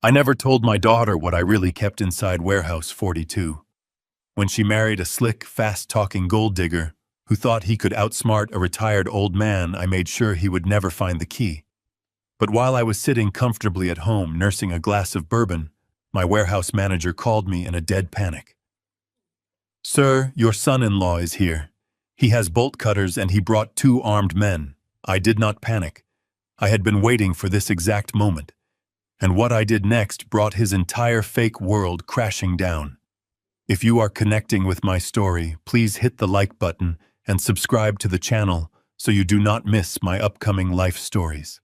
I never told my daughter what I really kept inside Warehouse 42. When she married a slick, fast-talking gold digger who thought he could outsmart a retired old man, I made sure he would never find the key. But while I was sitting comfortably at home nursing a glass of bourbon, my warehouse manager called me in a dead panic. "Sir, your son-in-law is here. He has bolt cutters and he brought 2 armed men." I did not panic. I had been waiting for this exact moment. And what I did next brought his entire fake world crashing down. If you are connecting with my story, please hit the like button and subscribe to the channel so you do not miss my upcoming life stories.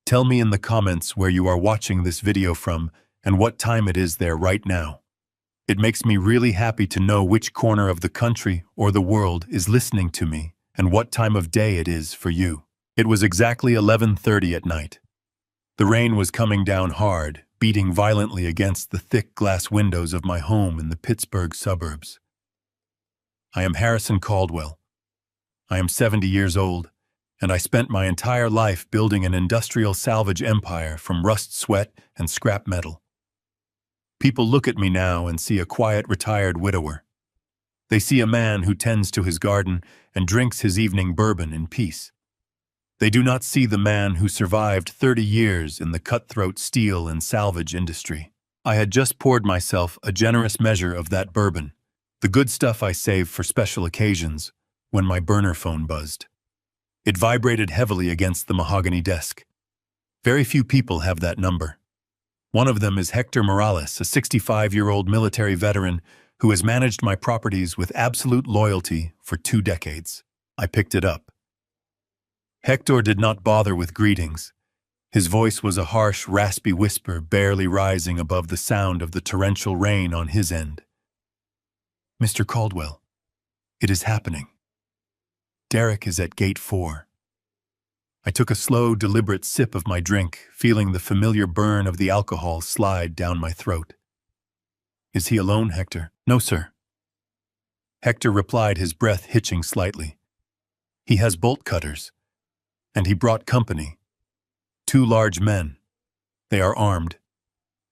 Tell me in the comments where you are watching this video from and what time it is there right now. It makes me really happy to know which corner of the country or the world is listening to me and what time of day it is for you. It was exactly 11:30 at night. The rain was coming down hard, beating violently against the thick glass windows of my home in the Pittsburgh suburbs. I am Harrison Caldwell. I am 70 years old, and I spent my entire life building an industrial salvage empire from rust, sweat, and scrap metal. People look at me now and see a quiet, retired widower. They see a man who tends to his garden and drinks his evening bourbon in peace. They do not see the man who survived 30 years in the cutthroat steel and salvage industry. I had just poured myself a generous measure of that bourbon, the good stuff I save for special occasions, when my burner phone buzzed. It vibrated heavily against the mahogany desk. Very few people have that number. One of them is Hector Morales, a 65-year-old military veteran who has managed my properties with absolute loyalty for 2 decades. I picked it up. Hector did not bother with greetings. His voice was a harsh, raspy whisper barely rising above the sound of the torrential rain on his end. "Mr. Caldwell, it is happening. Derek is at gate 4. I took a slow, deliberate sip of my drink, feeling the familiar burn of the alcohol slide down my throat. "Is he alone, Hector?" "No, sir." Hector replied, his breath hitching slightly. "He has bolt cutters. And he brought company. 2 large men. They are armed.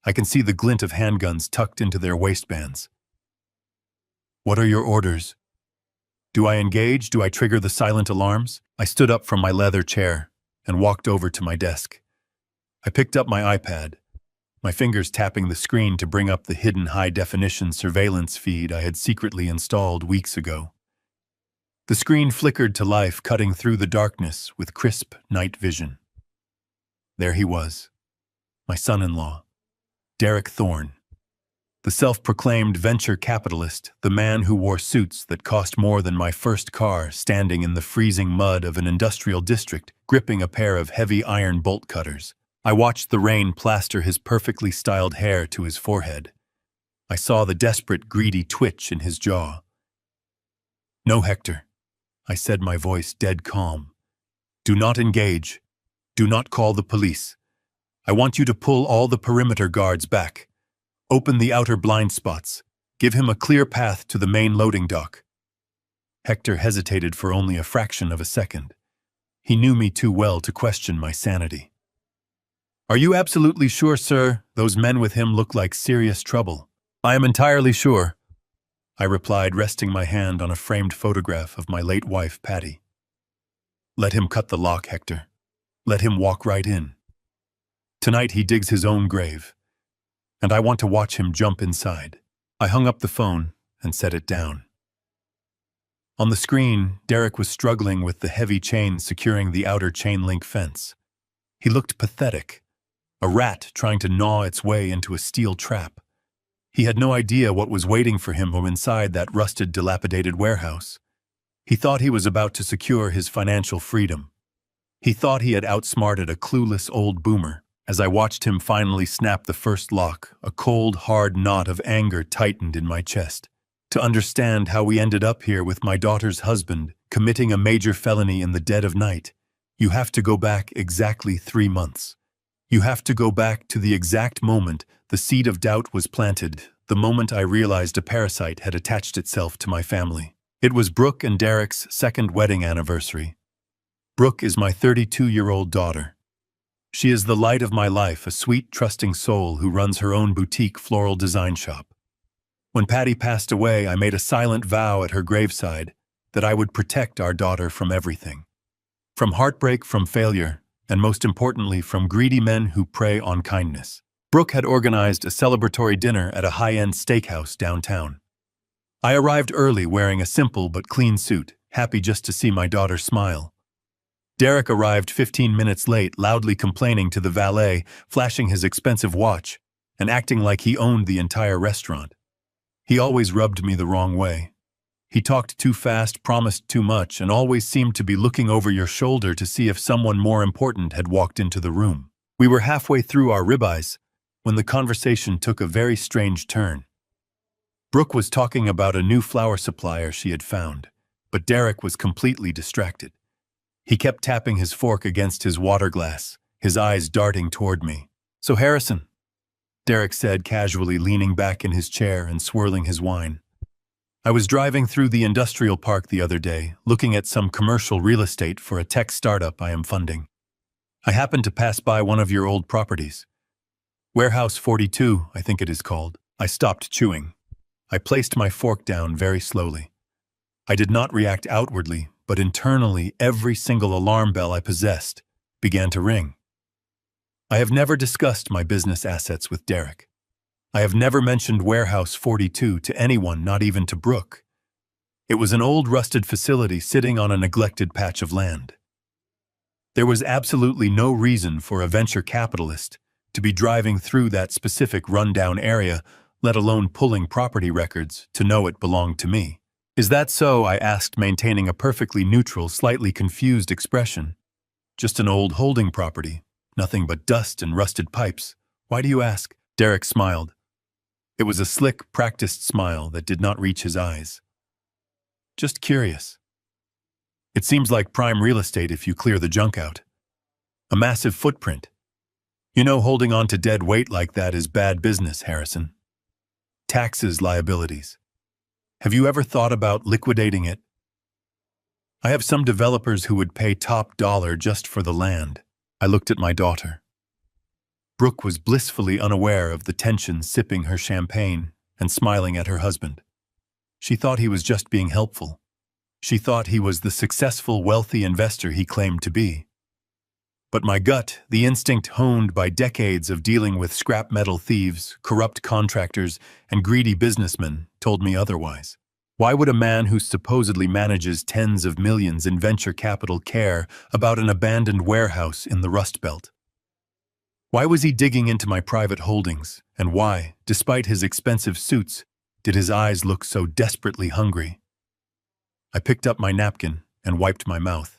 I can see the glint of handguns tucked into their waistbands." "What are your orders? Do I engage? Do I trigger the silent alarms?" I stood up from my leather chair and walked over to my desk. I picked up my iPad, my fingers tapping the screen to bring up the hidden high-definition surveillance feed I had secretly installed weeks ago. The screen flickered to life, cutting through the darkness with crisp night vision. There he was, my son-in-law, Derek Thorne, the self-proclaimed venture capitalist, the man who wore suits that cost more than my first car, standing in the freezing mud of an industrial district, gripping a pair of heavy iron bolt cutters. I watched the rain plaster his perfectly styled hair to his forehead. I saw the desperate, greedy twitch in his jaw. "No, Hector," I said, my voice dead calm. "Do not engage. Do not call the police. I want you to pull all the perimeter guards back. Open the outer blind spots. Give him a clear path to the main loading dock." Hector hesitated for only a fraction of a second. He knew me too well to question my sanity. "Are you absolutely sure, sir? Those men with him look like serious trouble." "I am entirely sure," I replied, resting my hand on a framed photograph of my late wife, Patty. "Let him cut the lock, Hector. Let him walk right in. Tonight he digs his own grave, and I want to watch him jump inside." I hung up the phone and set it down. On the screen, Derek was struggling with the heavy chain securing the outer chain-link fence. He looked pathetic, a rat trying to gnaw its way into a steel trap. He had no idea what was waiting for him from inside that rusted, dilapidated warehouse. He thought he was about to secure his financial freedom. He thought he had outsmarted a clueless old boomer. As I watched him finally snap the first lock, a cold, hard knot of anger tightened in my chest. To understand how we ended up here with my daughter's husband, committing a major felony in the dead of night, you have to go back exactly 3 months. You have to go back to the exact moment the seed of doubt was planted, the moment I realized a parasite had attached itself to my family. It was Brooke and Derek's 2nd wedding anniversary. Brooke is my 32-year-old daughter. She is the light of my life, a sweet, trusting soul who runs her own boutique floral design shop. When Patty passed away, I made a silent vow at her graveside that I would protect our daughter from everything. From heartbreak, from failure, and most importantly, from greedy men who prey on kindness. Brooke had organized a celebratory dinner at a high-end steakhouse downtown. I arrived early wearing a simple but clean suit, happy just to see my daughter smile. Derek arrived 15 minutes late, loudly complaining to the valet, flashing his expensive watch, and acting like he owned the entire restaurant. He always rubbed me the wrong way. He talked too fast, promised too much, and always seemed to be looking over your shoulder to see if someone more important had walked into the room. We were halfway through our ribeyes when the conversation took a very strange turn. Brooke was talking about a new flower supplier she had found, but Derek was completely distracted. He kept tapping his fork against his water glass, his eyes darting toward me. "So Harrison," Derek said casually, leaning back in his chair and swirling his wine. "I was driving through the industrial park the other day, looking at some commercial real estate for a tech startup I am funding. I happened to pass by one of your old properties. Warehouse 42, I think it is called." I stopped chewing. I placed my fork down very slowly. I did not react outwardly, but internally every single alarm bell I possessed began to ring. I have never discussed my business assets with Derek. I have never mentioned Warehouse 42 to anyone, not even to Brooke. It was an old rusted facility sitting on a neglected patch of land. There was absolutely no reason for a venture capitalist to be driving through that specific rundown area, let alone pulling property records to know it belonged to me. "Is that so?" I asked, maintaining a perfectly neutral, slightly confused expression. "Just an old holding property. Nothing but dust and rusted pipes. Why do you ask?" Derek smiled. It was a slick, practiced smile that did not reach his eyes. "Just curious. It seems like prime real estate if you clear the junk out. A massive footprint. You know, holding on to dead weight like that is bad business, Harrison. Taxes, liabilities. Have you ever thought about liquidating it? I have some developers who would pay top dollar just for the land." I looked at my daughter. Brooke was blissfully unaware of the tension, sipping her champagne and smiling at her husband. She thought he was just being helpful. She thought he was the successful, wealthy investor he claimed to be. But my gut, the instinct honed by decades of dealing with scrap metal thieves, corrupt contractors, and greedy businessmen, told me otherwise. Why would a man who supposedly manages tens of millions in venture capital care about an abandoned warehouse in the Rust Belt? Why was he digging into my private holdings, and why, despite his expensive suits, did his eyes look so desperately hungry? I picked up my napkin and wiped my mouth.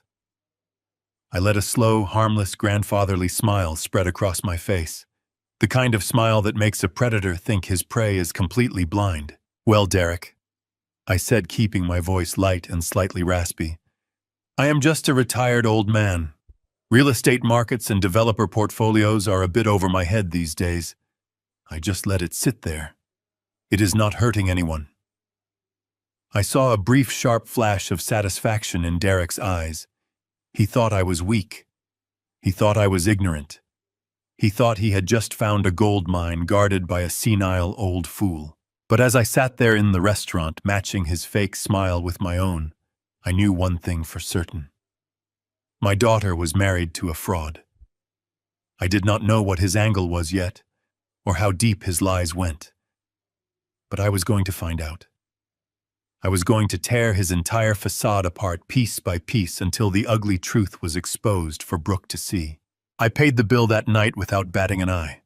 I let a slow, harmless, grandfatherly smile spread across my face, the kind of smile that makes a predator think his prey is completely blind. "Well, Derek," I said, keeping my voice light and slightly raspy, "I am just a retired old man. Real estate markets and developer portfolios are a bit over my head these days. I just let it sit there. It is not hurting anyone." I saw a brief, sharp flash of satisfaction in Derek's eyes. He thought I was weak. He thought I was ignorant. He thought he had just found a gold mine guarded by a senile old fool. But as I sat there in the restaurant, matching his fake smile with my own, I knew one thing for certain. My daughter was married to a fraud. I did not know what his angle was yet, or how deep his lies went. But I was going to find out. I was going to tear his entire facade apart piece by piece until the ugly truth was exposed for Brooke to see. I paid the bill that night without batting an eye.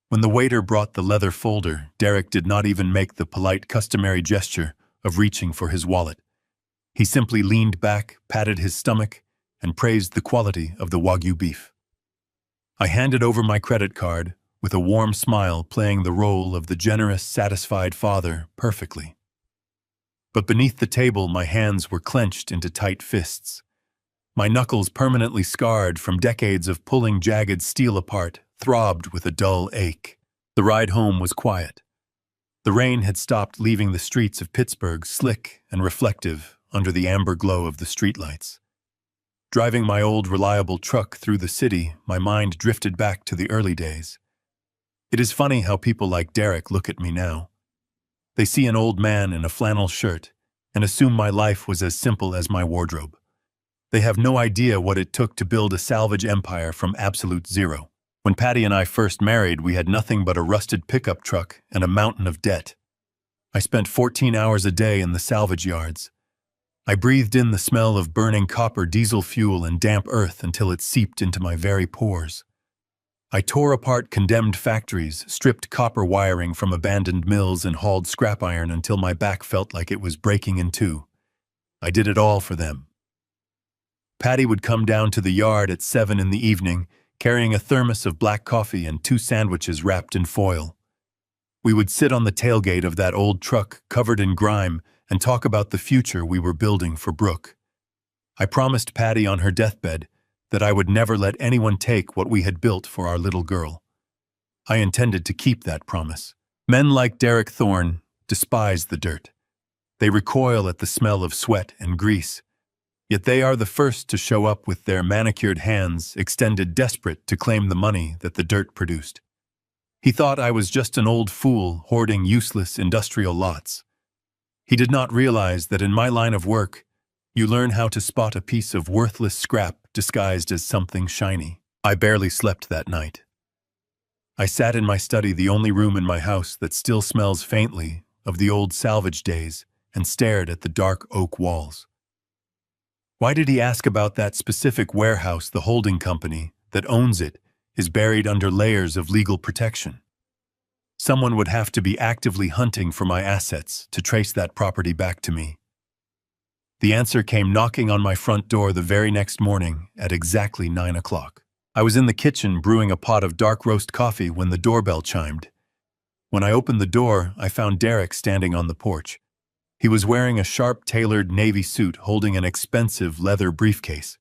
When the waiter brought the leather folder, Derek did not even make the polite, customary gesture of reaching for his wallet. He simply leaned back, patted his stomach, and praised the quality of the Wagyu beef. I handed over my credit card, with a warm smile playing the role of the generous, satisfied father perfectly. But beneath the table, my hands were clenched into tight fists. My knuckles, permanently scarred from decades of pulling jagged steel apart, throbbed with a dull ache. The ride home was quiet. The rain had stopped, leaving the streets of Pittsburgh slick and reflective under the amber glow of the streetlights. Driving my old reliable truck through the city, my mind drifted back to the early days. It is funny how people like Derek look at me now. They see an old man in a flannel shirt and assume my life was as simple as my wardrobe. They have no idea what it took to build a salvage empire from absolute zero. When Patty and I first married, we had nothing but a rusted pickup truck and a mountain of debt. I spent 14 hours a day in the salvage yards. I breathed in the smell of burning copper, diesel fuel, and damp earth until it seeped into my very pores. I tore apart condemned factories, stripped copper wiring from abandoned mills, and hauled scrap iron until my back felt like it was breaking in two. I did it all for them. Patty would come down to the yard at 7 in the evening, carrying a thermos of black coffee and 2 sandwiches wrapped in foil. We would sit on the tailgate of that old truck covered in grime and talk about the future we were building for Brooke. I promised Patty on her deathbed that I would never let anyone take what we had built for our little girl. I intended to keep that promise. Men like Derek Thorne despise the dirt. They recoil at the smell of sweat and grease. Yet they are the first to show up with their manicured hands extended, desperate to claim the money that the dirt produced. He thought I was just an old fool hoarding useless industrial lots. He did not realize that in my line of work, you learn how to spot a piece of worthless scrap disguised as something shiny. I barely slept that night. I sat in my study, the only room in my house that still smells faintly of the old salvage days, and stared at the dark oak walls. Why did he ask about that specific warehouse? The holding company that owns it is buried under layers of legal protection. Someone would have to be actively hunting for my assets to trace that property back to me. The answer came knocking on my front door the very next morning at exactly 9 o'clock. I was in the kitchen brewing a pot of dark roast coffee when the doorbell chimed. When I opened the door, I found Derek standing on the porch. He was wearing a sharp, tailored navy suit, holding an expensive leather briefcase.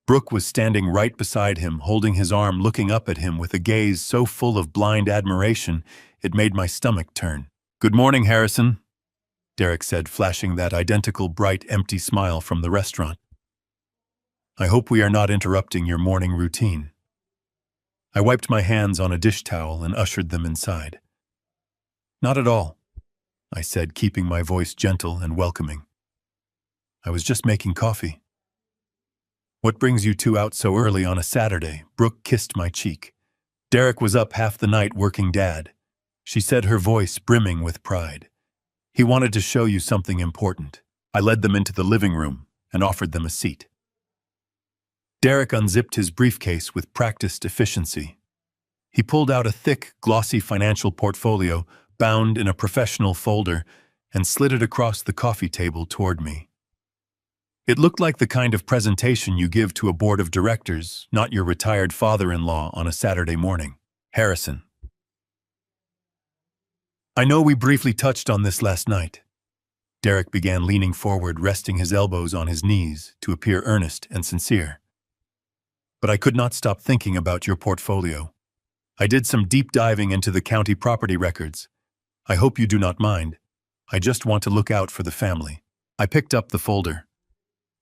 Brooke was standing right beside him, holding his arm, looking up at him with a gaze so full of blind admiration it made my stomach turn. "Good morning, Harrison," Derek said, flashing that identical bright, empty smile from the restaurant. "I hope we are not interrupting your morning routine." I wiped my hands on a dish towel and ushered them inside. "Not at all," I said, keeping my voice gentle and welcoming. "I was just making coffee." "What brings you two out so early on a Saturday?" Brooke kissed my cheek. Derek was up half the night working, Dad, she said, her voice brimming with pride. "He wanted to show you something important." I led them into the living room and offered them a seat. Derek unzipped his briefcase with practiced efficiency. He pulled out a thick, glossy financial portfolio bound in a professional folder and slid it across the coffee table toward me. It looked like the kind of presentation you give to a board of directors, not your retired father-in-law on a Saturday morning. "Harrison, I know we briefly touched on this last night." Derek began, leaning forward, resting his elbows on his knees to appear earnest and sincere. "But I could not stop thinking about your portfolio. I did some deep diving into the county property records. I hope you do not mind. I just want to look out for the family." I picked up the folder.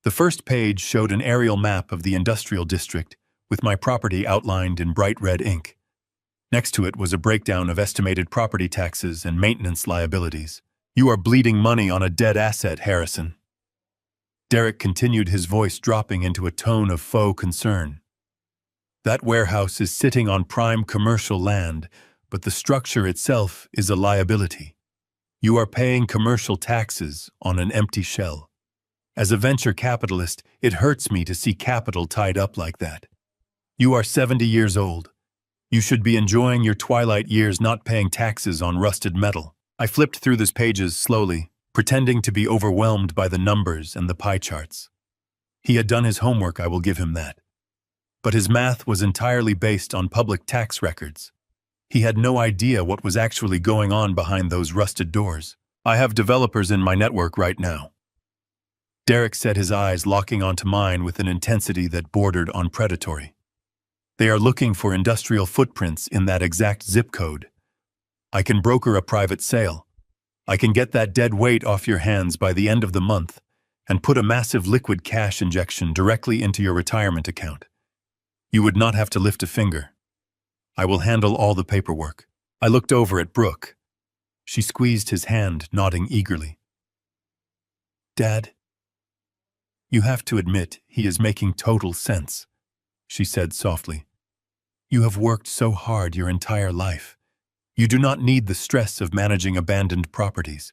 The first page showed an aerial map of the industrial district, with my property outlined in bright red ink. Next to it was a breakdown of estimated property taxes and maintenance liabilities. "You are bleeding money on a dead asset, Harrison." Derek continued, his voice dropping into a tone of faux concern. "That warehouse is sitting on prime commercial land, but the structure itself is a liability. You are paying commercial taxes on an empty shell. As a venture capitalist, it hurts me to see capital tied up like that. You are 70 years old. You should be enjoying your twilight years, not paying taxes on rusted metal." I flipped through those pages slowly, pretending to be overwhelmed by the numbers and the pie charts. He had done his homework, I will give him that. But his math was entirely based on public tax records. He had no idea what was actually going on behind those rusted doors. "I have developers in my network right now." Derek said, his eyes locking onto mine with an intensity that bordered on predatory. "They are looking for industrial footprints in that exact zip code. I can broker a private sale. I can get that dead weight off your hands by the end of the month, and put a massive liquid cash injection directly into your retirement account. You would not have to lift a finger. I will handle all the paperwork." I looked over at Brooke. She squeezed his hand, nodding eagerly. "Dad, you have to admit he is making total sense," she said softly. "You have worked so hard your entire life. You do not need the stress of managing abandoned properties.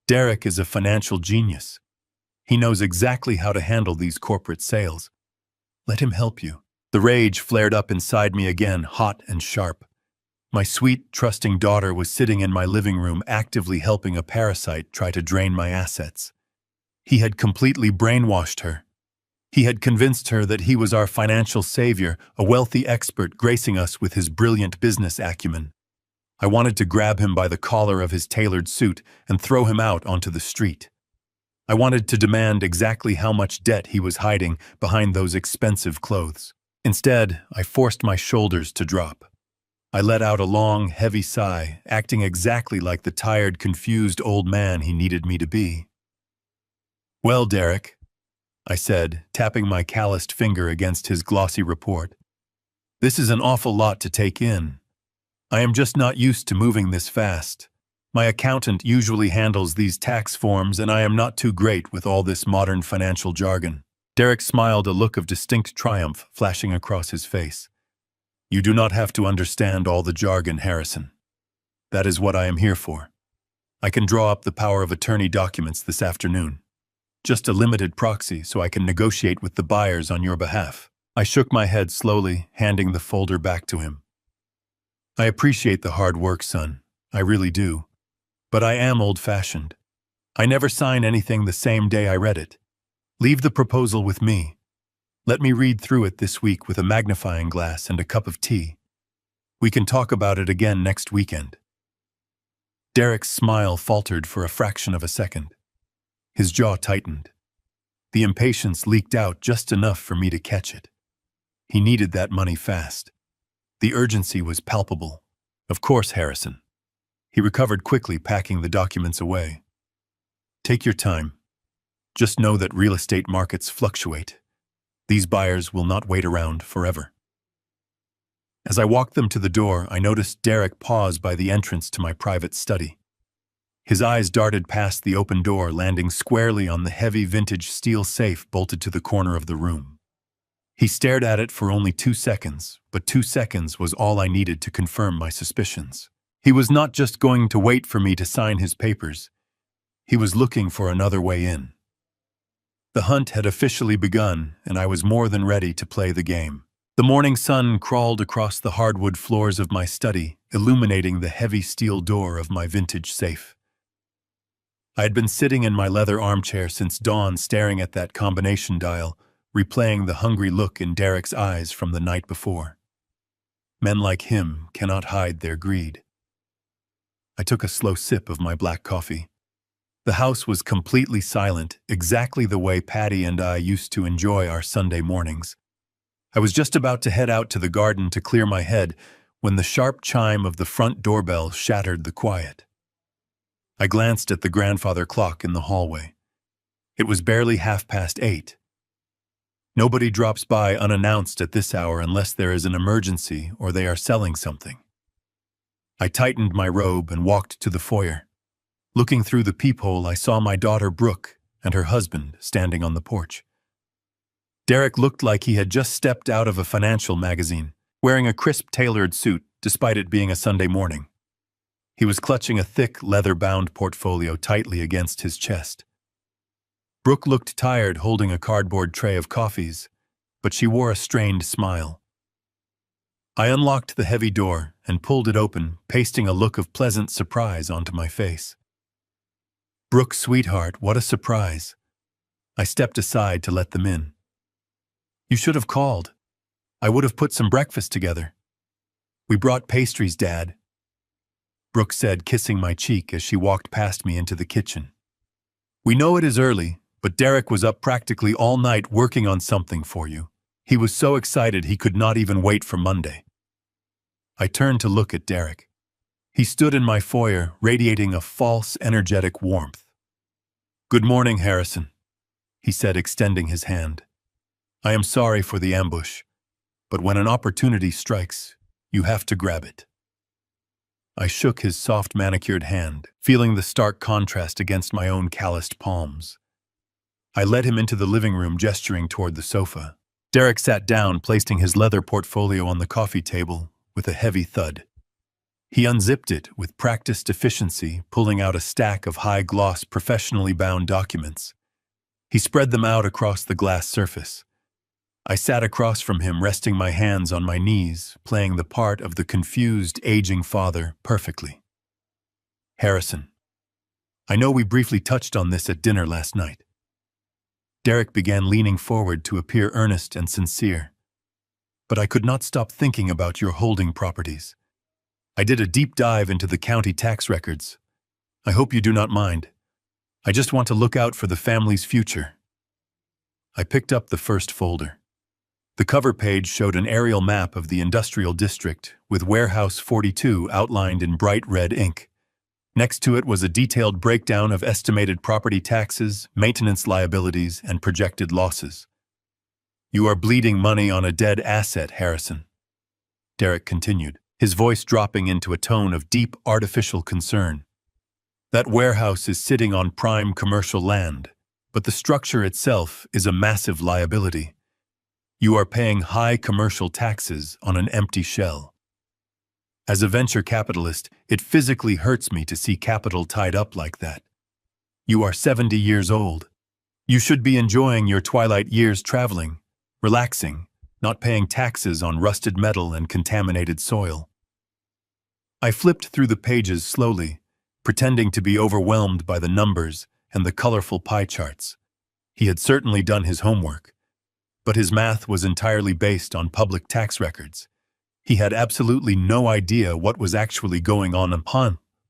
Derek is a financial genius. He knows exactly how to handle these corporate sales. Let him help you." The rage flared up inside me again, hot and sharp. My sweet, trusting daughter was sitting in my living room actively helping a parasite try to drain my assets. He had completely brainwashed her. He had convinced her that he was our financial savior, a wealthy expert gracing us with his brilliant business acumen. I wanted to grab him by the collar of his tailored suit and throw him out onto the street. I wanted to demand exactly how much debt he was hiding behind those expensive clothes. Instead, I forced my shoulders to drop. I let out a long, heavy sigh, acting exactly like the tired, confused old man he needed me to be. "Well, Derek," I said, tapping my calloused finger against his glossy report, "this is an awful lot to take in. I am just not used to moving this fast. My accountant usually handles these tax forms, and I am not too great with all this modern financial jargon." Derek smiled, a look of distinct triumph flashing across his face. "You do not have to understand all the jargon, Harrison. That is what I am here for. I can draw up the power of attorney documents this afternoon. Just a limited proxy so I can negotiate with the buyers on your behalf." I shook my head slowly, handing the folder back to him. "I appreciate the hard work, son. I really do. But I am old-fashioned. I never sign anything the same day I read it. Leave the proposal with me. Let me read through it this week with a magnifying glass and a cup of tea. We can talk about it again next weekend." Derek's smile faltered for a fraction of a second. His jaw tightened. The impatience leaked out just enough for me to catch it. He needed that money fast. The urgency was palpable. "Of course, Harrison." He recovered quickly, packing the documents away. "Take your time. Just know that real estate markets fluctuate. These buyers will not wait around forever." As I walked them to the door, I noticed Derek pause by the entrance to my private study. His eyes darted past the open door, landing squarely on the heavy vintage steel safe bolted to the corner of the room. He stared at it for only 2 seconds, but 2 seconds was all I needed to confirm my suspicions. He was not just going to wait for me to sign his papers. He was looking for another way in. The hunt had officially begun, and I was more than ready to play the game. The morning sun crawled across the hardwood floors of my study, illuminating the heavy steel door of my vintage safe. I had been sitting in my leather armchair since dawn, staring at that combination dial, replaying the hungry look in Derek's eyes from the night before. Men like him cannot hide their greed. I took a slow sip of my black coffee. The house was completely silent, exactly the way Patty and I used to enjoy our Sunday mornings. I was just about to head out to the garden to clear my head when the sharp chime of the front doorbell shattered the quiet. I glanced at the grandfather clock in the hallway. It was barely 8:30. Nobody drops by unannounced at this hour unless there is an emergency or they are selling something. I tightened my robe and walked to the foyer. Looking through the peephole, I saw my daughter Brooke and her husband standing on the porch. Derek looked like he had just stepped out of a financial magazine, wearing a crisp tailored suit despite it being a Sunday morning. He was clutching a thick, leather-bound portfolio tightly against his chest. Brooke looked tired, holding a cardboard tray of coffees, but she wore a strained smile. I unlocked the heavy door and pulled it open, pasting a look of pleasant surprise onto my face. "Brooke, sweetheart, what a surprise." I stepped aside to let them in. "You should have called. I would have put some breakfast together." "We brought pastries, Dad," Brooke said, kissing my cheek as she walked past me into the kitchen. "We know it is early, but Derek was up practically all night working on something for you. He was so excited he could not even wait for Monday." I turned to look at Derek. He stood in my foyer, radiating a false, energetic warmth. "Good morning, Harrison." he said, extending his hand. I am sorry for the ambush, but when an opportunity strikes, you have to grab it. I shook his soft manicured hand, feeling the stark contrast against my own calloused palms. I led him into the living room, gesturing toward the sofa. Derek sat down, placing his leather portfolio on the coffee table with a heavy thud. He unzipped it with practiced efficiency, pulling out a stack of high-gloss, professionally bound documents. He spread them out across the glass surface. I sat across from him, resting my hands on my knees, playing the part of the confused, aging father perfectly. Harrison, I know we briefly touched on this at dinner last night. Derek began, leaning forward to appear earnest and sincere. But I could not stop thinking about your holding properties. I did a deep dive into the county tax records. I hope you do not mind. I just want to look out for the family's future. I picked up the first folder. The cover page showed an aerial map of the industrial district with Warehouse 42 outlined in bright red ink. Next to it was a detailed breakdown of estimated property taxes, maintenance liabilities, and projected losses. You are bleeding money on a dead asset, Harrison. Derek continued, his voice dropping into a tone of deep, artificial concern. That warehouse is sitting on prime commercial land, but the structure itself is a massive liability. You are paying high commercial taxes on an empty shell. As a venture capitalist, it physically hurts me to see capital tied up like that. You are 70 years old. You should be enjoying your twilight years traveling, relaxing, not paying taxes on rusted metal and contaminated soil. I flipped through the pages slowly, pretending to be overwhelmed by the numbers and the colorful pie charts. He had certainly done his homework, but his math was entirely based on public tax records. He had absolutely no idea what was actually going on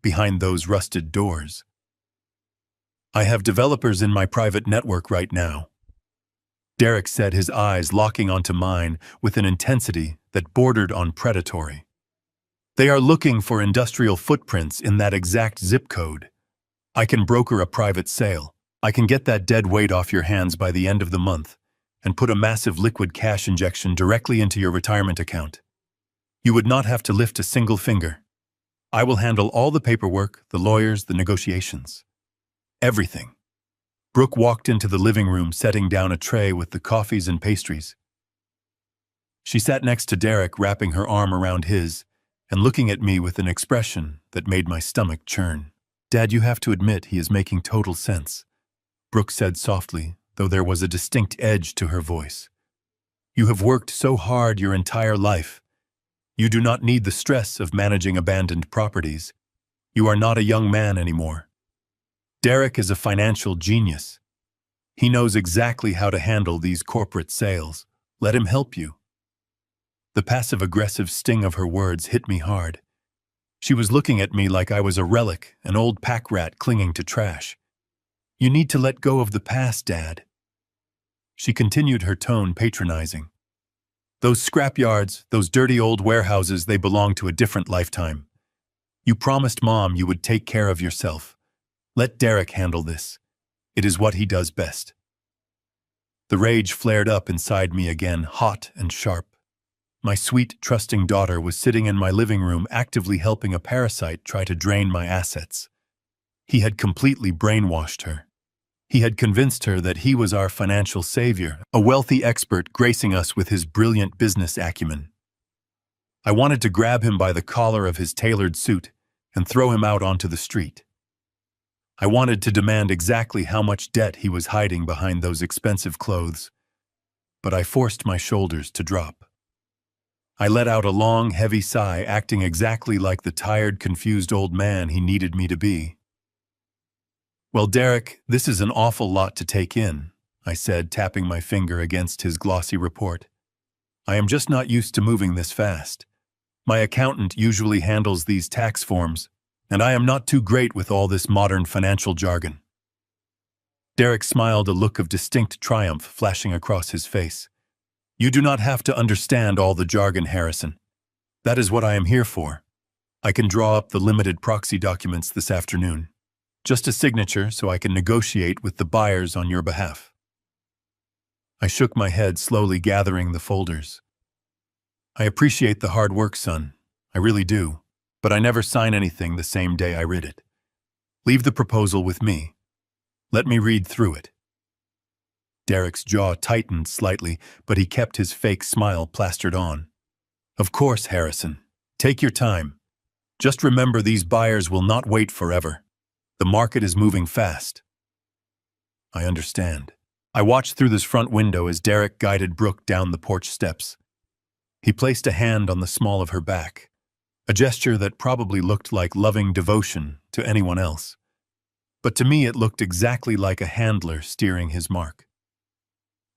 behind those rusted doors. I have developers in my private network right now. Derek said, his eyes locking onto mine with an intensity that bordered on predatory. They are looking for industrial footprints in that exact zip code. I can broker a private sale. I can get that dead weight off your hands by the end of the month and put a massive liquid cash injection directly into your retirement account. You would not have to lift a single finger. I will handle all the paperwork, the lawyers, the negotiations. Everything. Brooke walked into the living room, setting down a tray with the coffees and pastries. She sat next to Derek, wrapping her arm around his and looking at me with an expression that made my stomach churn. Dad, you have to admit he is making total sense, Brooke said softly, though there was a distinct edge to her voice. You have worked so hard your entire life. You do not need the stress of managing abandoned properties. You are not a young man anymore. Derek is a financial genius. He knows exactly how to handle these corporate sales. Let him help you. The passive-aggressive sting of her words hit me hard. She was looking at me like I was a relic, an old pack rat clinging to trash. You need to let go of the past, Dad. She continued, her tone patronizing. Those scrapyards, those dirty old warehouses, they belong to a different lifetime. You promised Mom you would take care of yourself. Let Derek handle this. It is what he does best. The rage flared up inside me again, hot and sharp. My sweet, trusting daughter was sitting in my living room, actively helping a parasite try to drain my assets. He had completely brainwashed her. He had convinced her that he was our financial savior, a wealthy expert gracing us with his brilliant business acumen. I wanted to grab him by the collar of his tailored suit and throw him out onto the street. I wanted to demand exactly how much debt he was hiding behind those expensive clothes, but I forced my shoulders to drop. I let out a long, heavy sigh, acting exactly like the tired, confused old man he needed me to be. Well, Derek, this is an awful lot to take in, I said, tapping my finger against his glossy report. I am just not used to moving this fast. My accountant usually handles these tax forms, and I am not too great with all this modern financial jargon. Derek smiled, a look of distinct triumph flashing across his face. You do not have to understand all the jargon, Harrison. That is what I am here for. I can draw up the limited proxy documents this afternoon. Just a signature so I can negotiate with the buyers on your behalf. I shook my head, slowly gathering the folders. I appreciate the hard work, son. I really do. But I never sign anything the same day I read it. Leave the proposal with me. Let me read through it. Derek's jaw tightened slightly, but he kept his fake smile plastered on. Of course, Harrison. Take your time. Just remember, these buyers will not wait forever. The market is moving fast. I understand. I watched through this front window as Derek guided Brooke down the porch steps. He placed a hand on the small of her back, a gesture that probably looked like loving devotion to anyone else. But to me it looked exactly like a handler steering his mark.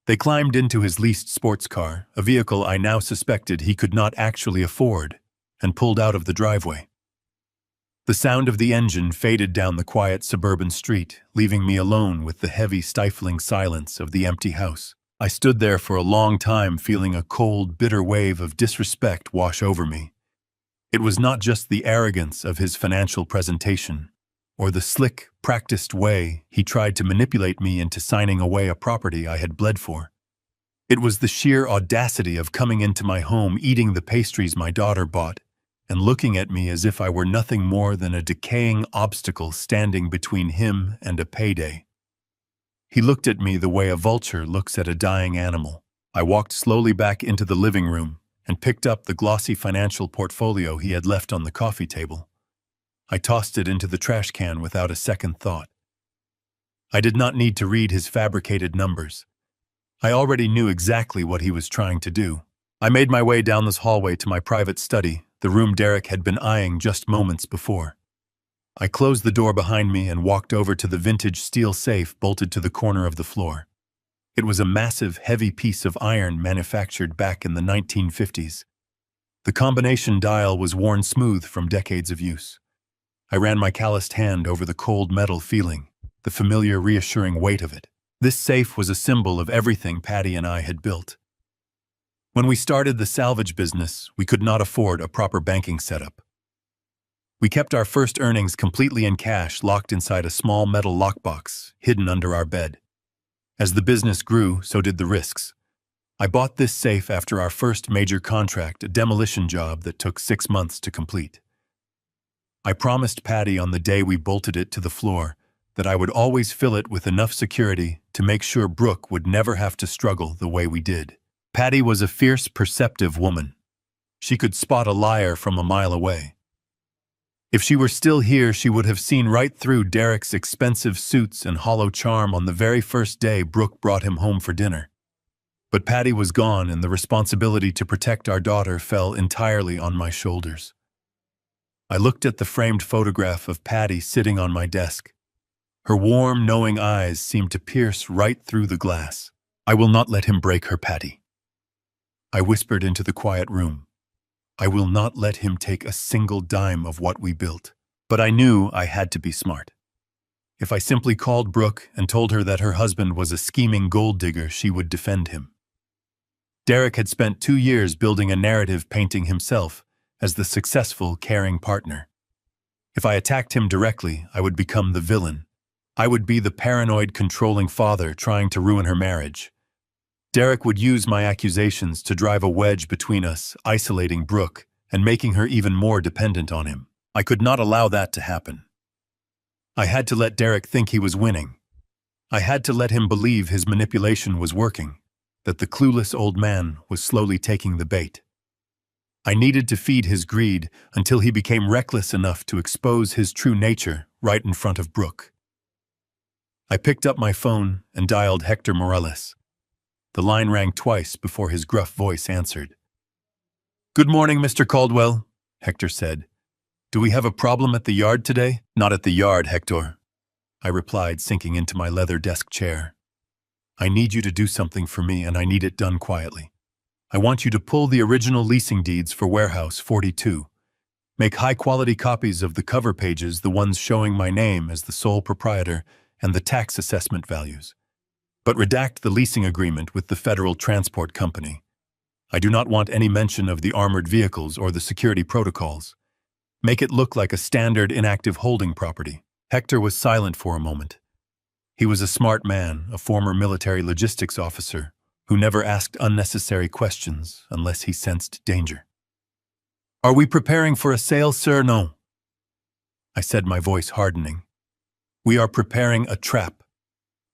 They climbed into his leased sports car, a vehicle I now suspected he could not actually afford, and pulled out of the driveway. The sound of the engine faded down the quiet suburban street, leaving me alone with the heavy, stifling silence of the empty house. I stood there for a long time, feeling a cold, bitter wave of disrespect wash over me. It was not just the arrogance of his financial presentation, or the slick, practiced way he tried to manipulate me into signing away a property I had bled for. It was the sheer audacity of coming into my home, eating the pastries my daughter bought, and looking at me as if I were nothing more than a decaying obstacle standing between him and a payday. He looked at me the way a vulture looks at a dying animal. I walked slowly back into the living room and picked up the glossy financial portfolio he had left on the coffee table. I tossed it into the trash can without a second thought. I did not need to read his fabricated numbers. I already knew exactly what he was trying to do. I made my way down this hallway to my private study, the room Derek had been eyeing just moments before. I closed the door behind me and walked over to the vintage steel safe bolted to the corner of the floor. It was a massive, heavy piece of iron manufactured back in the 1950s. The combination dial was worn smooth from decades of use. I ran my calloused hand over the cold metal, feeling the familiar, reassuring weight of it. This safe was a symbol of everything Patty and I had built. When we started the salvage business, we could not afford a proper banking setup. We kept our first earnings completely in cash, locked inside a small metal lockbox, hidden under our bed. As the business grew, so did the risks. I bought this safe after our first major contract, a demolition job that took 6 months to complete. I promised Patty on the day we bolted it to the floor that I would always fill it with enough security to make sure Brooke would never have to struggle the way we did. Patty was a fierce, perceptive woman. She could spot a liar from a mile away. If she were still here, she would have seen right through Derek's expensive suits and hollow charm on the very first day Brooke brought him home for dinner. But Patty was gone, and the responsibility to protect our daughter fell entirely on my shoulders. I looked at the framed photograph of Patty sitting on my desk. Her warm, knowing eyes seemed to pierce right through the glass. I will not let him break her, Patty. I whispered into the quiet room. I will not let him take a single dime of what we built. But I knew I had to be smart. If I simply called Brooke and told her that her husband was a scheming gold digger, she would defend him. Derek had spent 2 years building a narrative painting himself as the successful, caring partner. If I attacked him directly, I would become the villain. I would be the paranoid, controlling father trying to ruin her marriage. Derek would use my accusations to drive a wedge between us, isolating Brooke and making her even more dependent on him. I could not allow that to happen. I had to let Derek think he was winning. I had to let him believe his manipulation was working, that the clueless old man was slowly taking the bait. I needed to feed his greed until he became reckless enough to expose his true nature right in front of Brooke. I picked up my phone and dialed Hector Morales. The line rang twice before his gruff voice answered. "Good morning, Mr. Caldwell," Hector said. "Do we have a problem at the yard today?" "Not at the yard, Hector," I replied, sinking into my leather desk chair. "I need you to do something for me, and I need it done quietly. I want you to pull the original leasing deeds for Warehouse 42. Make high-quality copies of the cover pages, the ones showing my name as the sole proprietor, and the tax assessment values. But redact the leasing agreement with the Federal Transport Company. I do not want any mention of the armored vehicles or the security protocols. Make it look like a standard inactive holding property." Hector was silent for a moment. He was a smart man, a former military logistics officer, who never asked unnecessary questions unless he sensed danger. "Are we preparing for a sale, sir?" "No," I said, my voice hardening. "We are preparing a trap.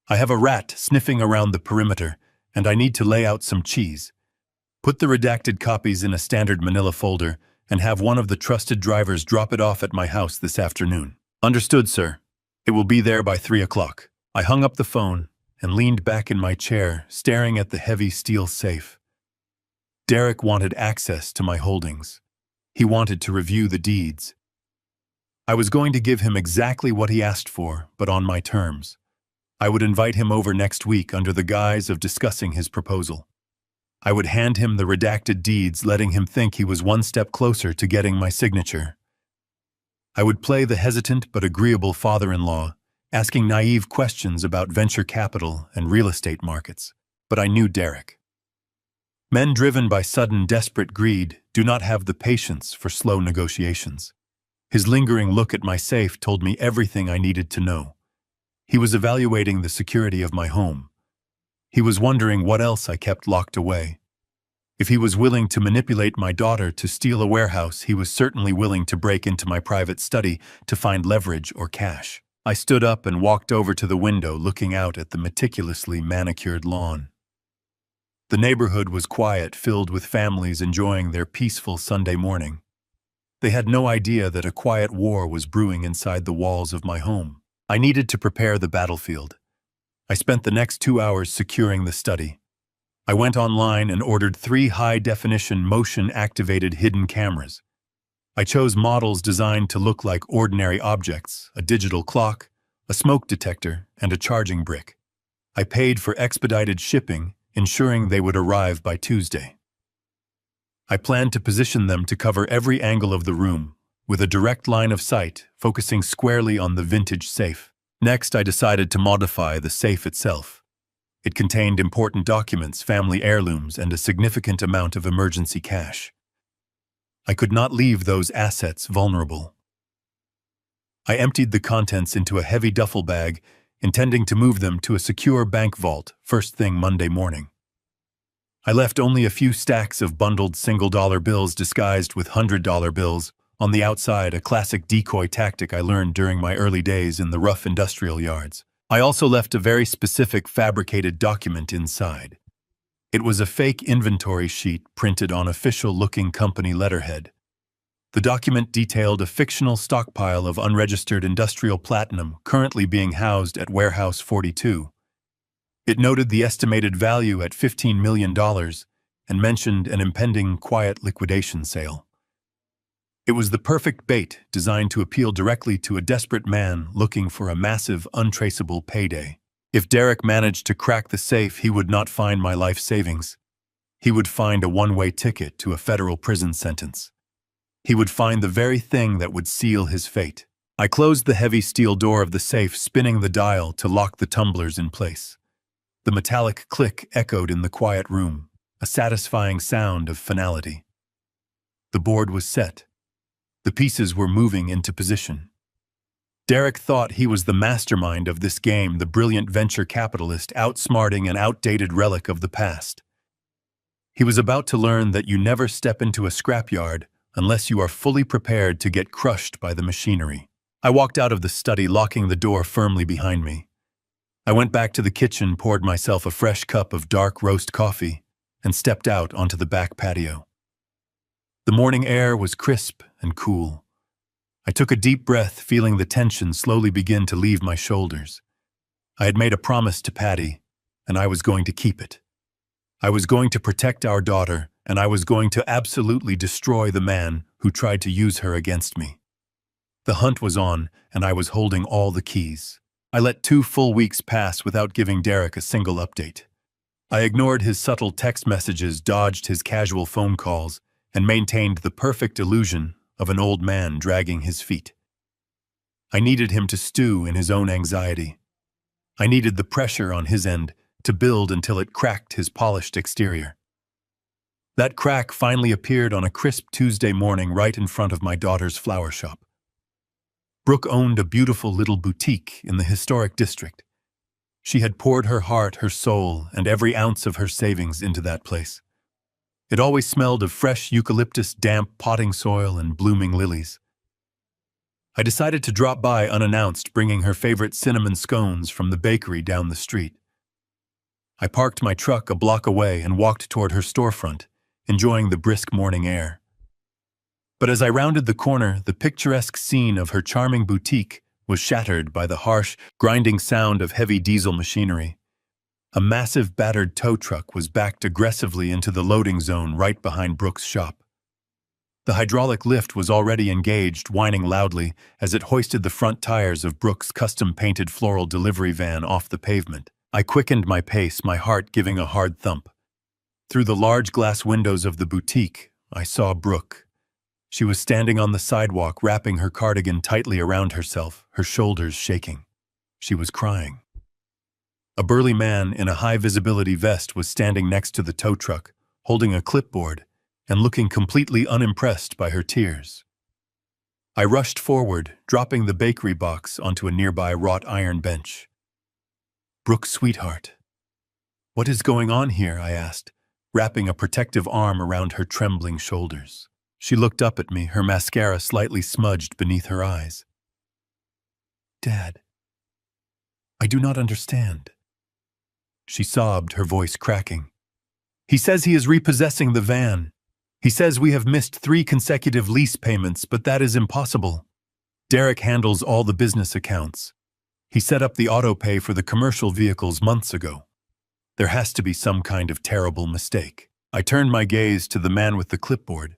I have a rat sniffing around the perimeter, and I need to lay out some cheese. Put the redacted copies in a standard manila folder and have one of the trusted drivers drop it off at my house this afternoon." "Understood, sir. It will be there by 3 o'clock. I hung up the phone and leaned back in my chair, staring at the heavy steel safe. Derek wanted access to my holdings. He wanted to review the deeds. I was going to give him exactly what he asked for, but on my terms. I would invite him over next week under the guise of discussing his proposal. I would hand him the redacted deeds, letting him think he was one step closer to getting my signature. I would play the hesitant but agreeable father-in-law, asking naive questions about venture capital and real estate markets. But I knew Derek. Men driven by sudden, desperate greed do not have the patience for slow negotiations. His lingering look at my safe told me everything I needed to know. He was evaluating the security of my home. He was wondering what else I kept locked away. If he was willing to manipulate my daughter to steal a warehouse, he was certainly willing to break into my private study to find leverage or cash. I stood up and walked over to the window, looking out at the meticulously manicured lawn. The neighborhood was quiet, filled with families enjoying their peaceful Sunday morning. They had no idea that a quiet war was brewing inside the walls of my home. I needed to prepare the battlefield. I spent the next 2 hours securing the study. I went online and ordered 3 high-definition, motion-activated hidden cameras. I chose models designed to look like ordinary objects: a digital clock, a smoke detector, and a charging brick. I paid for expedited shipping, ensuring they would arrive by Tuesday. I planned to position them to cover every angle of the room, with a direct line of sight, focusing squarely on the vintage safe. Next, I decided to modify the safe itself. It contained important documents, family heirlooms, and a significant amount of emergency cash. I could not leave those assets vulnerable. I emptied the contents into a heavy duffel bag, intending to move them to a secure bank vault first thing Monday morning. I left only a few stacks of bundled single-dollar bills disguised with $100 bills on the outside, a classic decoy tactic I learned during my early days in the rough industrial yards. I also left a very specific fabricated document inside. It was a fake inventory sheet printed on official-looking company letterhead. The document detailed a fictional stockpile of unregistered industrial platinum currently being housed at Warehouse 42. It noted the estimated value at $15 million and mentioned an impending quiet liquidation sale. It was the perfect bait, designed to appeal directly to a desperate man looking for a massive, untraceable payday. If Derek managed to crack the safe, he would not find my life savings. He would find a one-way ticket to a federal prison sentence. He would find the very thing that would seal his fate. I closed the heavy steel door of the safe, spinning the dial to lock the tumblers in place. The metallic click echoed in the quiet room, a satisfying sound of finality. The board was set. The pieces were moving into position. Derek thought he was the mastermind of this game, the brilliant venture capitalist outsmarting an outdated relic of the past. He was about to learn that you never step into a scrapyard unless you are fully prepared to get crushed by the machinery. I walked out of the study, locking the door firmly behind me. I went back to the kitchen, poured myself a fresh cup of dark roast coffee, and stepped out onto the back patio. The morning air was crisp and cool. I took a deep breath, feeling the tension slowly begin to leave my shoulders. I had made a promise to Patty, and I was going to keep it. I was going to protect our daughter, and I was going to absolutely destroy the man who tried to use her against me. The hunt was on, and I was holding all the keys. I let 2 full weeks pass without giving Derek a single update. I ignored his subtle text messages, dodged his casual phone calls, and maintained the perfect illusion of an old man dragging his feet. I needed him to stew in his own anxiety. I needed the pressure on his end to build until it cracked his polished exterior. That crack finally appeared on a crisp Tuesday morning right in front of my daughter's flower shop. Brooke owned a beautiful little boutique in the historic district. She had poured her heart, her soul, and every ounce of her savings into that place. It always smelled of fresh eucalyptus, damp potting soil, and blooming lilies. I decided to drop by unannounced, bringing her favorite cinnamon scones from the bakery down the street. I parked my truck a block away and walked toward her storefront, enjoying the brisk morning air. But as I rounded the corner, the picturesque scene of her charming boutique was shattered by the harsh, grinding sound of heavy diesel machinery. A massive battered tow truck was backed aggressively into the loading zone right behind Brooke's shop. The hydraulic lift was already engaged, whining loudly as it hoisted the front tires of Brooke's custom-painted floral delivery van off the pavement. I quickened my pace, my heart giving a hard thump. Through the large glass windows of the boutique, I saw Brooke. She was standing on the sidewalk, wrapping her cardigan tightly around herself, her shoulders shaking. She was crying. A burly man in a high-visibility vest was standing next to the tow truck, holding a clipboard and looking completely unimpressed by her tears. I rushed forward, dropping the bakery box onto a nearby wrought iron bench. "Brooke, sweetheart, what is going on here?" I asked, wrapping a protective arm around her trembling shoulders. She looked up at me, her mascara slightly smudged beneath her eyes. "Dad, I do not understand." She sobbed, her voice cracking. "He says he is repossessing the van. He says we have missed 3 consecutive lease payments, but that is impossible. Derek handles all the business accounts. He set up the auto pay for the commercial vehicles months ago. There has to be some kind of terrible mistake." I turned my gaze to the man with the clipboard.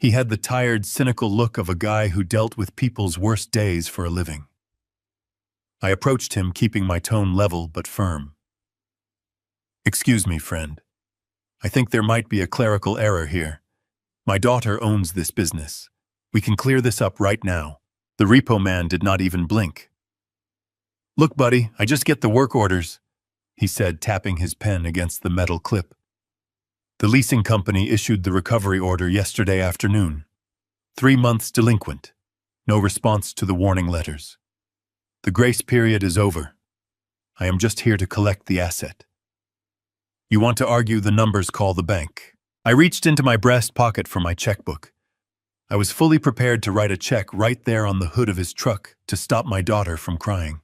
He had the tired, cynical look of a guy who dealt with people's worst days for a living. I approached him, keeping my tone level but firm. "Excuse me, friend. I think there might be a clerical error here. My daughter owns this business. We can clear this up right now." The repo man did not even blink. "Look, buddy, I just get the work orders," he said, tapping his pen against the metal clip. "The leasing company issued the recovery order yesterday afternoon. 3 months delinquent. No response to the warning letters. The grace period is over. I am just here to collect the asset. You want to argue the numbers, call the bank." I reached into my breast pocket for my checkbook. I was fully prepared to write a check right there on the hood of his truck to stop my daughter from crying.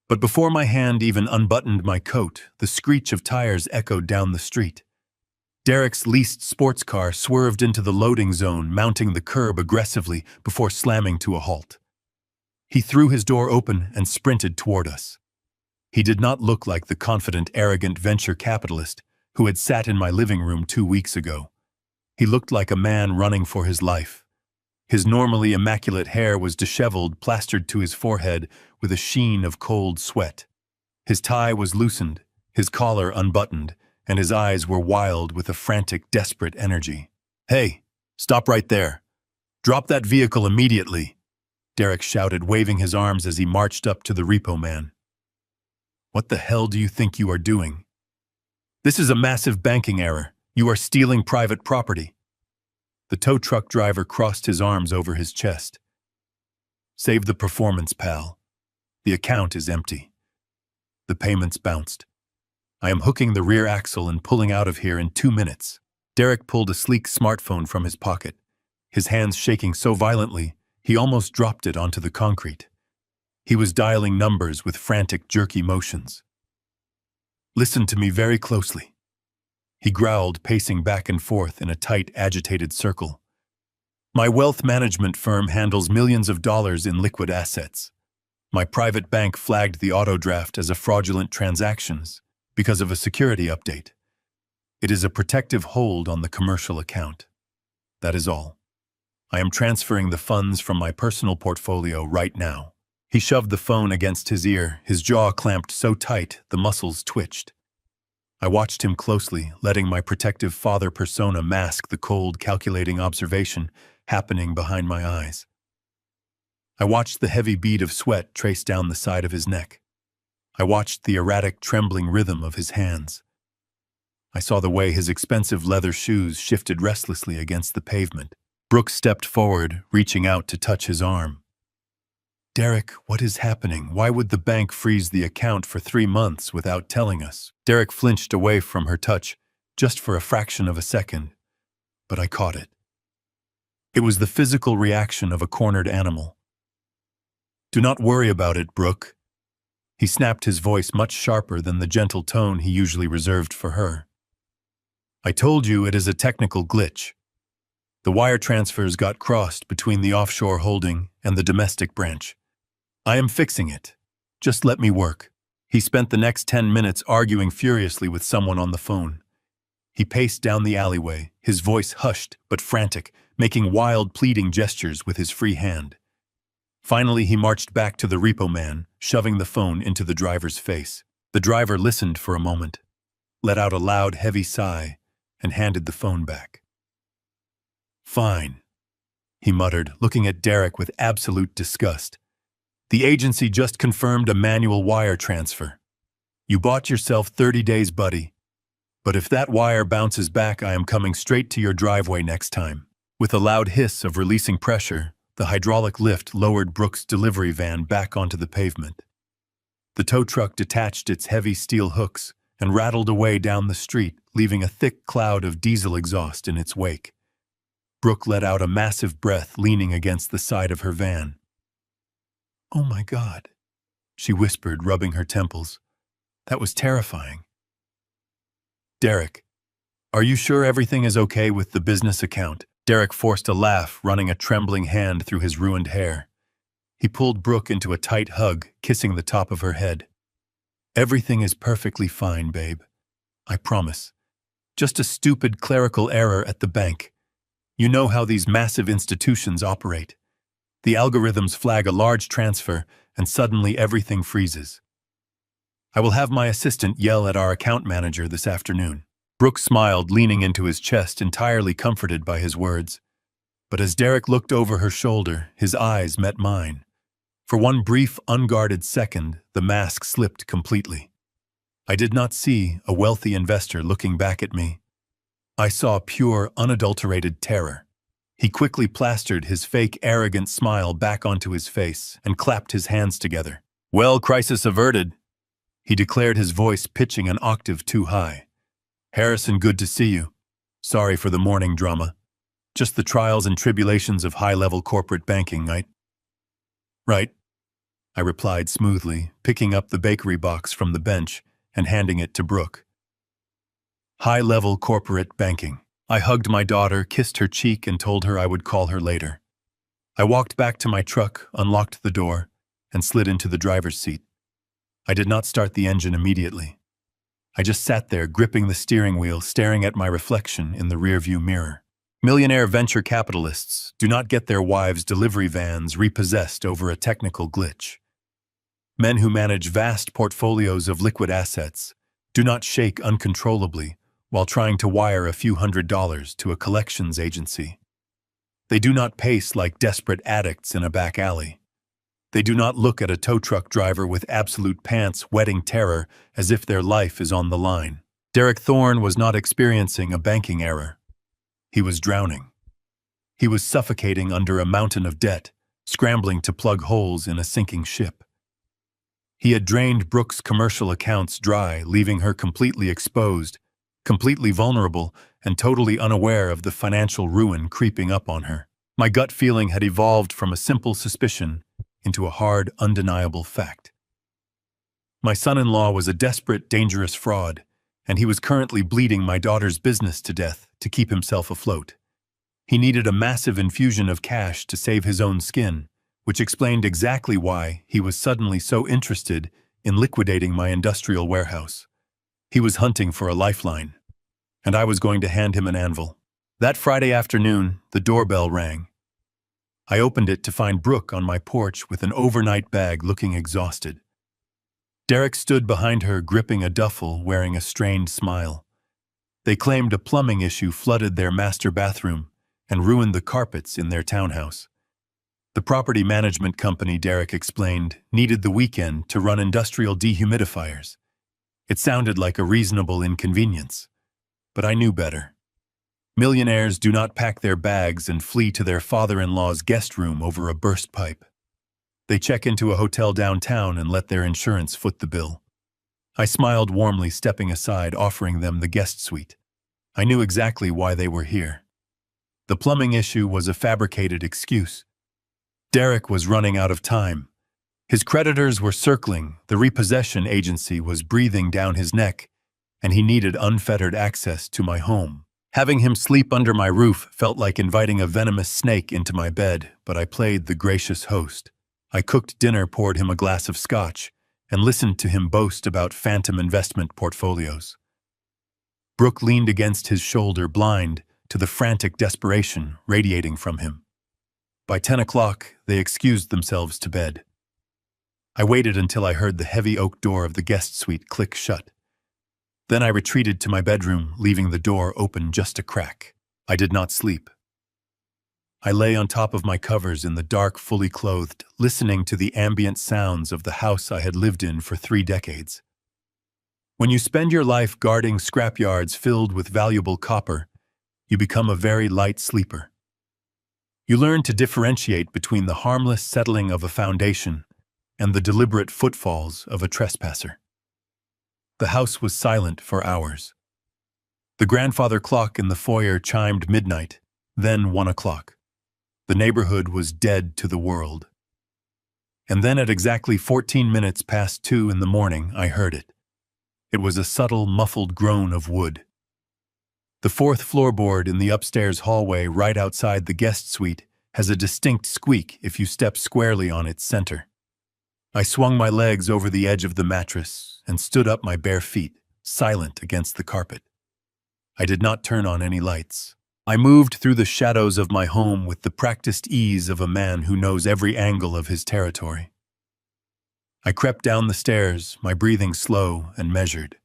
But before my hand even unbuttoned my coat, the screech of tires echoed down the street. Derek's leased sports car swerved into the loading zone, mounting the curb aggressively before slamming to a halt. He threw his door open and sprinted toward us. He did not look like the confident, arrogant venture capitalist who had sat in my living room 2 weeks ago. He looked like a man running for his life. His normally immaculate hair was disheveled, plastered to his forehead with a sheen of cold sweat. His tie was loosened, his collar unbuttoned, and his eyes were wild with a frantic, desperate energy. "Hey, stop right there. Drop that vehicle immediately," Derek shouted, waving his arms as he marched up to the repo man. "What the hell do you think you are doing? This is a massive banking error. You are stealing private property." The tow truck driver crossed his arms over his chest. "Save the performance, pal. The account is empty." The payments bounced. "I am hooking the rear axle and pulling out of here in 2 minutes." Derek pulled a sleek smartphone from his pocket, his hands shaking so violently he almost dropped it onto the concrete. He was dialing numbers with frantic, jerky motions. "Listen to me very closely," he growled, pacing back and forth in a tight, agitated circle. "My wealth management firm handles millions of dollars in liquid assets. My private bank flagged the auto draft as a fraudulent transaction because of a security update. It is a protective hold on the commercial account. That is all. I am transferring the funds from my personal portfolio right now." He shoved the phone against his ear, his jaw clamped so tight the muscles twitched. I watched him closely, letting my protective father persona mask the cold, calculating observation happening behind my eyes. I watched the heavy bead of sweat trace down the side of his neck. I watched the erratic, trembling rhythm of his hands. I saw the way his expensive leather shoes shifted restlessly against the pavement. Brooke stepped forward, reaching out to touch his arm. Derek, what is happening? Why would the bank freeze the account for 3 months without telling us? Derek flinched away from her touch, just for a fraction of a second, but I caught it. It was the physical reaction of a cornered animal. Do not worry about it, Brooke. He snapped, his voice much sharper than the gentle tone he usually reserved for her. I told you it is a technical glitch. The wire transfers got crossed between the offshore holding and the domestic branch. I am fixing it. Just let me work. He spent the next 10 minutes arguing furiously with someone on the phone. He paced down the alleyway, his voice hushed but frantic, making wild pleading gestures with his free hand. Finally, he marched back to the repo man, shoving the phone into the driver's face. The driver listened for a moment, let out a loud, heavy sigh, and handed the phone back. Fine, he muttered, looking at Derek with absolute disgust. The agency just confirmed a manual wire transfer. You bought yourself 30 days, buddy. But if that wire bounces back, I am coming straight to your driveway next time. With a loud hiss of releasing pressure, the hydraulic lift lowered Brooke's delivery van back onto the pavement. The tow truck detached its heavy steel hooks and rattled away down the street, leaving a thick cloud of diesel exhaust in its wake. Brooke let out a massive breath, leaning against the side of her van. Oh my God, she whispered, rubbing her temples. That was terrifying. Derek, are you sure everything is okay with the business account? Derek forced a laugh, running a trembling hand through his ruined hair. He pulled Brooke into a tight hug, kissing the top of her head. Everything is perfectly fine, babe. I promise. Just a stupid clerical error at the bank. You know how these massive institutions operate. The algorithms flag a large transfer, and suddenly everything freezes. I will have my assistant yell at our account manager this afternoon. Brooke smiled, leaning into his chest, entirely comforted by his words. But as Derek looked over her shoulder, his eyes met mine. For one brief, unguarded second, the mask slipped completely. I did not see a wealthy investor looking back at me. I saw pure, unadulterated terror. He quickly plastered his fake, arrogant smile back onto his face and clapped his hands together. Well, crisis averted, he declared, his voice pitching an octave too high. Harrison, good to see you. Sorry for the morning drama. Just the trials and tribulations of high-level corporate banking, right? Right, I replied smoothly, picking up the bakery box from the bench and handing it to Brooke. High-level corporate banking. I hugged my daughter, kissed her cheek, and told her I would call her later. I walked back to my truck, unlocked the door, and slid into the driver's seat. I did not start the engine immediately. I just sat there, gripping the steering wheel, staring at my reflection in the rearview mirror. Millionaire venture capitalists do not get their wives' delivery vans repossessed over a technical glitch. Men who manage vast portfolios of liquid assets do not shake uncontrollably while trying to wire a few $100s to a collections agency. They do not pace like desperate addicts in a back alley. They do not look at a tow truck driver with absolute pants-wetting terror as if their life is on the line. Derek Thorne was not experiencing a banking error. He was drowning. He was suffocating under a mountain of debt, scrambling to plug holes in a sinking ship. He had drained Brooke's commercial accounts dry, leaving her completely exposed, completely vulnerable, and totally unaware of the financial ruin creeping up on her. My gut feeling had evolved from a simple suspicion into a hard, undeniable fact. My son-in-law was a desperate, dangerous fraud, and he was currently bleeding my daughter's business to death to keep himself afloat. He needed a massive infusion of cash to save his own skin, which explained exactly why he was suddenly so interested in liquidating my industrial warehouse. He was hunting for a lifeline, and I was going to hand him an anvil. That Friday afternoon, the doorbell rang. I opened it to find Brooke on my porch with an overnight bag, looking exhausted. Derek stood behind her, gripping a duffel, wearing a strained smile. They claimed a plumbing issue flooded their master bathroom and ruined the carpets in their townhouse. The property management company, Derek explained, needed the weekend to run industrial dehumidifiers. It sounded like a reasonable inconvenience, but I knew better. Millionaires do not pack their bags and flee to their father-in-law's guest room over a burst pipe. They check into a hotel downtown and let their insurance foot the bill. I smiled warmly, stepping aside, offering them the guest suite. I knew exactly why they were here. The plumbing issue was a fabricated excuse. Derek was running out of time. His creditors were circling, the repossession agency was breathing down his neck, and he needed unfettered access to my home. Having him sleep under my roof felt like inviting a venomous snake into my bed, but I played the gracious host. I cooked dinner, poured him a glass of scotch, and listened to him boast about phantom investment portfolios. Brooke leaned against his shoulder, blind to the frantic desperation radiating from him. By 10 o'clock, they excused themselves to bed. I waited until I heard the heavy oak door of the guest suite click shut. Then I retreated to my bedroom, leaving the door open just a crack. I did not sleep. I lay on top of my covers in the dark, fully clothed, listening to the ambient sounds of the house I had lived in for 3 decades. When you spend your life guarding scrapyards filled with valuable copper, you become a very light sleeper. You learn to differentiate between the harmless settling of a foundation and the deliberate footfalls of a trespasser. The house was silent for hours. The grandfather clock in the foyer chimed midnight, then 1 o'clock. The neighborhood was dead to the world. And then at exactly 14 minutes past 2 in the morning, I heard it. It was a subtle, muffled groan of wood. The 4th floorboard in the upstairs hallway right outside the guest suite has a distinct squeak if you step squarely on its center. I swung my legs over the edge of the mattress and stood up my bare feet, silent against the carpet. I did not turn on any lights. I moved through the shadows of my home with the practiced ease of a man who knows every angle of his territory. I crept down the stairs, my breathing slow and measured.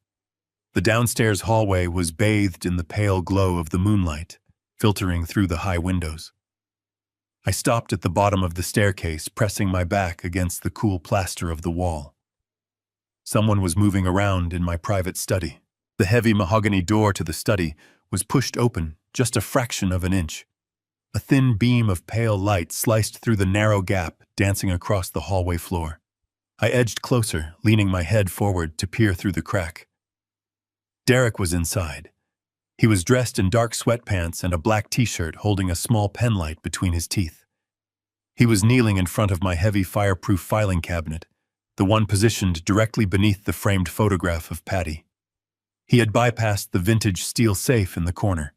The downstairs hallway was bathed in the pale glow of the moonlight, filtering through the high windows. I stopped at the bottom of the staircase, pressing my back against the cool plaster of the wall. Someone was moving around in my private study. The heavy mahogany door to the study was pushed open just a fraction of an inch. A thin beam of pale light sliced through the narrow gap, dancing across the hallway floor. I edged closer, leaning my head forward to peer through the crack. Derek was inside. He was dressed in dark sweatpants and a black t-shirt, holding a small penlight between his teeth. He was kneeling in front of my heavy fireproof filing cabinet, the one positioned directly beneath the framed photograph of Patty. He had bypassed the vintage steel safe in the corner.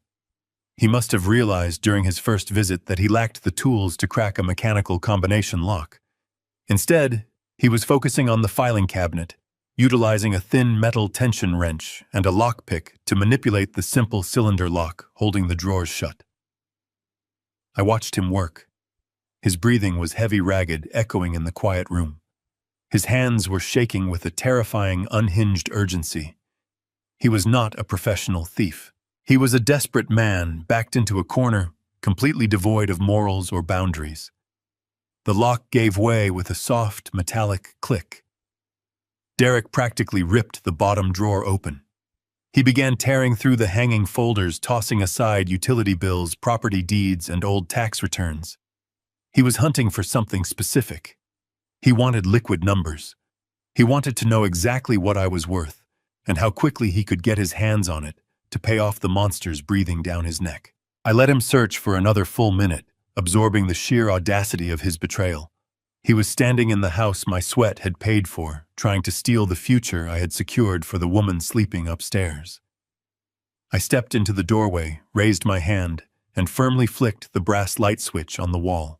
He must have realized during his first visit that he lacked the tools to crack a mechanical combination lock. Instead, he was focusing on the filing cabinet, utilizing a thin metal tension wrench and a lockpick to manipulate the simple cylinder lock holding the drawers shut. I watched him work. His breathing was heavy, ragged, echoing in the quiet room. His hands were shaking with a terrifying, unhinged urgency. He was not a professional thief. He was a desperate man, backed into a corner, completely devoid of morals or boundaries. The lock gave way with a soft, metallic click. Derek practically ripped the bottom drawer open. He began tearing through the hanging folders, tossing aside utility bills, property deeds, and old tax returns. He was hunting for something specific. He wanted liquid numbers. He wanted to know exactly what I was worth, and how quickly he could get his hands on it to pay off the monsters breathing down his neck. I let him search for another full minute, absorbing the sheer audacity of his betrayal. He was standing in the house my sweat had paid for, trying to steal the future I had secured for the woman sleeping upstairs. I stepped into the doorway, raised my hand, and firmly flicked the brass light switch on the wall.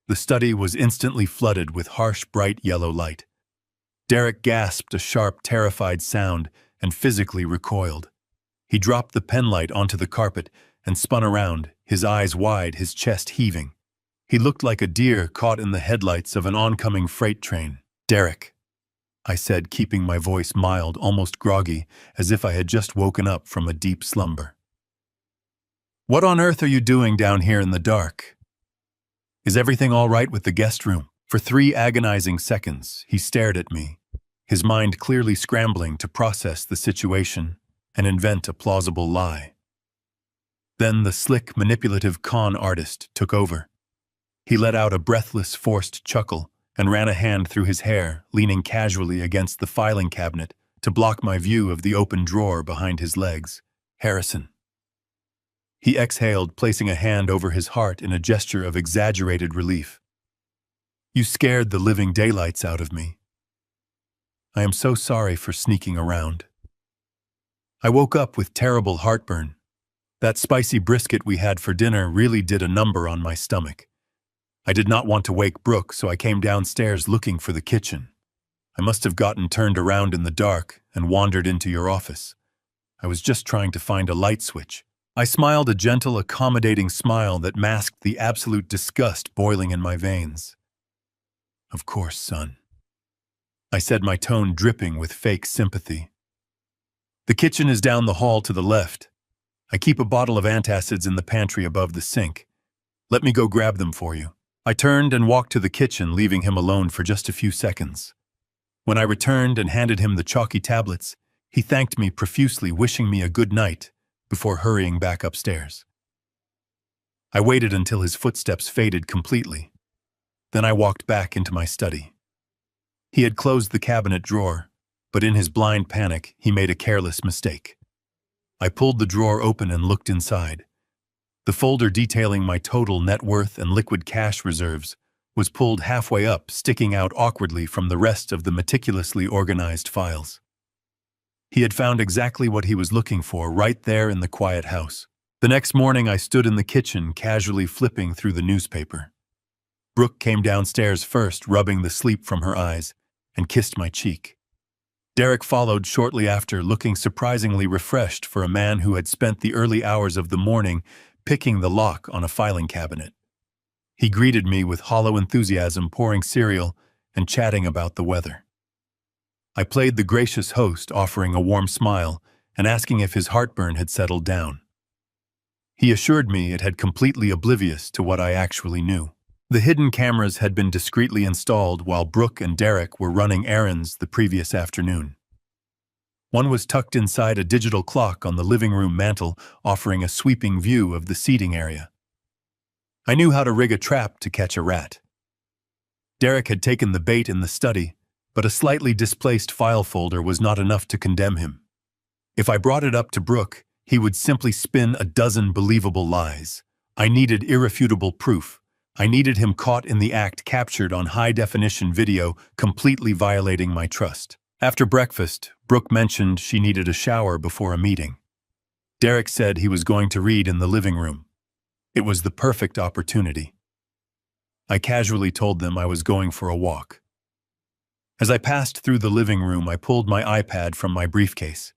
The study was instantly flooded with harsh, bright yellow light. Derek gasped a sharp, terrified sound and physically recoiled. He dropped the penlight onto the carpet and spun around, his eyes wide, his chest heaving. He looked like a deer caught in the headlights of an oncoming freight train. "Derek," I said, keeping my voice mild, almost groggy, as if I had just woken up from a deep slumber. "What on earth are you doing down here in the dark? Is everything all right with the guest room?" For 3 agonizing seconds, he stared at me, his mind clearly scrambling to process the situation and invent a plausible lie. Then the slick, manipulative con artist took over. He let out a breathless, forced chuckle and ran a hand through his hair, leaning casually against the filing cabinet to block my view of the open drawer behind his legs. Harrison. He exhaled, placing a hand over his heart in a gesture of exaggerated relief. You scared the living daylights out of me. I am so sorry for sneaking around. I woke up with terrible heartburn. That spicy brisket we had for dinner really did a number on my stomach. I did not want to wake Brooke, so I came downstairs looking for the kitchen. I must have gotten turned around in the dark and wandered into your office. I was just trying to find a light switch. I smiled a gentle, accommodating smile that masked the absolute disgust boiling in my veins. Of course, son. I said, my tone dripping with fake sympathy. The kitchen is down the hall to the left. I keep a bottle of antacids in the pantry above the sink. Let me go grab them for you. I turned and walked to the kitchen, leaving him alone for just a few seconds. When I returned and handed him the chalky tablets, he thanked me profusely, wishing me a good night, before hurrying back upstairs. I waited until his footsteps faded completely. Then I walked back into my study. He had closed the cabinet drawer, but in his blind panic, he made a careless mistake. I pulled the drawer open and looked inside. The folder detailing my total net worth and liquid cash reserves was pulled halfway up, sticking out awkwardly from the rest of the meticulously organized files. He had found exactly what he was looking for right there in the quiet house. The next morning, I stood in the kitchen, casually flipping through the newspaper. Brooke came downstairs first, rubbing the sleep from her eyes, and kissed my cheek. Derek followed shortly after, looking surprisingly refreshed for a man who had spent the early hours of the morning picking the lock on a filing cabinet. He greeted me with hollow enthusiasm, pouring cereal and chatting about the weather. I played the gracious host, offering a warm smile and asking if his heartburn had settled down. He assured me it had, completely oblivious to what I actually knew. The hidden cameras had been discreetly installed while Brooke and Derek were running errands the previous afternoon. One was tucked inside a digital clock on the living room mantel, offering a sweeping view of the seating area. I knew how to rig a trap to catch a rat. Derek had taken the bait in the study, but a slightly displaced file folder was not enough to condemn him. If I brought it up to Brooke, he would simply spin a dozen believable lies. I needed irrefutable proof. I needed him caught in the act, captured on high-definition video, completely violating my trust. After breakfast, Brooke mentioned she needed a shower before a meeting. Derek said he was going to read in the living room. It was the perfect opportunity. I casually told them I was going for a walk. As I passed through the living room, I pulled my iPad from my briefcase.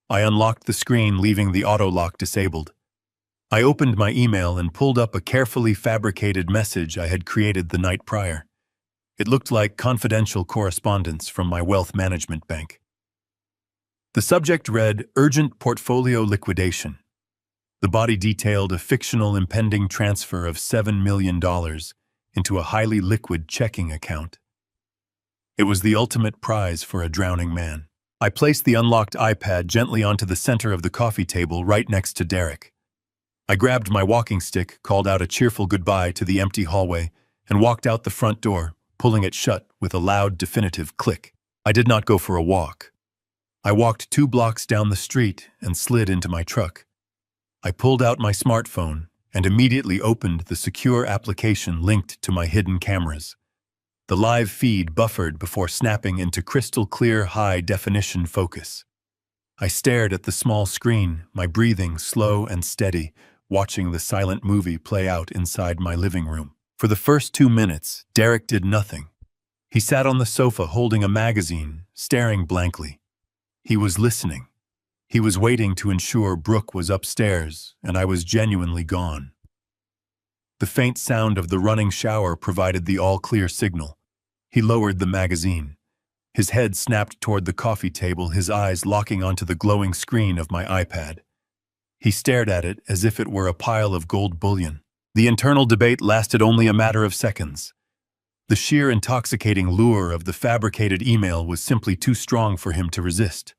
I unlocked the screen, leaving the auto lock disabled. I opened my email and pulled up a carefully fabricated message I had created the night prior. It looked like confidential correspondence from my wealth management bank. The subject read, "Urgent portfolio liquidation." The body detailed a fictional impending transfer of $7 million into a highly liquid checking account. It was the ultimate prize for a drowning man. I placed the unlocked iPad gently onto the center of the coffee table right next to Derek. I grabbed my walking stick, called out a cheerful goodbye to the empty hallway, and walked out the front door, pulling it shut with a loud, definitive click. I did not go for a walk. I walked 2 blocks down the street and slid into my truck. I pulled out my smartphone and immediately opened the secure application linked to my hidden cameras. The live feed buffered before snapping into crystal-clear, high-definition focus. I stared at the small screen, my breathing slow and steady, watching the silent movie play out inside my living room. For the first 2 minutes, Derek did nothing. He sat on the sofa holding a magazine, staring blankly. He was listening. He was waiting to ensure Brooke was upstairs, and I was genuinely gone. The faint sound of the running shower provided the all-clear signal. He lowered the magazine. His head snapped toward the coffee table, his eyes locking onto the glowing screen of my iPad. He stared at it as if it were a pile of gold bullion. The internal debate lasted only a matter of seconds. The sheer intoxicating lure of the fabricated email was simply too strong for him to resist.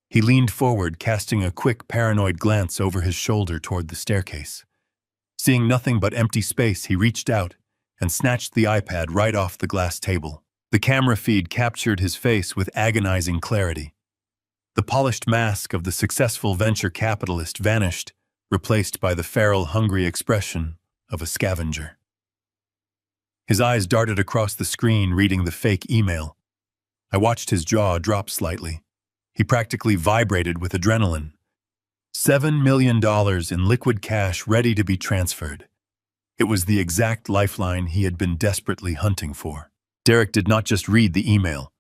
He leaned forward, casting a quick, paranoid glance over his shoulder toward the staircase. Seeing nothing but empty space, he reached out and snatched the iPad right off the glass table. The camera feed captured his face with agonizing clarity. The polished mask of the successful venture capitalist vanished, replaced by the feral, hungry expression of a scavenger. His eyes darted across the screen, reading the fake email. I watched his jaw drop slightly. He practically vibrated with adrenaline. $7 million in liquid cash ready to be transferred. It was the exact lifeline he had been desperately hunting for. Derek did not just read the email.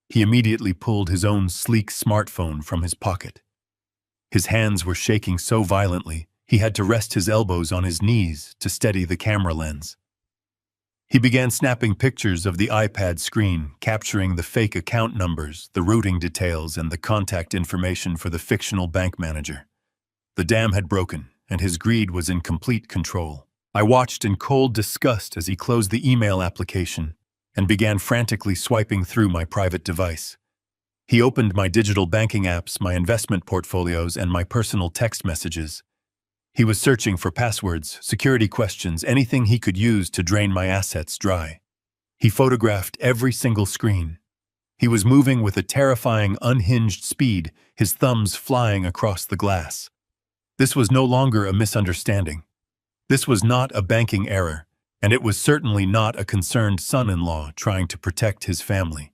He immediately pulled his own sleek smartphone from his pocket. His hands were shaking so violently, he had to rest his elbows on his knees to steady the camera lens. He began snapping pictures of the iPad screen, capturing the fake account numbers, the routing details, and the contact information for the fictional bank manager. The dam had broken, and his greed was in complete control. I watched in cold disgust as he closed the email application and began frantically swiping through my private device. He opened my digital banking apps, my investment portfolios, and my personal text messages. He was searching for passwords, security questions, anything he could use to drain my assets dry. He photographed every single screen. He was moving with a terrifying, unhinged speed, his thumbs flying across the glass. This was no longer a misunderstanding. This was not a banking error, and it was certainly not a concerned son-in-law trying to protect his family.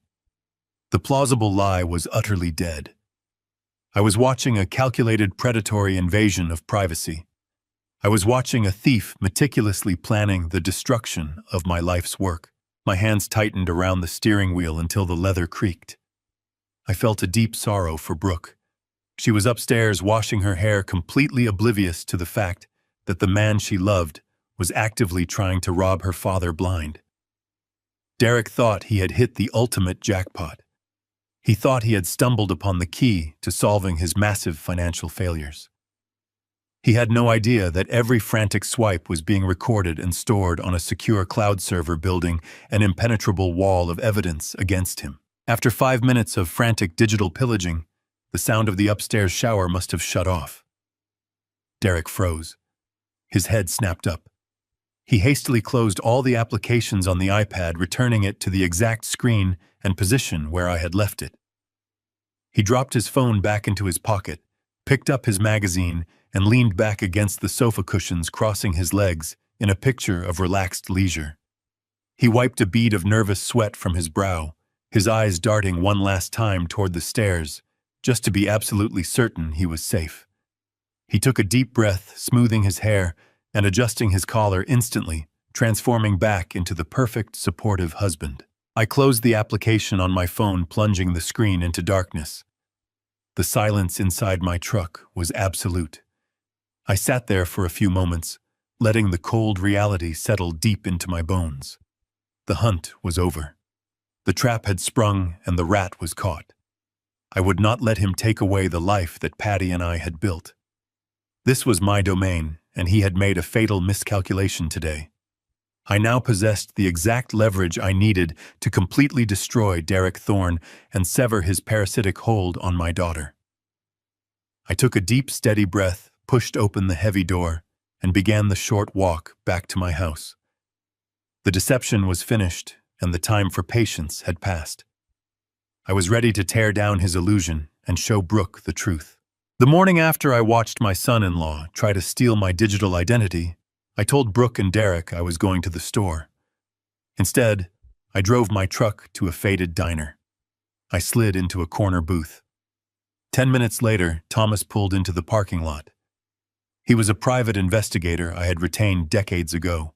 The plausible lie was utterly dead. I was watching a calculated predatory invasion of privacy. I was watching a thief meticulously planning the destruction of my life's work. My hands tightened around the steering wheel until the leather creaked. I felt a deep sorrow for Brooke. She was upstairs washing her hair, completely oblivious to the fact that the man she loved was actively trying to rob her father blind. Derek thought he had hit the ultimate jackpot. He thought he had stumbled upon the key to solving his massive financial failures. He had no idea that every frantic swipe was being recorded and stored on a secure cloud server, building an impenetrable wall of evidence against him. After 5 minutes of frantic digital pillaging, the sound of the upstairs shower must have shut off. Derek froze. His head snapped up. He hastily closed all the applications on the iPad, returning it to the exact screen and position where I had left it. He dropped his phone back into his pocket, picked up his magazine, and leaned back against the sofa cushions, crossing his legs in a picture of relaxed leisure. He wiped a bead of nervous sweat from his brow, his eyes darting one last time toward the stairs, just to be absolutely certain he was safe. He took a deep breath, smoothing his hair and adjusting his collar instantly, transforming back into the perfect, supportive husband. I closed the application on my phone, plunging the screen into darkness. The silence inside my truck was absolute. I sat there for a few moments, letting the cold reality settle deep into my bones. The hunt was over. The trap had sprung and the rat was caught. I would not let him take away the life that Patty and I had built. This was my domain, and he had made a fatal miscalculation today. I now possessed the exact leverage I needed to completely destroy Derek Thorne and sever his parasitic hold on my daughter. I took a deep, steady breath, pushed open the heavy door, and began the short walk back to my house. The deception was finished, and the time for patience had passed. I was ready to tear down his illusion and show Brooke the truth. The morning after I watched my son-in-law try to steal my digital identity, I told Brooke and Derek I was going to the store. Instead, I drove my truck to a faded diner. I slid into a corner booth. 10 minutes later, Thomas pulled into the parking lot. He was a private investigator I had retained decades ago.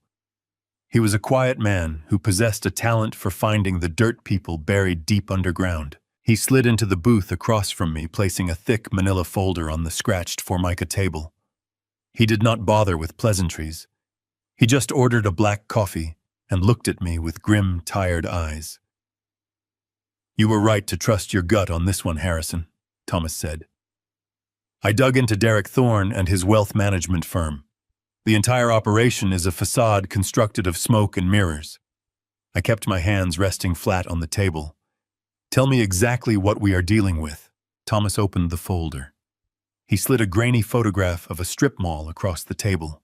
He was a quiet man who possessed a talent for finding the dirt people buried deep underground. He slid into the booth across from me, placing a thick manila folder on the scratched Formica table. He did not bother with pleasantries. He just ordered a black coffee and looked at me with grim, tired eyes. "You were right to trust your gut on this one, Harrison," Thomas said. "I dug into Derek Thorne and his wealth management firm. The entire operation is a facade constructed of smoke and mirrors." I kept my hands resting flat on the table. "Tell me exactly what we are dealing with." Thomas opened the folder. He slid a grainy photograph of a strip mall across the table.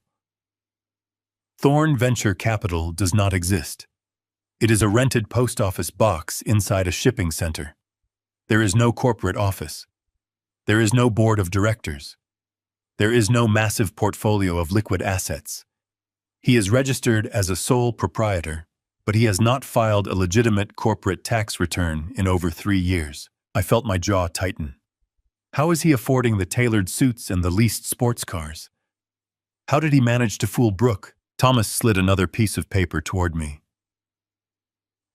Thorn Venture Capital does not exist. It is a rented post office box inside a shipping center. There is no corporate office. There is no board of directors. There is no massive portfolio of liquid assets. He is registered as a sole proprietor, but he has not filed a legitimate corporate tax return in over 3 years. I felt my jaw tighten. How is he affording the tailored suits and the leased sports cars? How did he manage to fool Brooke? Thomas slid another piece of paper toward me.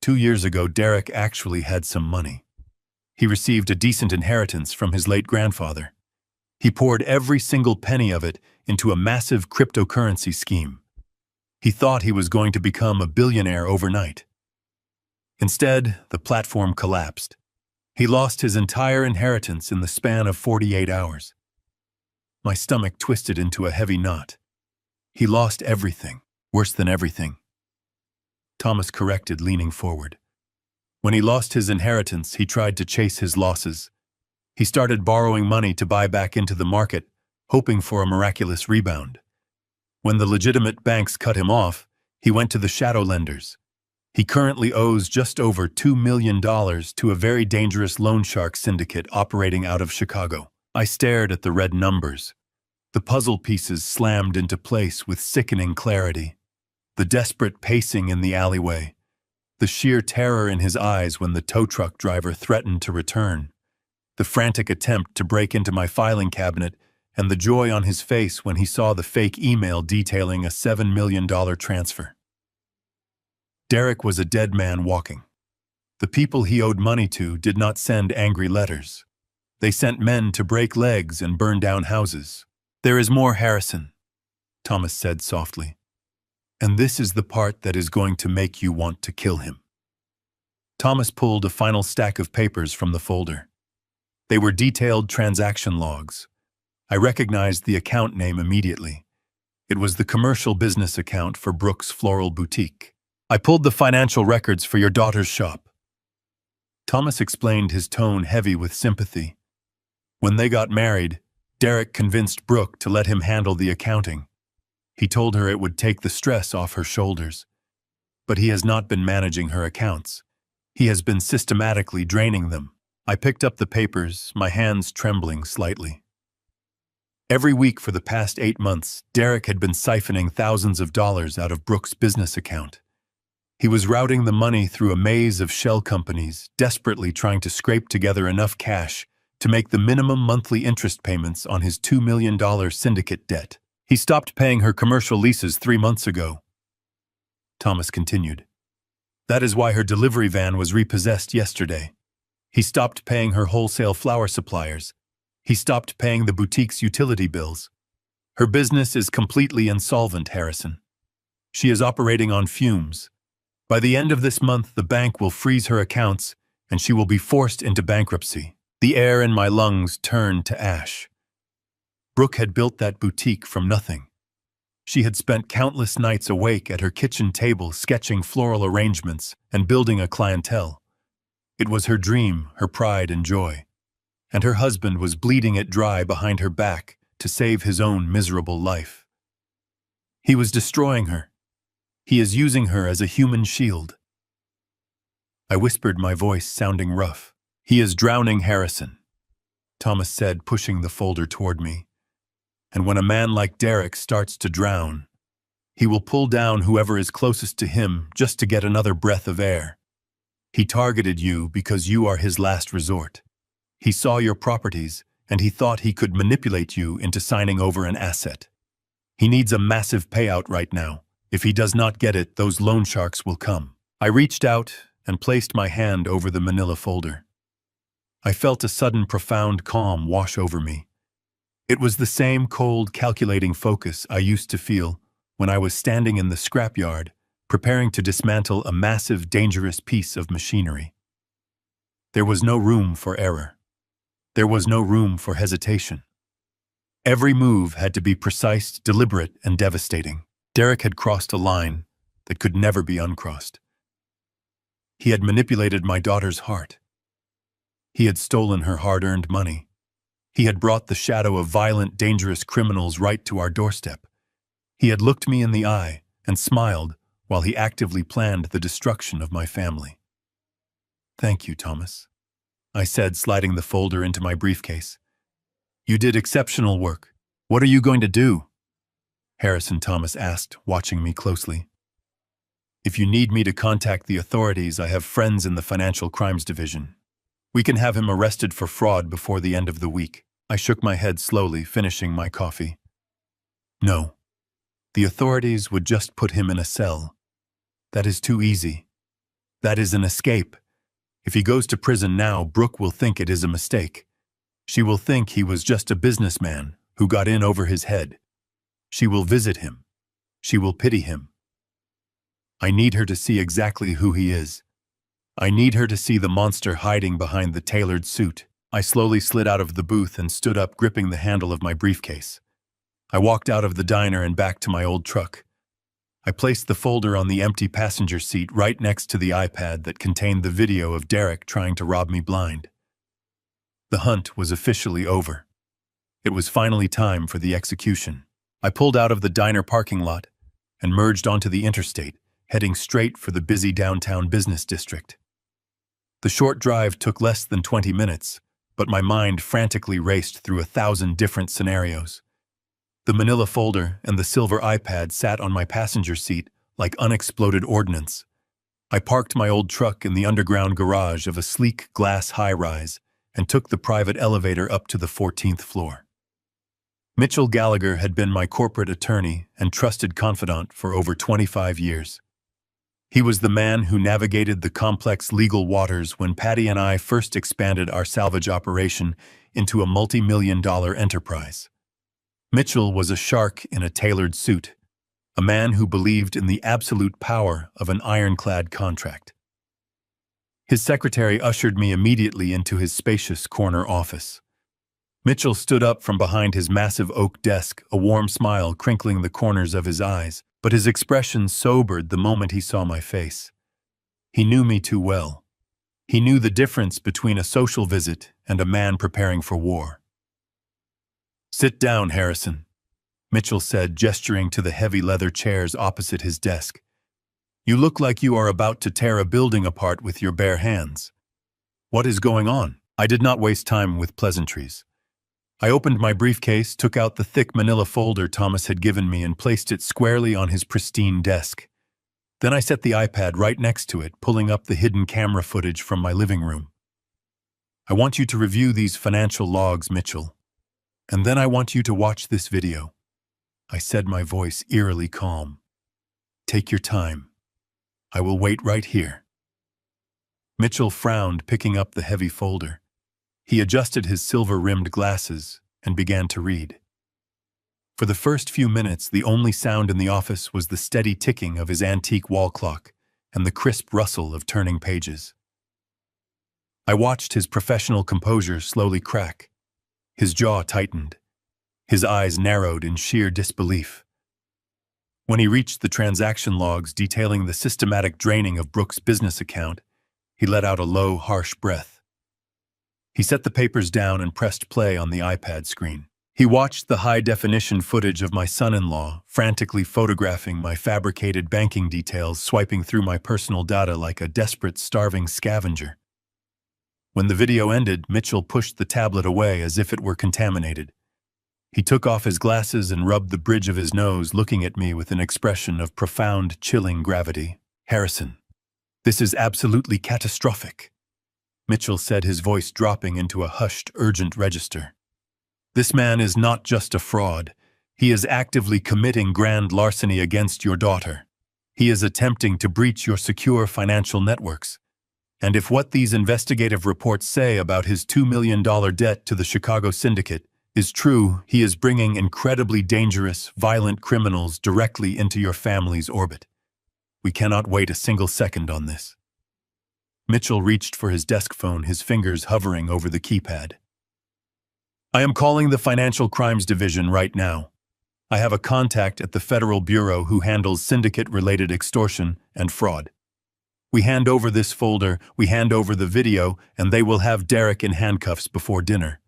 2 years ago, Derek actually had some money. He received a decent inheritance from his late grandfather. He poured every single penny of it into a massive cryptocurrency scheme. He thought he was going to become a billionaire overnight. Instead, the platform collapsed. He lost his entire inheritance in the span of 48 hours. My stomach twisted into a heavy knot. He lost everything, worse than everything. Thomas corrected, leaning forward. When he lost his inheritance, he tried to chase his losses. He started borrowing money to buy back into the market, hoping for a miraculous rebound. When the legitimate banks cut him off, he went to the shadow lenders. He currently owes just over $2 million to a very dangerous loan shark syndicate operating out of Chicago. I stared at the red numbers. The puzzle pieces slammed into place with sickening clarity. The desperate pacing in the alleyway. The sheer terror in his eyes when the tow truck driver threatened to return. The frantic attempt to break into my filing cabinet, and the joy on his face when he saw the fake email detailing a $7 million transfer. Derek was a dead man walking. The people he owed money to did not send angry letters. They sent men to break legs and burn down houses. "There is more, Harrison," Thomas said softly. "And this is the part that is going to make you want to kill him." Thomas pulled a final stack of papers from the folder. They were detailed transaction logs. I recognized the account name immediately. It was the commercial business account for Brooke's Floral Boutique. "I pulled the financial records for your daughter's shop." Thomas explained, his tone heavy with sympathy. When they got married, Derek convinced Brooke to let him handle the accounting. He told her it would take the stress off her shoulders. But he has not been managing her accounts. He has been systematically draining them. I picked up the papers, my hands trembling slightly. Every week for the past 8 months, Derek had been siphoning thousands of dollars out of Brooke's business account. He was routing the money through a maze of shell companies, desperately trying to scrape together enough cash to make the minimum monthly interest payments on his $2 million syndicate debt. He stopped paying her commercial leases 3 months ago. Thomas continued. That is why her delivery van was repossessed yesterday. He stopped paying her wholesale flower suppliers. He stopped paying the boutique's utility bills. Her business is completely insolvent, Harrison. She is operating on fumes. By the end of this month, the bank will freeze her accounts, and she will be forced into bankruptcy. The air in my lungs turned to ash. Brooke had built that boutique from nothing. She had spent countless nights awake at her kitchen table sketching floral arrangements and building a clientele. It was her dream, her pride and joy. And her husband was bleeding it dry behind her back to save his own miserable life. He was destroying her. He is using her as a human shield. I whispered, my voice sounding rough. He is drowning Harrison, Thomas said, pushing the folder toward me. And when a man like Derek starts to drown, he will pull down whoever is closest to him just to get another breath of air. He targeted you because you are his last resort. He saw your properties, and he thought he could manipulate you into signing over an asset. He needs a massive payout right now. If he does not get it, those loan sharks will come. I reached out and placed my hand over the manila folder. I felt a sudden profound calm wash over me. It was the same cold, calculating focus I used to feel when I was standing in the scrapyard, preparing to dismantle a massive, dangerous piece of machinery. There was no room for error. There was no room for hesitation. Every move had to be precise, deliberate, and devastating. Derek had crossed a line that could never be uncrossed. He had manipulated my daughter's heart. He had stolen her hard-earned money. He had brought the shadow of violent, dangerous criminals right to our doorstep. He had looked me in the eye, and smiled while he actively planned the destruction of my family. "Thank you, Thomas," I said, sliding the folder into my briefcase. "You did exceptional work. What are you going to do?" Harrison Thomas asked, watching me closely. "If you need me to contact the authorities, I have friends in the Financial Crimes Division. We can have him arrested for fraud before the end of the week." I shook my head slowly, finishing my coffee. "No. The authorities would just put him in a cell. That is too easy. That is an escape. If he goes to prison now, Brooke will think it is a mistake. She will think he was just a businessman who got in over his head. She will visit him. She will pity him. I need her to see exactly who he is. I need her to see the monster hiding behind the tailored suit." I slowly slid out of the booth and stood up, gripping the handle of my briefcase. I walked out of the diner and back to my old truck. I placed the folder on the empty passenger seat right next to the iPad that contained the video of Derek trying to rob me blind. The hunt was officially over. It was finally time for the execution. I pulled out of the diner parking lot and merged onto the interstate, heading straight for the busy downtown business district. The short drive took less than 20 minutes, but my mind frantically raced through 1,000 different scenarios. The manila folder and the silver iPad sat on my passenger seat like unexploded ordnance. I parked my old truck in the underground garage of a sleek glass high-rise and took the private elevator up to the 14th floor. Mitchell Gallagher had been my corporate attorney and trusted confidant for over 25 years. He was the man who navigated the complex legal waters when Patty and I first expanded our salvage operation into a multi-million-dollar enterprise. Mitchell was a shark in a tailored suit, a man who believed in the absolute power of an ironclad contract. His secretary ushered me immediately into his spacious corner office. Mitchell stood up from behind his massive oak desk, a warm smile crinkling the corners of his eyes, but his expression sobered the moment he saw my face. He knew me too well. He knew the difference between a social visit and a man preparing for war. "Sit down, Harrison," Mitchell said, gesturing to the heavy leather chairs opposite his desk. "You look like you are about to tear a building apart with your bare hands. What is going on?" I did not waste time with pleasantries. I opened my briefcase, took out the thick manila folder Thomas had given me, and placed it squarely on his pristine desk. Then I set the iPad right next to it, pulling up the hidden camera footage from my living room. "I want you to review these financial logs, Mitchell. And then I want you to watch this video," I said, my voice eerily calm. "Take your time. I will wait right here." Mitchell frowned, picking up the heavy folder. He adjusted his silver-rimmed glasses and began to read. For the first few minutes, the only sound in the office was the steady ticking of his antique wall clock and the crisp rustle of turning pages. I watched his professional composure slowly crack. His jaw tightened. His eyes narrowed in sheer disbelief. When he reached the transaction logs detailing the systematic draining of Brooke's business account, he let out a low, harsh breath. He set the papers down and pressed play on the iPad screen. He watched the high-definition footage of my son-in-law, frantically photographing my fabricated banking details, swiping through my personal data like a desperate, starving scavenger. When the video ended, Mitchell pushed the tablet away as if it were contaminated. He took off his glasses and rubbed the bridge of his nose, looking at me with an expression of profound, chilling gravity. "Harrison, this is absolutely catastrophic," Mitchell said, his voice dropping into a hushed, urgent register. "This man is not just a fraud. He is actively committing grand larceny against your daughter. He is attempting to breach your secure financial networks. And if what these investigative reports say about his $2 million debt to the Chicago syndicate is true, he is bringing incredibly dangerous, violent criminals directly into your family's orbit. We cannot wait a single second on this." Mitchell reached for his desk phone, his fingers hovering over the keypad. "I am calling the Financial Crimes Division right now. I have a contact at the Federal Bureau who handles syndicate-related extortion and fraud. We hand over this folder, we hand over the video, and they will have Derek in handcuffs before dinner.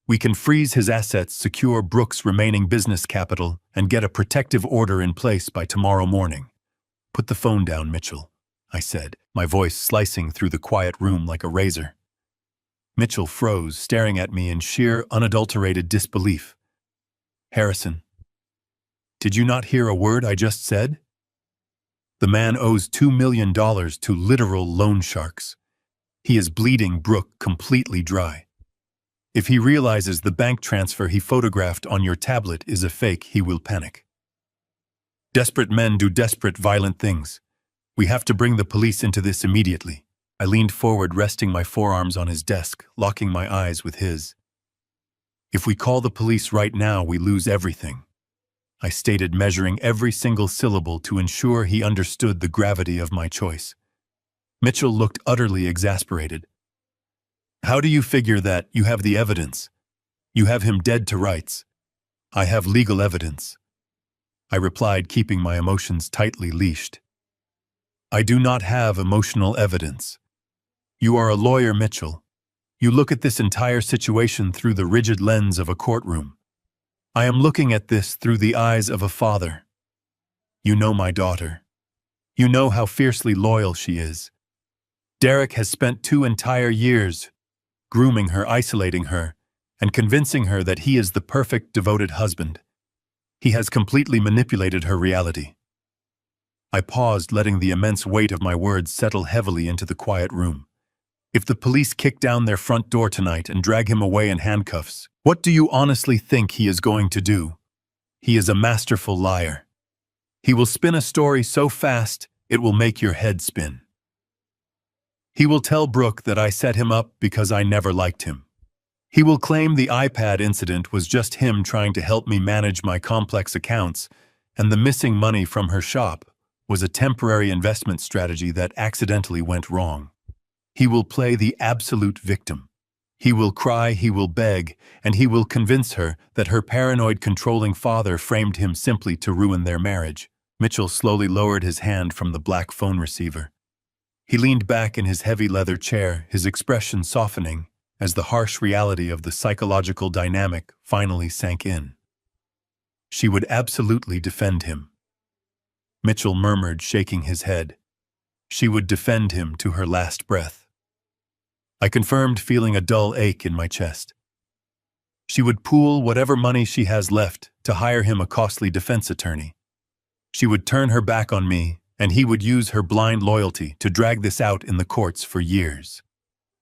We can freeze his assets, secure Brooke's remaining business capital, and get a protective order in place by tomorrow morning. Put the phone down, Mitchell, I said, my voice slicing through the quiet room like a razor. Mitchell froze, staring at me in sheer, unadulterated disbelief. Harrison, did you not hear a word I just said? The man owes $2 million to literal loan sharks. He is bleeding Brooke completely dry. If he realizes the bank transfer he photographed on your tablet is a fake, he will panic. Desperate men do desperate, violent things. We have to bring the police into this immediately. I leaned forward, resting my forearms on his desk, locking my eyes with his. If we call the police right now, we lose everything, I stated, measuring every single syllable to ensure he understood the gravity of my choice. Mitchell looked utterly exasperated. How do you figure that? You have the evidence. You have him dead to rights. I have legal evidence, I replied, keeping my emotions tightly leashed. I do not have emotional evidence. You are a lawyer, Mitchell. You look at this entire situation through the rigid lens of a courtroom. I am looking at this through the eyes of a father. You know my daughter. You know how fiercely loyal she is. Derek has spent 2 entire years grooming her, isolating her, and convincing her that he is the perfect, devoted husband. He has completely manipulated her reality. I paused, letting the immense weight of my words settle heavily into the quiet room. If the police kick down their front door tonight and drag him away in handcuffs, what do you honestly think he is going to do? He is a masterful liar. He will spin a story so fast, it will make your head spin. He will tell Brooke that I set him up because I never liked him. He will claim the iPad incident was just him trying to help me manage my complex accounts, and the missing money from her shop was a temporary investment strategy that accidentally went wrong. He will play the absolute victim. He will cry, he will beg, and he will convince her that her paranoid, controlling father framed him simply to ruin their marriage. Mitchell slowly lowered his hand from the black phone receiver. He leaned back in his heavy leather chair, his expression softening as the harsh reality of the psychological dynamic finally sank in. She would absolutely defend him, Mitchell murmured, shaking his head. She would defend him to her last breath. I confirmed, feeling a dull ache in my chest. She would pool whatever money she has left to hire him a costly defense attorney. She would turn her back on me, and he would use her blind loyalty to drag this out in the courts for years.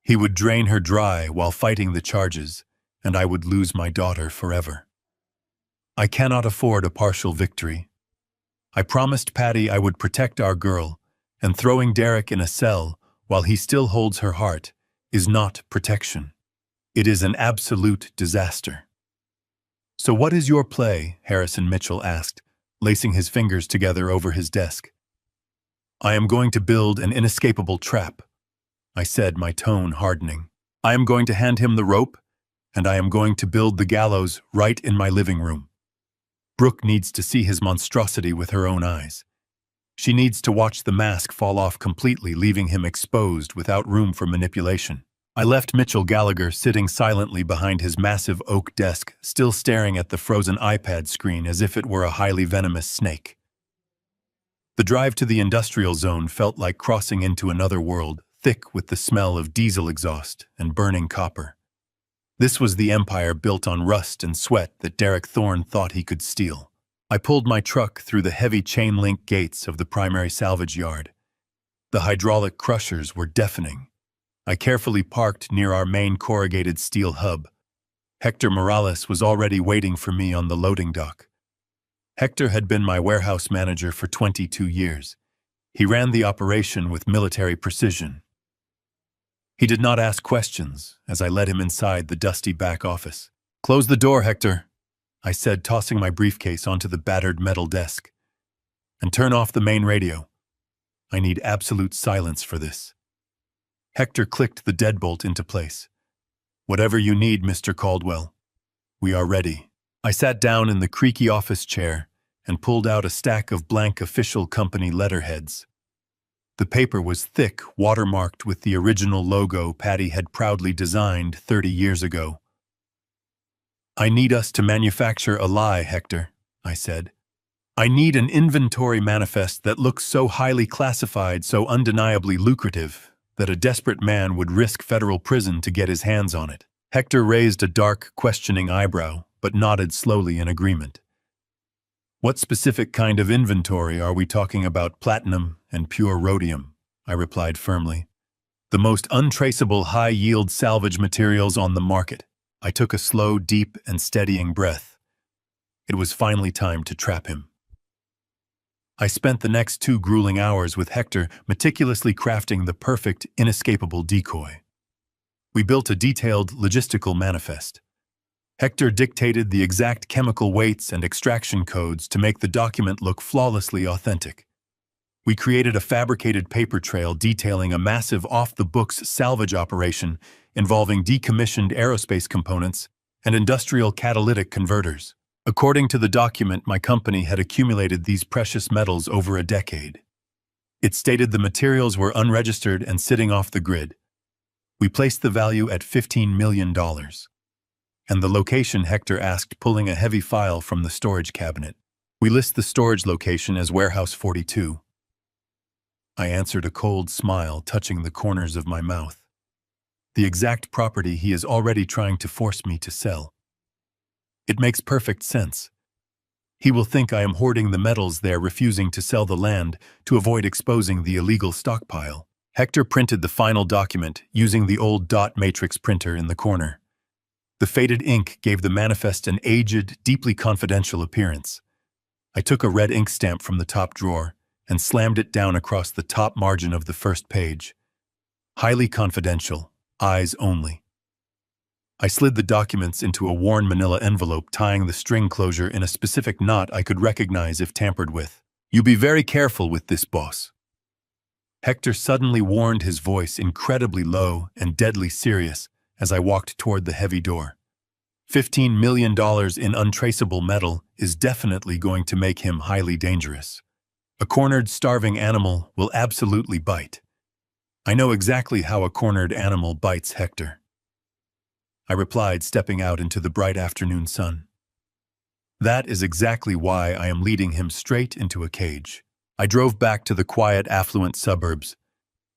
He would drain her dry while fighting the charges, and I would lose my daughter forever. I cannot afford a partial victory. I promised Patty I would protect our girl, and throwing Derek in a cell while he still holds her heart is not protection. It is an absolute disaster. So what is your play? Harrison Mitchell asked, lacing his fingers together over his desk. I am going to build an inescapable trap, I said, my tone hardening. I am going to hand him the rope, and I am going to build the gallows right in my living room. Brooke needs to see his monstrosity with her own eyes. She needs to watch the mask fall off completely, leaving him exposed without room for manipulation. I left Mitchell Gallagher sitting silently behind his massive oak desk, still staring at the frozen iPad screen as if it were a highly venomous snake. The drive to the industrial zone felt like crossing into another world, thick with the smell of diesel exhaust and burning copper. This was the empire built on rust and sweat that Derek Thorne thought he could steal. I pulled my truck through the heavy chain-link gates of the primary salvage yard. The hydraulic crushers were deafening. I carefully parked near our main corrugated steel hub. Hector Morales was already waiting for me on the loading dock. Hector had been my warehouse manager for 22 years. He ran the operation with military precision. He did not ask questions as I led him inside the dusty back office. "Close the door, Hector," I said, tossing my briefcase onto the battered metal desk. "And turn off the main radio. I need absolute silence for this." Hector clicked the deadbolt into place. "Whatever you need, Mr. Caldwell. We are ready." I sat down in the creaky office chair and pulled out a stack of blank official company letterheads. The paper was thick, watermarked with the original logo Patty had proudly designed 30 years ago. "I need us to manufacture a lie, Hector," I said. I need an inventory manifest that looks so highly classified, so undeniably lucrative, that a desperate man would risk federal prison to get his hands on it. Hector raised a dark, questioning eyebrow, but nodded slowly in agreement. What specific kind of inventory are we talking about? Platinum and pure rhodium, I replied firmly. The most untraceable high-yield salvage materials on the market. I took a slow, deep, and steadying breath. It was finally time to trap him. I spent the next 2 grueling hours with Hector meticulously crafting the perfect, inescapable decoy. We built a detailed logistical manifest. Hector dictated the exact chemical weights and extraction codes to make the document look flawlessly authentic. We created a fabricated paper trail detailing a massive off-the-books salvage operation involving decommissioned aerospace components and industrial catalytic converters. According to the document, my company had accumulated these precious metals over a decade. It stated the materials were unregistered and sitting off the grid. We placed the value at $15 million. And the location, Hector asked, pulling a heavy file from the storage cabinet. We list the storage location as Warehouse 42. I answered, a cold smile touching the corners of my mouth. The exact property he is already trying to force me to sell. It makes perfect sense. He will think I am hoarding the metals there, refusing to sell the land to avoid exposing the illegal stockpile. Hector printed the final document using the old dot matrix printer in the corner. The faded ink gave the manifest an aged, deeply confidential appearance. I took a red ink stamp from the top drawer and slammed it down across the top margin of the first page. Highly confidential, eyes only. I slid the documents into a worn manila envelope, tying the string closure in a specific knot I could recognize if tampered with. You be very careful with this, boss. Hector suddenly warned, his voice incredibly low and deadly serious as I walked toward the heavy door. $15 million in untraceable metal is definitely going to make him highly dangerous. A cornered, starving animal will absolutely bite. I know exactly how a cornered animal bites, Hector, I replied, stepping out into the bright afternoon sun. That is exactly why I am leading him straight into a cage. I drove back to the quiet, affluent suburbs.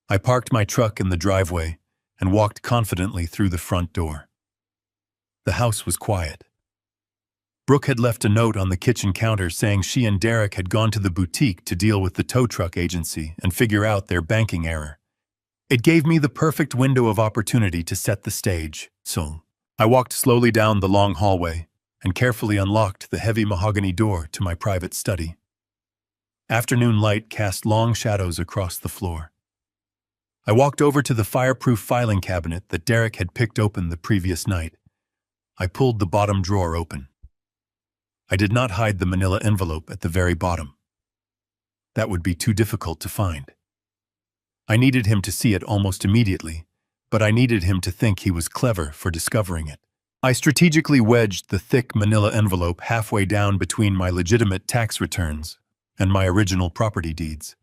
I parked my truck in the driveway and walked confidently through the front door. The house was quiet. Brooke had left a note on the kitchen counter saying she and Derek had gone to the boutique to deal with the tow truck agency and figure out their banking error. It gave me the perfect window of opportunity to set the stage, so I walked slowly down the long hallway and carefully unlocked the heavy mahogany door to my private study. Afternoon light cast long shadows across the floor. I walked over to the fireproof filing cabinet that Derek had picked open the previous night. I pulled the bottom drawer open. I did not hide the manila envelope at the very bottom. That would be too difficult to find. I needed him to see it almost immediately, but I needed him to think he was clever for discovering it. I strategically wedged the thick manila envelope halfway down between my legitimate tax returns and my original property deeds.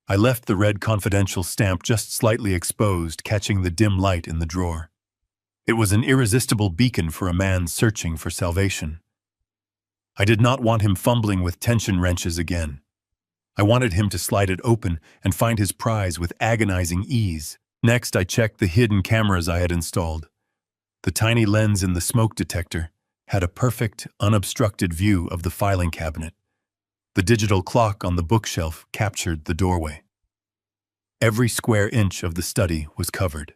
I left the red confidential stamp just slightly exposed, catching the dim light in the drawer. It was an irresistible beacon for a man searching for salvation. I did not want him fumbling with tension wrenches again. I wanted him to slide it open and find his prize with agonizing ease. Next, I checked the hidden cameras I had installed. The tiny lens in the smoke detector had a perfect, unobstructed view of the filing cabinet. The digital clock on the bookshelf captured the doorway. Every square inch of the study was covered.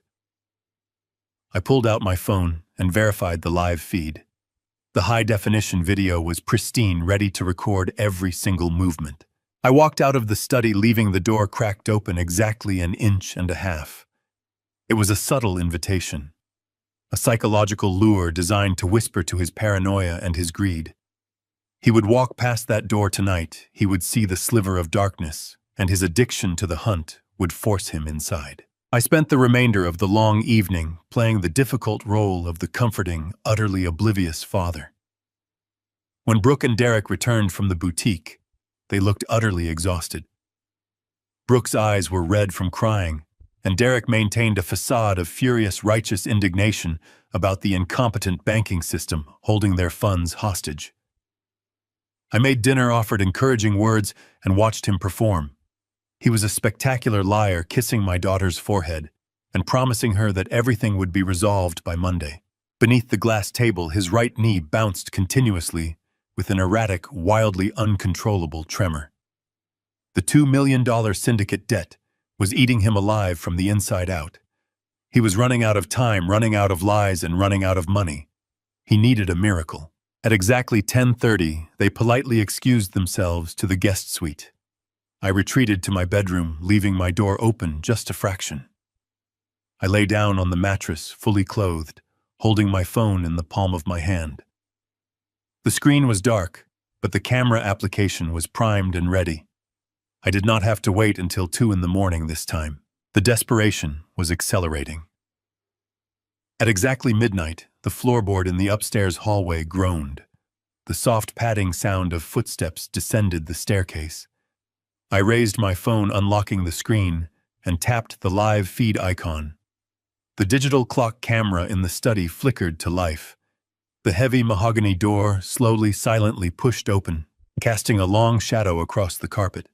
I pulled out my phone and verified the live feed. The high-definition video was pristine, ready to record every single movement. I walked out of the study, leaving the door cracked open exactly 1.5 inches. It was a subtle invitation, a psychological lure designed to whisper to his paranoia and his greed. He would walk past that door tonight, he would see the sliver of darkness, and his addiction to the hunt would force him inside. I spent the remainder of the long evening playing the difficult role of the comforting, utterly oblivious father. When Brooke and Derek returned from the boutique, they looked utterly exhausted. Brooke's eyes were red from crying, and Derek maintained a facade of furious, righteous indignation about the incompetent banking system holding their funds hostage. I made dinner, offered encouraging words, and watched him perform. He was a spectacular liar, kissing my daughter's forehead and promising her that everything would be resolved by Monday. Beneath the glass table, his right knee bounced continuously with an erratic, wildly uncontrollable tremor. The $2 million syndicate debt was eating him alive from the inside out. He was running out of time, running out of lies, and running out of money. He needed a miracle. At exactly 10:30, they politely excused themselves to the guest suite. I retreated to my bedroom, leaving my door open just a fraction. I lay down on the mattress, fully clothed, holding my phone in the palm of my hand. The screen was dark, but the camera application was primed and ready. I did not have to wait until 2 in the morning this time. The desperation was accelerating. At exactly midnight, the floorboard in the upstairs hallway groaned. The soft padding sound of footsteps descended the staircase. I raised my phone, unlocking the screen, and tapped the live feed icon. The digital clock camera in the study flickered to life. The heavy mahogany door slowly, silently pushed open, casting a long shadow across the carpet.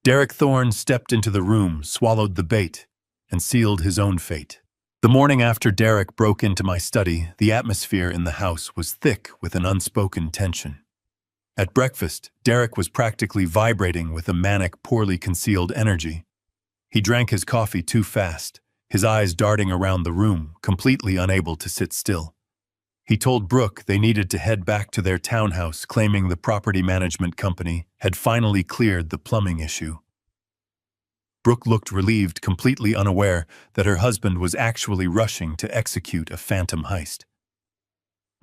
Derek Thorne stepped into the room, swallowed the bait, and sealed his own fate. The morning after Derek broke into my study, the atmosphere in the house was thick with an unspoken tension. At breakfast, Derek was practically vibrating with a manic, poorly concealed energy. He drank his coffee too fast, his eyes darting around the room, completely unable to sit still. He told Brooke they needed to head back to their townhouse, claiming the property management company had finally cleared the plumbing issue. Brooke looked relieved, completely unaware that her husband was actually rushing to execute a phantom heist.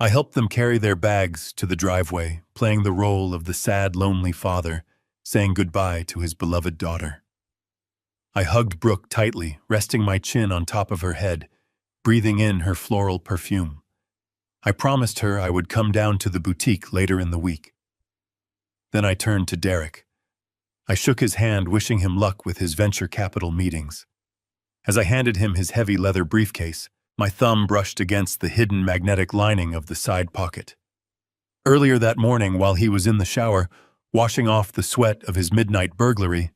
I helped them carry their bags to the driveway, playing the role of the sad, lonely father, saying goodbye to his beloved daughter. I hugged Brooke tightly, resting my chin on top of her head, breathing in her floral perfume. I promised her I would come down to the boutique later in the week. Then I turned to Derek. I shook his hand, wishing him luck with his venture capital meetings. As I handed him his heavy leather briefcase, my thumb brushed against the hidden magnetic lining of the side pocket. Earlier that morning, while he was in the shower, washing off the sweat of his midnight burglary,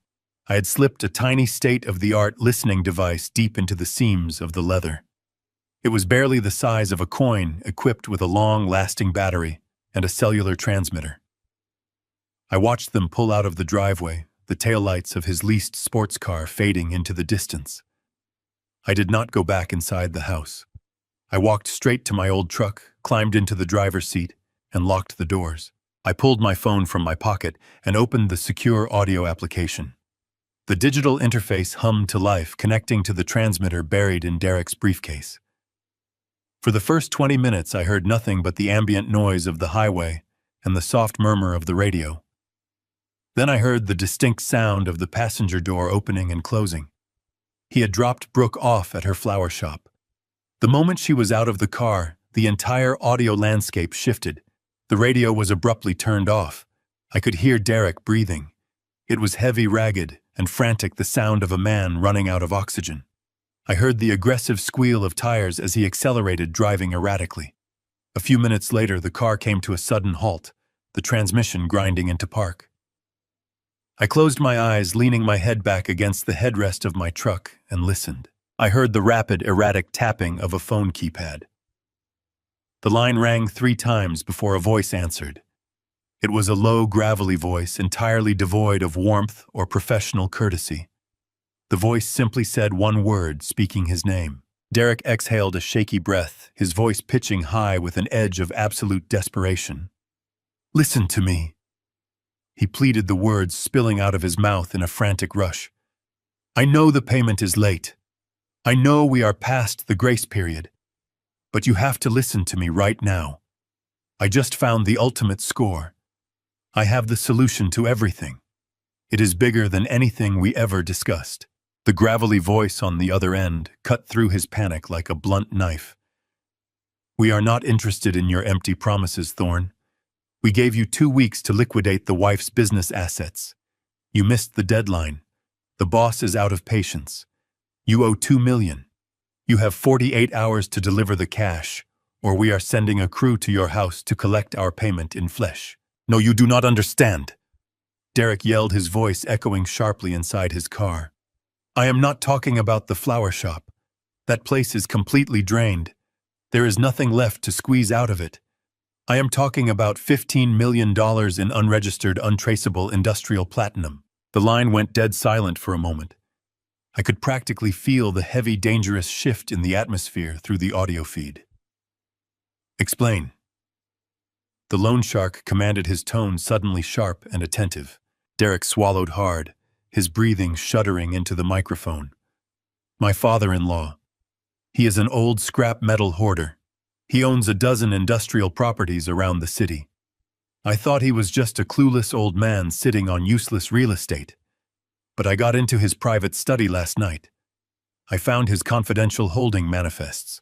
I had slipped a tiny state-of-the-art listening device deep into the seams of the leather. It was barely the size of a coin, equipped with a long-lasting battery and a cellular transmitter. I watched them pull out of the driveway, the taillights of his leased sports car fading into the distance. I did not go back inside the house. I walked straight to my old truck, climbed into the driver's seat, and locked the doors. I pulled my phone from my pocket and opened the secure audio application. The digital interface hummed to life, connecting to the transmitter buried in Derek's briefcase. For the first 20 minutes, I heard nothing but the ambient noise of the highway and the soft murmur of the radio. Then I heard the distinct sound of the passenger door opening and closing. He had dropped Brooke off at her flower shop. The moment she was out of the car, the entire audio landscape shifted. The radio was abruptly turned off. I could hear Derek breathing. It was heavy, ragged, and frantic, the sound of a man running out of oxygen. I heard the aggressive squeal of tires as he accelerated, driving erratically. A few minutes later, the car came to a sudden halt, the transmission grinding into park. I closed my eyes, leaning my head back against the headrest of my truck, and listened. I heard the rapid, erratic tapping of a phone keypad. The line rang 3 times before a voice answered. It was a low, gravelly voice, entirely devoid of warmth or professional courtesy. The voice simply said one word, speaking his name. Derek exhaled a shaky breath, his voice pitching high with an edge of absolute desperation. "Listen to me." He pleaded, the words spilling out of his mouth in a frantic rush. "I know the payment is late. I know we are past the grace period. But you have to listen to me right now. I just found the ultimate score. I have the solution to everything. It is bigger than anything we ever discussed." The gravelly voice on the other end cut through his panic like a blunt knife. "We are not interested in your empty promises, Thorne. We gave you 2 weeks to liquidate the wife's business assets. You missed the deadline. The boss is out of patience. You owe $2 million. You have 48 hours to deliver the cash, or we are sending a crew to your house to collect our payment in flesh." No, you do not understand. Derek yelled, his voice echoing sharply inside his car. I am not talking about the flower shop. That place is completely drained. There is nothing left to squeeze out of it. I am talking about $15 million in unregistered, untraceable industrial platinum. The line went dead silent for a moment. I could practically feel the heavy, dangerous shift in the atmosphere through the audio feed. Explain. The loan shark commanded, his tone suddenly sharp and attentive. Derek swallowed hard, his breathing shuddering into the microphone. My father-in-law. He is an old scrap metal hoarder. He owns a dozen industrial properties around the city. I thought he was just a clueless old man sitting on useless real estate. But I got into his private study last night. I found his confidential holding manifests.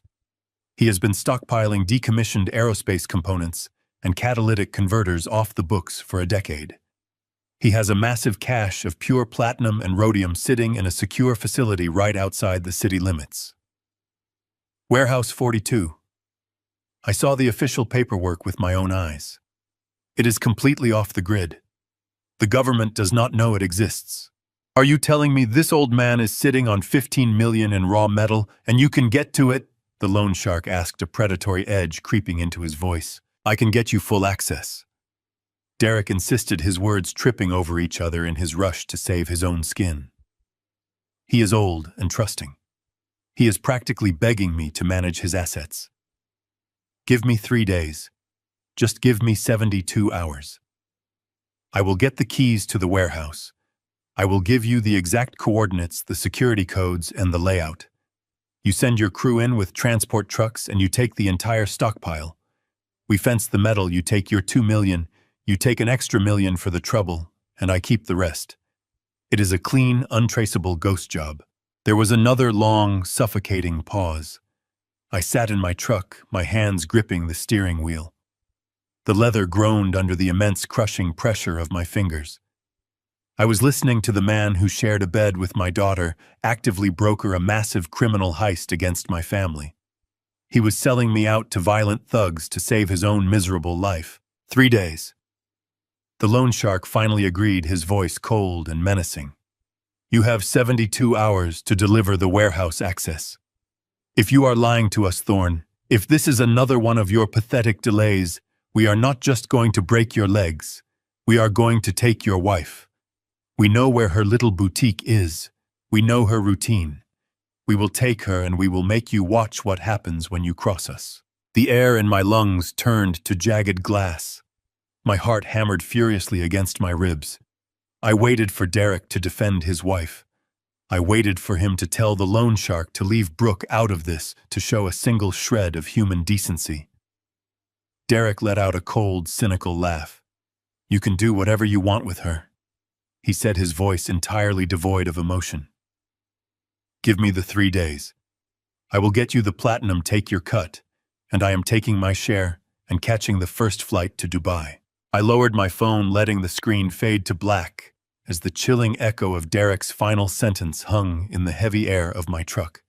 He has been stockpiling decommissioned aerospace components and catalytic converters off the books for a decade. He has a massive cache of pure platinum and rhodium sitting in a secure facility right outside the city limits. Warehouse 42. I saw the official paperwork with my own eyes. It is completely off the grid. The government does not know it exists. Are you telling me this old man is sitting on 15 million in raw metal and you can get to it? The loan shark asked, a predatory edge creeping into his voice. I can get you full access. Derek insisted, his words tripping over each other in his rush to save his own skin. He is old and trusting. He is practically begging me to manage his assets. Give me 3 days. Just give me 72 hours. I will get the keys to the warehouse. I will give you the exact coordinates, the security codes, and the layout. You send your crew in with transport trucks and you take the entire stockpile. We fence the metal, you take your 2 million, you take an extra million for the trouble, and I keep the rest. It is a clean, untraceable ghost job. There was another long, suffocating pause. I sat in my truck, my hands gripping the steering wheel. The leather groaned under the immense crushing pressure of my fingers. I was listening to the man who shared a bed with my daughter actively broker a massive criminal heist against my family. He was selling me out to violent thugs to save his own miserable life. 3 days. The loan shark finally agreed, his voice cold and menacing. You have 72 hours to deliver the warehouse access. If you are lying to us, Thorne, if this is another one of your pathetic delays, we are not just going to break your legs. We are going to take your wife. We know where her little boutique is. We know her routine. We will take her and we will make you watch what happens when you cross us. The air in my lungs turned to jagged glass. My heart hammered furiously against my ribs. I waited for Derek to defend his wife. I waited for him to tell the loan shark to leave Brooke out of this, to show a single shred of human decency. Derek let out a cold, cynical laugh. You can do whatever you want with her, he said, his voice entirely devoid of emotion. Give me the 3 days. I will get you the platinum, take your cut, and I am taking my share and catching the first flight to Dubai. I lowered my phone, letting the screen fade to black as the chilling echo of Derek's final sentence hung in the heavy air of my truck.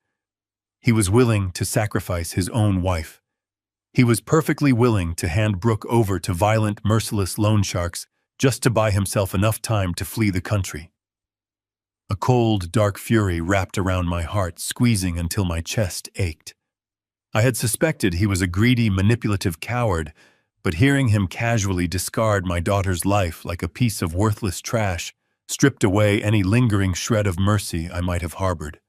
He was willing to sacrifice his own wife. He was perfectly willing to hand Brooke over to violent, merciless loan sharks just to buy himself enough time to flee the country. A cold, dark fury wrapped around my heart, squeezing until my chest ached. I had suspected he was a greedy, manipulative coward, but hearing him casually discard my daughter's life like a piece of worthless trash stripped away any lingering shred of mercy I might have harbored.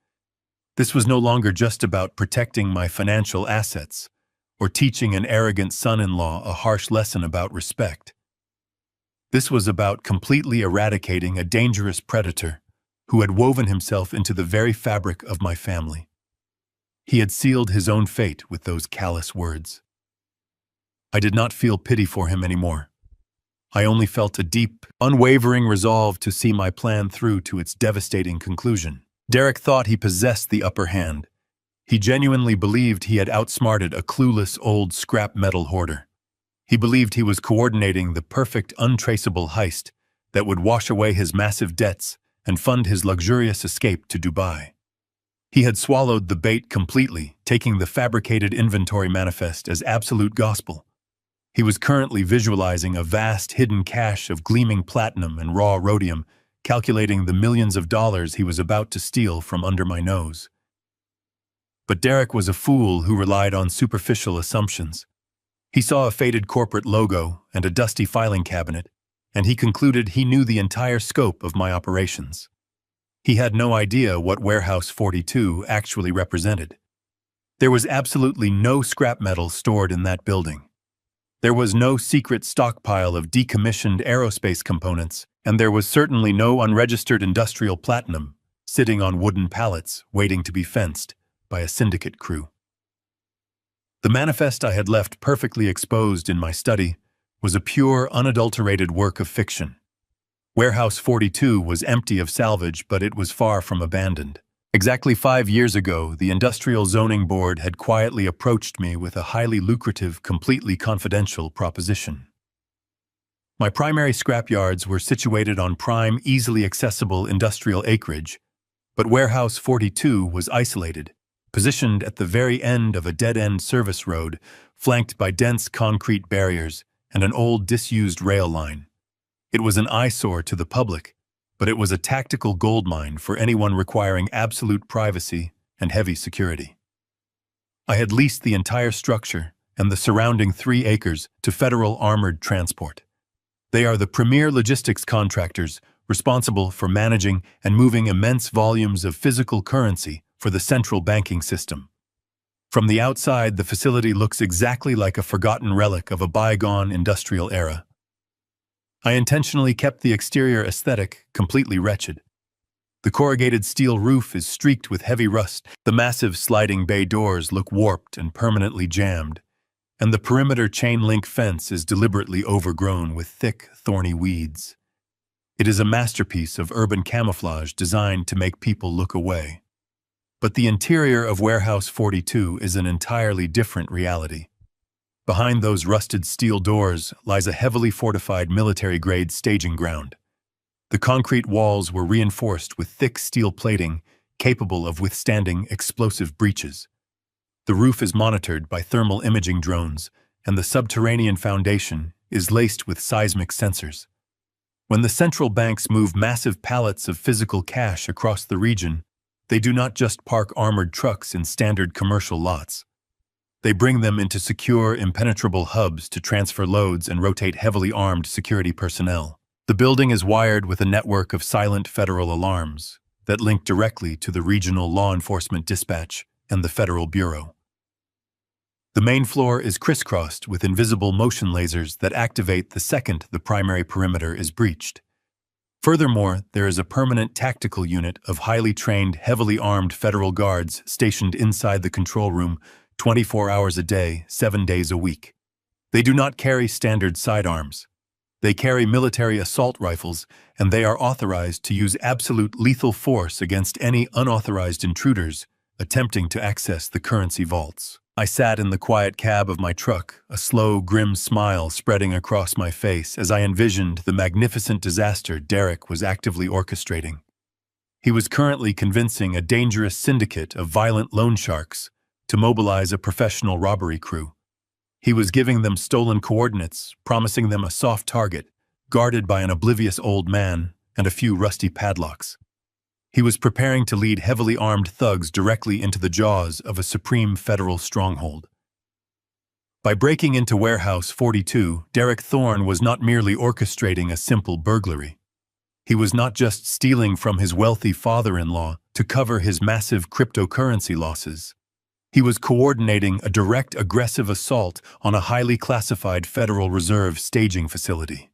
This was no longer just about protecting my financial assets or teaching an arrogant son-in-law a harsh lesson about respect. This was about completely eradicating a dangerous predator who had woven himself into the very fabric of my family. He had sealed his own fate with those callous words. I did not feel pity for him anymore. I only felt a deep, unwavering resolve to see my plan through to its devastating conclusion. Derek thought he possessed the upper hand. He genuinely believed he had outsmarted a clueless old scrap metal hoarder. He believed he was coordinating the perfect, untraceable heist that would wash away his massive debts and fund his luxurious escape to Dubai. He had swallowed the bait completely, taking the fabricated inventory manifest as absolute gospel. He was currently visualizing a vast hidden cache of gleaming platinum and raw rhodium, calculating the millions of dollars he was about to steal from under my nose. But Derek was a fool who relied on superficial assumptions. He saw a faded corporate logo and a dusty filing cabinet, and he concluded he knew the entire scope of my operations. He had no idea what Warehouse 42 actually represented. There was absolutely no scrap metal stored in that building. There was no secret stockpile of decommissioned aerospace components, and there was certainly no unregistered industrial platinum sitting on wooden pallets waiting to be fenced by a syndicate crew. The manifest I had left perfectly exposed in my study was a pure, unadulterated work of fiction. Warehouse 42 was empty of salvage, but it was far from abandoned. Exactly 5 years ago, the Industrial Zoning Board had quietly approached me with a highly lucrative, completely confidential proposition. My primary scrapyards were situated on prime, easily accessible industrial acreage, but Warehouse 42 was isolated, positioned at the very end of a dead-end service road, flanked by dense concrete barriers and an old, disused rail line. It was an eyesore to the public, but it was a tactical goldmine for anyone requiring absolute privacy and heavy security. I had leased the entire structure and the surrounding 3 acres to Federal Armored Transport. They are the premier logistics contractors responsible for managing and moving immense volumes of physical currency for the central banking system. From the outside, the facility looks exactly like a forgotten relic of a bygone industrial era. I intentionally kept the exterior aesthetic completely wretched. The corrugated steel roof is streaked with heavy rust, the massive sliding bay doors look warped and permanently jammed, and the perimeter chain-link fence is deliberately overgrown with thick, thorny weeds. It is a masterpiece of urban camouflage designed to make people look away. But the interior of Warehouse 42 is an entirely different reality. Behind those rusted steel doors lies a heavily fortified military-grade staging ground. The concrete walls were reinforced with thick steel plating capable of withstanding explosive breaches. The roof is monitored by thermal imaging drones, and the subterranean foundation is laced with seismic sensors. When the central banks move massive pallets of physical cash across the region, they do not just park armored trucks in standard commercial lots. They bring them into secure, impenetrable hubs to transfer loads and rotate heavily armed security personnel. The building is wired with a network of silent federal alarms that link directly to the regional law enforcement dispatch and the Federal Bureau. The main floor is crisscrossed with invisible motion lasers that activate the second the primary perimeter is breached. Furthermore, there is a permanent tactical unit of highly trained, heavily armed federal guards stationed inside the control room 24 hours a day, 7 days a week. They do not carry standard sidearms. They carry military assault rifles, and they are authorized to use absolute lethal force against any unauthorized intruders attempting to access the currency vaults. I sat in the quiet cab of my truck, a slow, grim smile spreading across my face as I envisioned the magnificent disaster Derek was actively orchestrating. He was currently convincing a dangerous syndicate of violent loan sharks to mobilize a professional robbery crew. He was giving them stolen coordinates, promising them a soft target, guarded by an oblivious old man and a few rusty padlocks. He was preparing to lead heavily armed thugs directly into the jaws of a supreme federal stronghold. By breaking into Warehouse 42, Derek Thorne was not merely orchestrating a simple burglary. He was not just stealing from his wealthy father-in-law to cover his massive cryptocurrency losses. He was coordinating a direct aggressive assault on a highly classified Federal Reserve staging facility.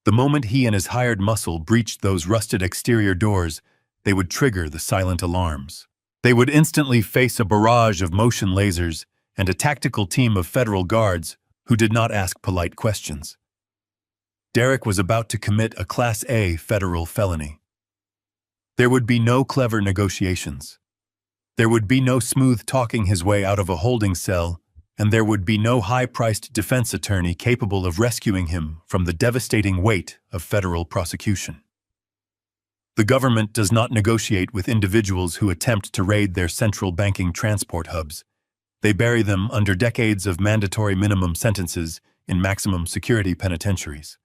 The moment he and his hired muscle breached those rusted exterior doors, they would trigger the silent alarms. They would instantly face a barrage of motion lasers and a tactical team of federal guards who did not ask polite questions. Derek was about to commit a Class A federal felony. There would be no clever negotiations. There would be no smooth talking his way out of a holding cell, and there would be no high-priced defense attorney capable of rescuing him from the devastating weight of federal prosecution. The government does not negotiate with individuals who attempt to raid their central banking transport hubs. They bury them under decades of mandatory minimum sentences in maximum security penitentiaries.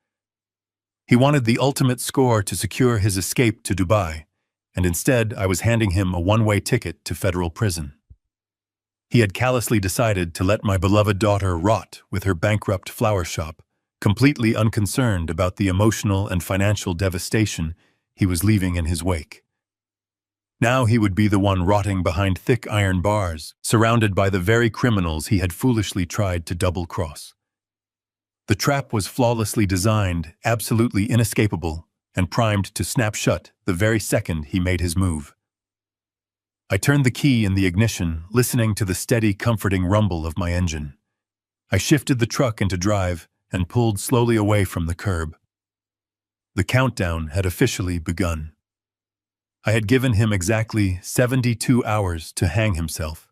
He wanted the ultimate score to secure his escape to Dubai, and instead I was handing him a one-way ticket to federal prison. He had callously decided to let my beloved daughter rot with her bankrupt flower shop, completely unconcerned about the emotional and financial devastation he was leaving in his wake. Now he would be the one rotting behind thick iron bars, surrounded by the very criminals he had foolishly tried to double-cross. The trap was flawlessly designed, absolutely inescapable, and primed to snap shut the very second he made his move. I turned the key in the ignition, listening to the steady, comforting rumble of my engine. I shifted the truck into drive and pulled slowly away from the curb. The countdown had officially begun. I had given him exactly 72 hours to hang himself.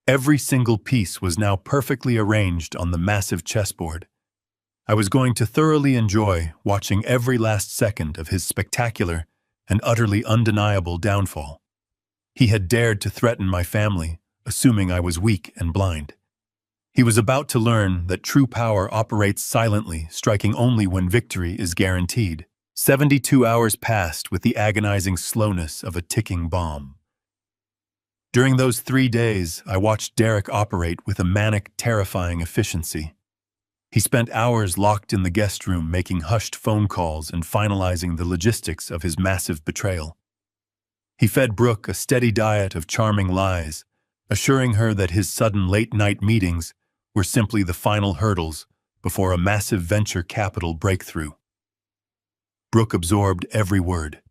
Every single piece was now perfectly arranged on the massive chessboard. I was going to thoroughly enjoy watching every last second of his spectacular and utterly undeniable downfall. He had dared to threaten my family, assuming I was weak and blind. He was about to learn that true power operates silently, striking only when victory is guaranteed. 72 hours passed with the agonizing slowness of a ticking bomb. During those 3 days, I watched Derek operate with a manic, terrifying efficiency. He spent hours locked in the guest room making hushed phone calls and finalizing the logistics of his massive betrayal. He fed Brooke a steady diet of charming lies, assuring her that his sudden late-night meetings were simply the final hurdles before a massive venture capital breakthrough. Brooke absorbed every word.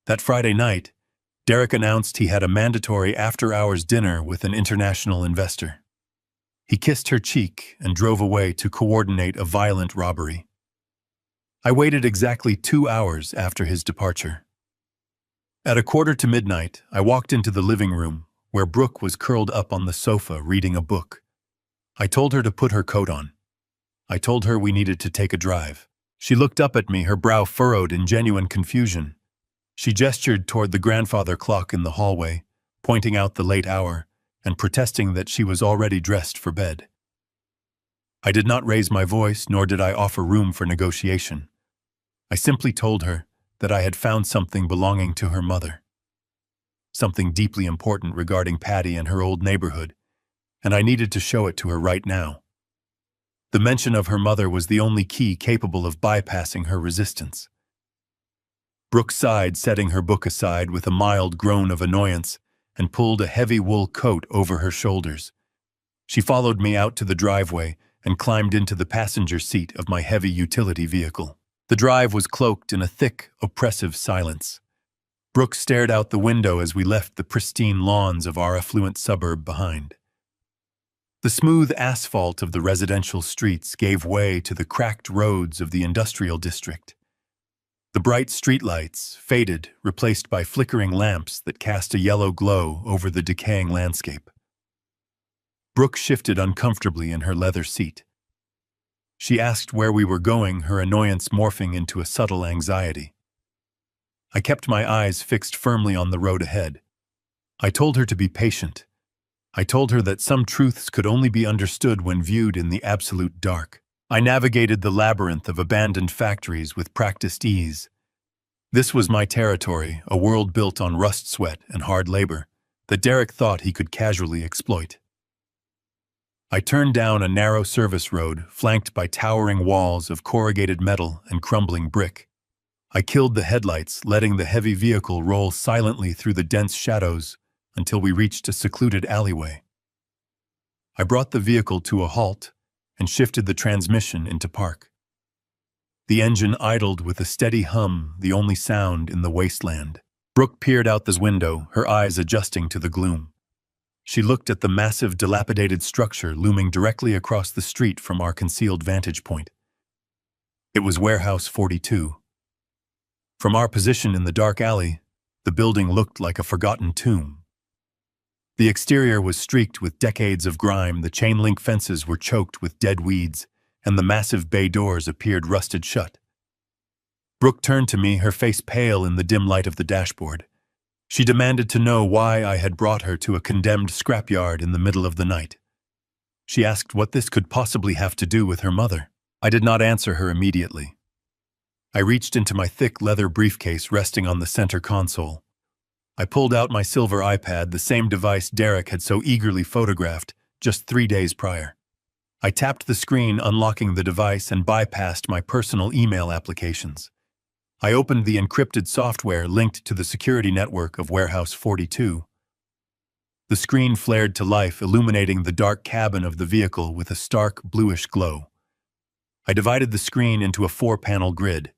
That Friday night, Derek announced he had a mandatory after-hours dinner with an international investor. He kissed her cheek and drove away to coordinate a violent robbery. I waited exactly 2 hours after his departure. At 1:45, I walked into the living room, where Brooke was curled up on the sofa reading a book. I told her to put her coat on. I told her we needed to take a drive. She looked up at me, her brow furrowed in genuine confusion. She gestured toward the grandfather clock in the hallway, pointing out the late hour, and protesting that she was already dressed for bed. I did not raise my voice, nor did I offer room for negotiation. I simply told her that I had found something belonging to her mother. Something deeply important regarding Patty and her old neighborhood, and I needed to show it to her right now. The mention of her mother was the only key capable of bypassing her resistance. Brooke sighed, setting her book aside with a mild groan of annoyance, and pulled a heavy wool coat over her shoulders. She followed me out to the driveway and climbed into the passenger seat of my heavy utility vehicle. The drive was cloaked in a thick, oppressive silence. Brooke stared out the window as we left the pristine lawns of our affluent suburb behind. The smooth asphalt of the residential streets gave way to the cracked roads of the industrial district. The bright streetlights faded, replaced by flickering lamps that cast a yellow glow over the decaying landscape. Brooke shifted uncomfortably in her leather seat. She asked where we were going, her annoyance morphing into a subtle anxiety. I kept my eyes fixed firmly on the road ahead. I told her to be patient. I told her that some truths could only be understood when viewed in the absolute dark. I navigated the labyrinth of abandoned factories with practiced ease. This was my territory, a world built on rust sweat and hard labor that Derek thought he could casually exploit. I turned down a narrow service road flanked by towering walls of corrugated metal and crumbling brick. I killed the headlights, letting the heavy vehicle roll silently through the dense shadows until we reached a secluded alleyway. I brought the vehicle to a halt and shifted the transmission into park. The engine idled with a steady hum, the only sound in the wasteland. Brooke peered out the window, her eyes adjusting to the gloom. She looked at the massive, dilapidated structure looming directly across the street from our concealed vantage point. It was Warehouse 42. From our position in the dark alley, the building looked like a forgotten tomb. The exterior was streaked with decades of grime, the chain-link fences were choked with dead weeds, and the massive bay doors appeared rusted shut. Brooke turned to me, her face pale in the dim light of the dashboard. She demanded to know why I had brought her to a condemned scrapyard in the middle of the night. She asked what this could possibly have to do with her mother. I did not answer her immediately. I reached into my thick leather briefcase resting on the center console. I pulled out my silver iPad, the same device Derek had so eagerly photographed just 3 days prior. I tapped the screen, unlocking the device, and bypassed my personal email applications. I opened the encrypted software linked to the security network of Warehouse 42. The screen flared to life, illuminating the dark cabin of the vehicle with a stark bluish glow. I divided the screen into a 4-panel grid.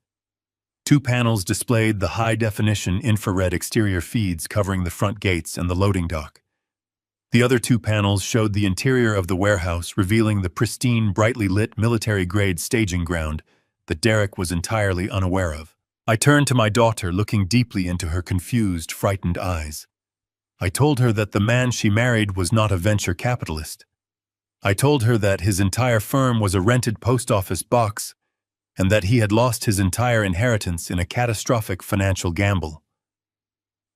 2 panels displayed the high-definition infrared exterior feeds covering the front gates and the loading dock. The other 2 panels showed the interior of the warehouse, revealing the pristine, brightly lit military-grade staging ground that Derek was entirely unaware of. I turned to my daughter, looking deeply into her confused, frightened eyes. I told her that the man she married was not a venture capitalist. I told her that his entire firm was a rented post office box and that he had lost his entire inheritance in a catastrophic financial gamble.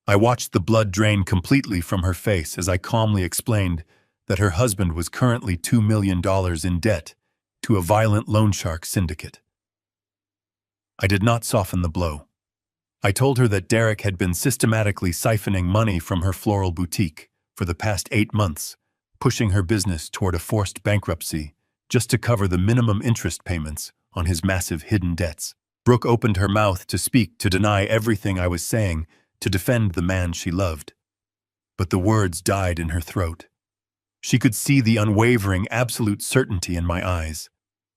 I watched the blood drain completely from her face as I calmly explained that her husband was currently $2 million in debt to a violent loan shark syndicate. I did not soften the blow. I told her that Derek had been systematically siphoning money from her floral boutique for the past 8 months, pushing her business toward a forced bankruptcy just to cover the minimum interest payments on his massive hidden debts. Brooke opened her mouth to speak, to deny everything I was saying, to defend the man she loved. But the words died in her throat. She could see the unwavering, absolute certainty in my eyes.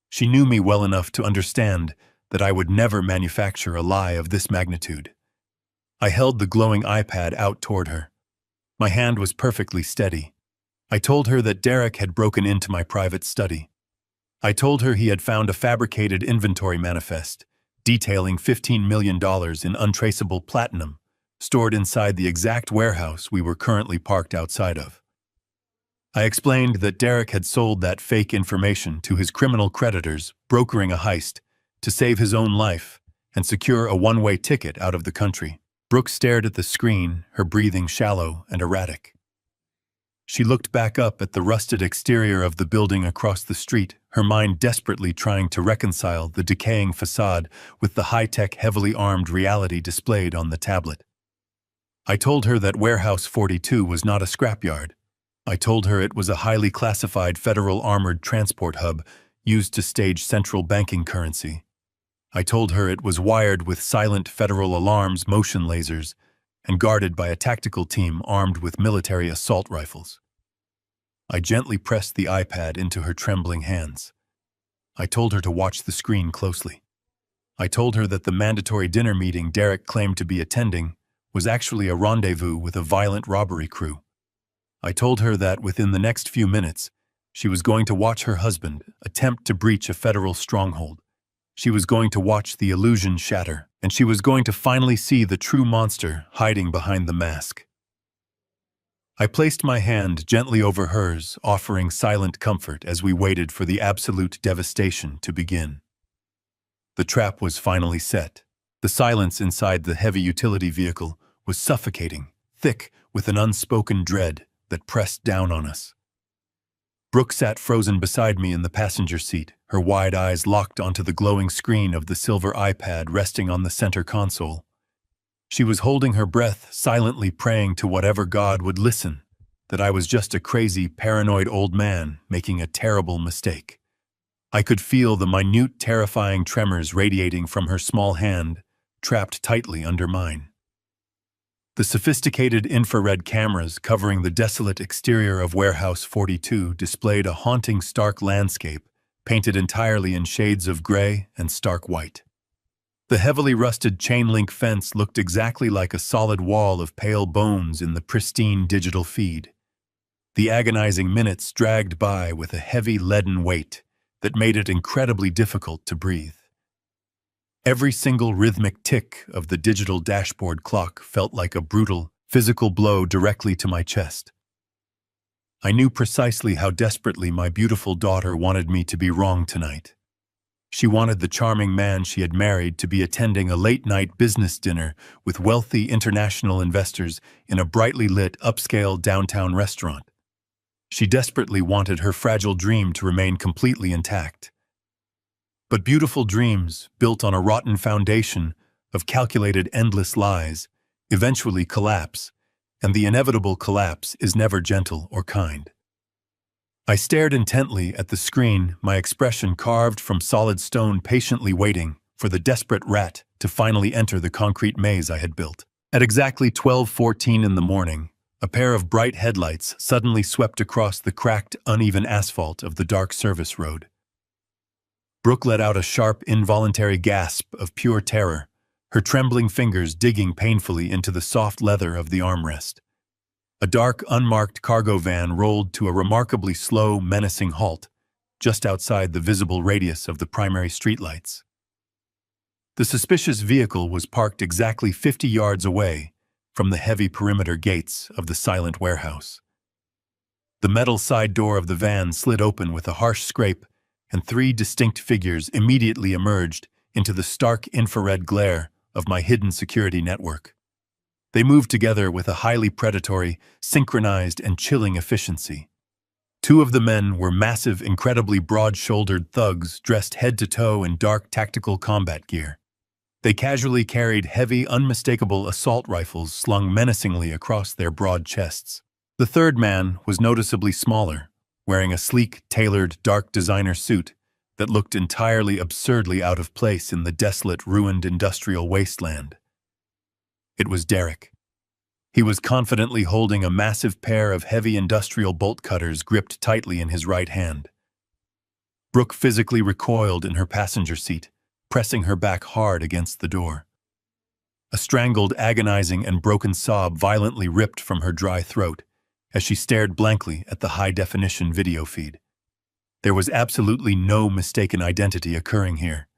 She knew me well enough to understand that I would never manufacture a lie of this magnitude. I held the glowing iPad out toward her. My hand was perfectly steady. I told her that Derek had broken into my private study. I told her he had found a fabricated inventory manifest detailing $15 million in untraceable platinum stored inside the exact warehouse we were currently parked outside of. I explained that Derek had sold that fake information to his criminal creditors, brokering a heist to save his own life and secure a one-way ticket out of the country. Brooke stared at the screen, her breathing shallow and erratic. She looked back up at the rusted exterior of the building across the street, her mind desperately trying to reconcile the decaying facade with the high-tech, heavily armed reality displayed on the tablet. I told her that Warehouse 42 was not a scrapyard. I told her it was a highly classified federal armored transport hub used to stage central banking currency. I told her it was wired with silent federal alarms, motion lasers, and guarded by a tactical team armed with military assault rifles. I gently pressed the iPad into her trembling hands. I told her to watch the screen closely. I told her that the mandatory dinner meeting Derek claimed to be attending was actually a rendezvous with a violent robbery crew. I told her that within the next few minutes, she was going to watch her husband attempt to breach a federal stronghold. She was going to watch the illusion shatter, and she was going to finally see the true monster hiding behind the mask. I placed my hand gently over hers, offering silent comfort as we waited for the absolute devastation to begin. The trap was finally set. The silence inside the heavy utility vehicle was suffocating, thick with an unspoken dread that pressed down on us. Brooke sat frozen beside me in the passenger seat, her wide eyes locked onto the glowing screen of the silver iPad resting on the center console. She was holding her breath, silently praying to whatever God would listen, that I was just a crazy, paranoid old man making a terrible mistake. I could feel the minute, terrifying tremors radiating from her small hand, trapped tightly under mine. The sophisticated infrared cameras covering the desolate exterior of Warehouse 42 displayed a haunting, stark landscape, painted entirely in shades of gray and stark white. The heavily rusted chain-link fence looked exactly like a solid wall of pale bones in the pristine digital feed. The agonizing minutes dragged by with a heavy leaden weight that made it incredibly difficult to breathe. Every single rhythmic tick of the digital dashboard clock felt like a brutal, physical blow directly to my chest. I knew precisely how desperately my beautiful daughter wanted me to be wrong tonight. She wanted the charming man she had married to be attending a late-night business dinner with wealthy international investors in a brightly lit upscale downtown restaurant. She desperately wanted her fragile dream to remain completely intact. But beautiful dreams, built on a rotten foundation of calculated endless lies, eventually collapse, and the inevitable collapse is never gentle or kind. I stared intently at the screen, my expression carved from solid stone, patiently waiting for the desperate rat to finally enter the concrete maze I had built. At exactly 12:14 in the morning, a pair of bright headlights suddenly swept across the cracked, uneven asphalt of the dark service road. Brooke let out a sharp, involuntary gasp of pure terror, her trembling fingers digging painfully into the soft leather of the armrest. A dark, unmarked cargo van rolled to a remarkably slow, menacing halt, just outside the visible radius of the primary streetlights. The suspicious vehicle was parked exactly 50 yards away from the heavy perimeter gates of the silent warehouse. The metal side door of the van slid open with a harsh scrape, and three distinct figures immediately emerged into the stark infrared glare of my hidden security network. They moved together with a highly predatory, synchronized, and chilling efficiency. Two of the men were massive, incredibly broad-shouldered thugs dressed head to toe in dark tactical combat gear. They casually carried heavy, unmistakable assault rifles slung menacingly across their broad chests. The third man was noticeably smaller, wearing a sleek, tailored, dark designer suit that looked entirely absurdly out of place in the desolate, ruined industrial wasteland. It was Derek. He was confidently holding a massive pair of heavy industrial bolt cutters gripped tightly in his right hand. Brooke physically recoiled in her passenger seat, pressing her back hard against the door. A strangled, agonizing, and broken sob violently ripped from her dry throat as she stared blankly at the high-definition video feed. There was absolutely no mistaken identity occurring here.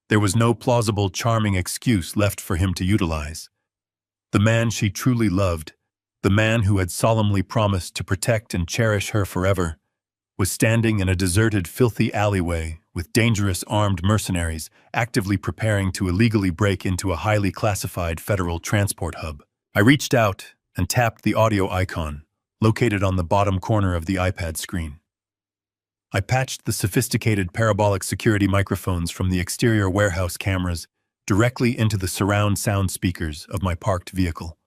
There was no plausible, charming excuse left for him to utilize. The man she truly loved, the man who had solemnly promised to protect and cherish her forever, was standing in a deserted, filthy alleyway with dangerous armed mercenaries actively preparing to illegally break into a highly classified federal transport hub. I reached out and tapped the audio icon, located on the bottom corner of the iPad screen. I patched the sophisticated parabolic security microphones from the exterior warehouse cameras directly into the surround sound speakers of my parked vehicle.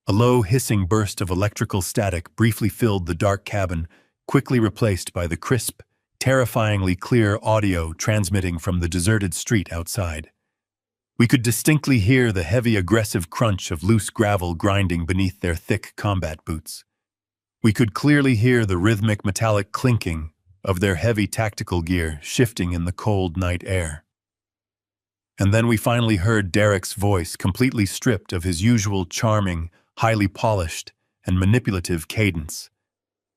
A low, hissing burst of electrical static briefly filled the dark cabin, quickly replaced by the crisp, terrifyingly clear audio transmitting from the deserted street outside. We could distinctly hear the heavy, aggressive crunch of loose gravel grinding beneath their thick combat boots. We could clearly hear the rhythmic metallic clinking of their heavy tactical gear shifting in the cold night air. And then we finally heard Derek's voice, completely stripped of his usual charming, highly polished, and manipulative cadence.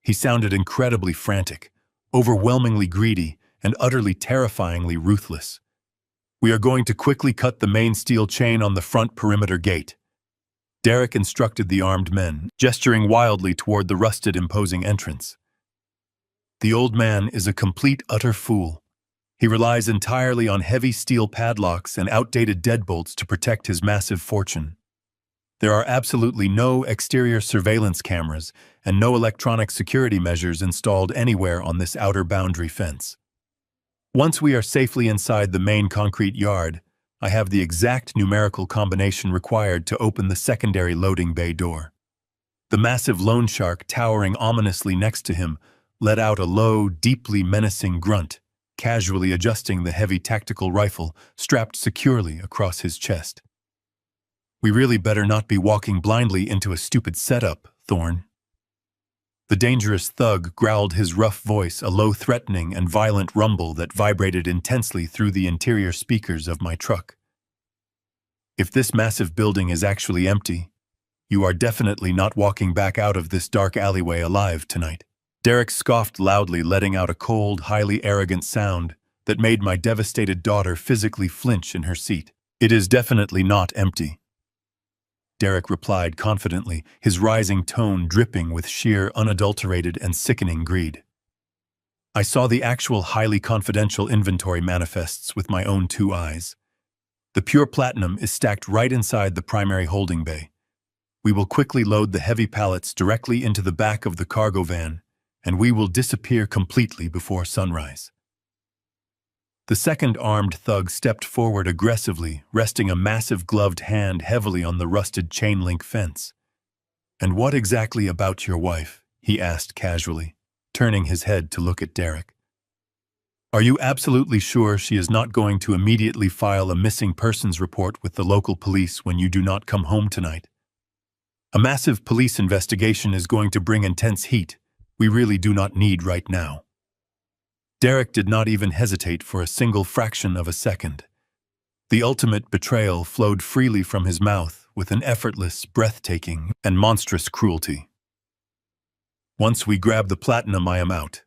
He sounded incredibly frantic, overwhelmingly greedy, and utterly terrifyingly ruthless. "We are going to quickly cut the main steel chain on the front perimeter gate," Derek instructed the armed men, gesturing wildly toward the rusted, imposing entrance. "The old man is a complete, utter fool. He relies entirely on heavy steel padlocks and outdated deadbolts to protect his massive fortune. There are absolutely no exterior surveillance cameras and no electronic security measures installed anywhere on this outer boundary fence. Once we are safely inside the main concrete yard, I have the exact numerical combination required to open the secondary loading bay door." The massive loan shark towering ominously next to him let out a low, deeply menacing grunt, casually adjusting the heavy tactical rifle strapped securely across his chest. "We really better not be walking blindly into a stupid setup, Thorne." The dangerous thug growled, his rough voice a low, threatening, and violent rumble that vibrated intensely through the interior speakers of my truck. "If this massive building is actually empty, you are definitely not walking back out of this dark alleyway alive tonight." Derek scoffed loudly, letting out a cold, highly arrogant sound that made my devastated daughter physically flinch in her seat. "It is definitely not empty," Derek replied confidently, his rising tone dripping with sheer, unadulterated, and sickening greed. I saw the actual highly confidential inventory manifests with my own two eyes. The pure platinum is stacked right inside the primary holding bay. We will quickly load the heavy pallets directly into the back of the cargo van, and we will disappear completely before sunrise. The second armed thug stepped forward aggressively, resting a massive gloved hand heavily on the rusted chain-link fence. "And what exactly about your wife?" he asked casually, turning his head to look at Derek. "Are you absolutely sure she is not going to immediately file a missing persons report with the local police when you do not come home tonight? A massive police investigation is going to bring intense heat we really do not need right now." Derek did not even hesitate for a single fraction of a second. The ultimate betrayal flowed freely from his mouth with an effortless, breathtaking, and monstrous cruelty. "Once we grab the platinum, I am out."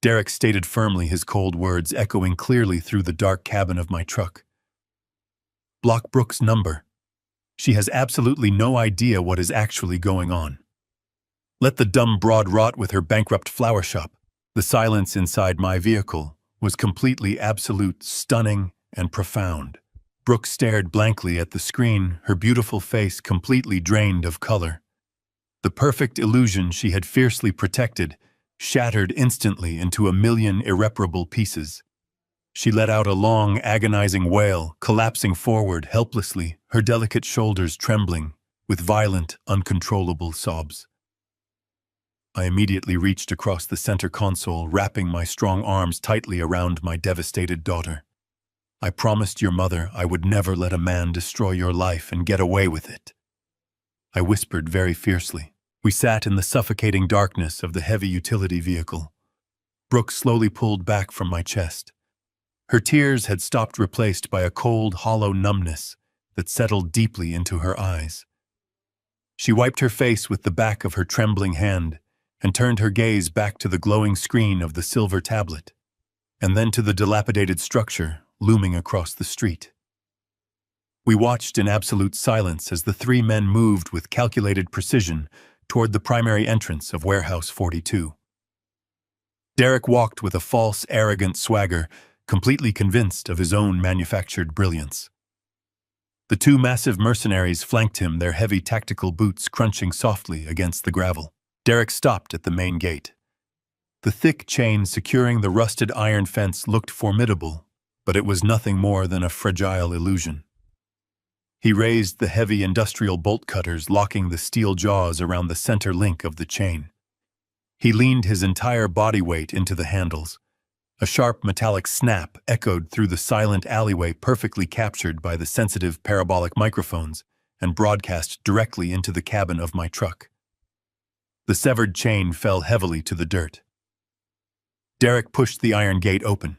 Derek stated firmly, his cold words echoing clearly through the dark cabin of my truck. "Block Brooke's number. She has absolutely no idea what is actually going on. Let the dumb broad rot with her bankrupt flower shop." The silence inside my vehicle was completely absolute, stunning, and profound. Brooke stared blankly at the screen, her beautiful face completely drained of color. The perfect illusion she had fiercely protected shattered instantly into a million irreparable pieces. She let out a long, agonizing wail, collapsing forward helplessly, her delicate shoulders trembling, with violent, uncontrollable sobs. I immediately reached across the center console, wrapping my strong arms tightly around my devastated daughter. "I promised your mother I would never let a man destroy your life and get away with it," I whispered very fiercely. We sat in the suffocating darkness of the heavy utility vehicle. Brooke slowly pulled back from my chest. Her tears had stopped, replaced by a cold, hollow numbness that settled deeply into her eyes. She wiped her face with the back of her trembling hand and turned her gaze back to the glowing screen of the silver tablet, and then to the dilapidated structure looming across the street. We watched in absolute silence as the three men moved with calculated precision toward the primary entrance of Warehouse 42. Derek walked with a false, arrogant swagger, completely convinced of his own manufactured brilliance. The two massive mercenaries flanked him, their heavy tactical boots crunching softly against the gravel. Derek stopped at the main gate. The thick chain securing the rusted iron fence looked formidable, but it was nothing more than a fragile illusion. He raised the heavy industrial bolt cutters, locking the steel jaws around the center link of the chain. He leaned his entire body weight into the handles. A sharp metallic snap echoed through the silent alleyway, perfectly captured by the sensitive parabolic microphones, and broadcast directly into the cabin of my truck. The severed chain fell heavily to the dirt. Derek pushed the iron gate open.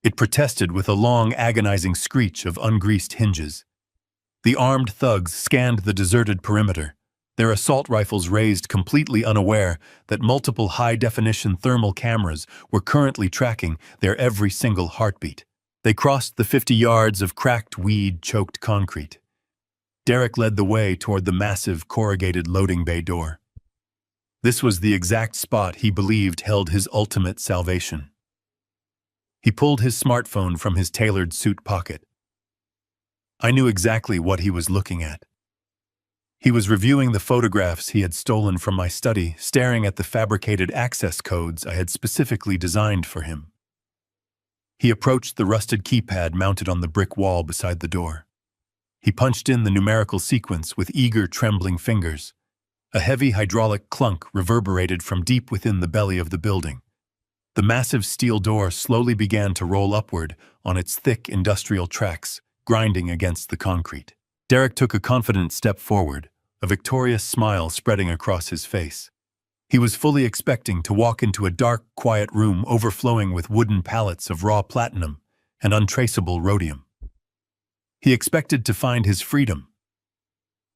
It protested with a long, agonizing screech of ungreased hinges. The armed thugs scanned the deserted perimeter, their assault rifles raised, completely unaware that multiple high-definition thermal cameras were currently tracking their every single heartbeat. They crossed the 50 yards of cracked, weed-choked concrete. Derek led the way toward the massive, corrugated loading bay door. This was the exact spot he believed held his ultimate salvation. He pulled his smartphone from his tailored suit pocket. I knew exactly what he was looking at. He was reviewing the photographs he had stolen from my study, staring at the fabricated access codes I had specifically designed for him. He approached the rusted keypad mounted on the brick wall beside the door. He punched in the numerical sequence with eager, trembling fingers. A heavy hydraulic clunk reverberated from deep within the belly of the building. The massive steel door slowly began to roll upward on its thick industrial tracks, grinding against the concrete. Derek took a confident step forward, a victorious smile spreading across his face. He was fully expecting to walk into a dark, quiet room overflowing with wooden pallets of raw platinum and untraceable rhodium. He expected to find his freedom.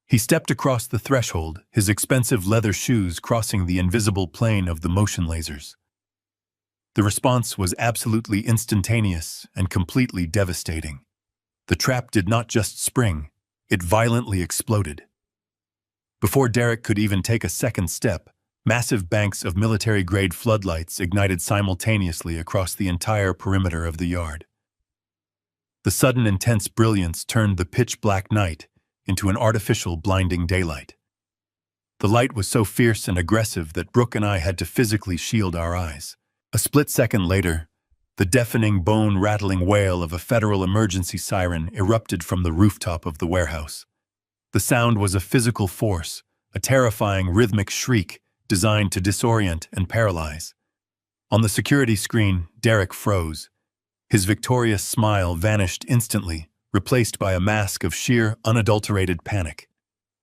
He stepped across the threshold, his expensive leather shoes crossing the invisible plane of the motion lasers. The response was absolutely instantaneous and completely devastating. The trap did not just spring, it violently exploded. Before Derek could even take a second step, Massive banks of military-grade floodlights ignited simultaneously across the entire perimeter of the yard. The sudden intense brilliance turned the pitch-black night into an artificial blinding daylight. The light was so fierce and aggressive that Brooke and I had to physically shield our eyes. A split second later, the deafening, bone-rattling wail of a federal emergency siren erupted from the rooftop of the warehouse. The sound was a physical force, a terrifying rhythmic shriek designed to disorient and paralyze. On the security screen, Derek froze. His victorious smile vanished instantly, replaced by a mask of sheer, unadulterated panic.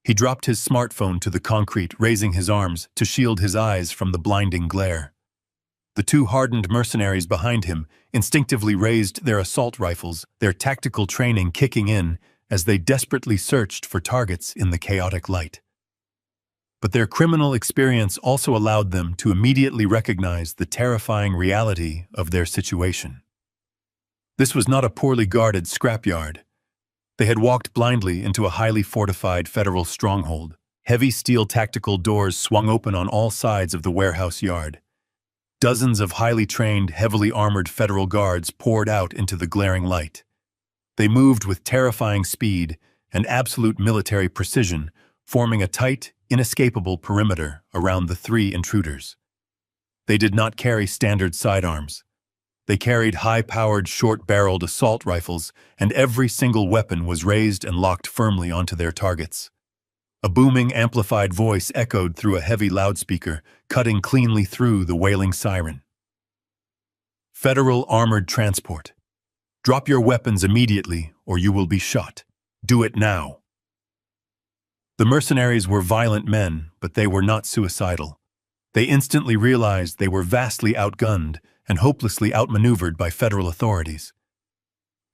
He dropped his smartphone to the concrete, raising his arms to shield his eyes from the blinding glare. The two hardened mercenaries behind him instinctively raised their assault rifles, their tactical training kicking in as they desperately searched for targets in the chaotic light. But their criminal experience also allowed them to immediately recognize the terrifying reality of their situation. This was not a poorly guarded scrapyard. They had walked blindly into a highly fortified federal stronghold. Heavy steel tactical doors swung open on all sides of the warehouse yard. Dozens of highly trained, heavily armored federal guards poured out into the glaring light. They moved with terrifying speed and absolute military precision, forming a tight, inescapable perimeter around the three intruders. They did not carry standard sidearms. They carried high-powered, short-barreled assault rifles, and every single weapon was raised and locked firmly onto their targets. A booming, amplified voice echoed through a heavy loudspeaker, cutting cleanly through the wailing siren. Federal Armored Transport. Drop your weapons immediately, or you will be shot. Do it now. The mercenaries were violent men, but they were not suicidal. They instantly realized they were vastly outgunned and hopelessly outmaneuvered by federal authorities.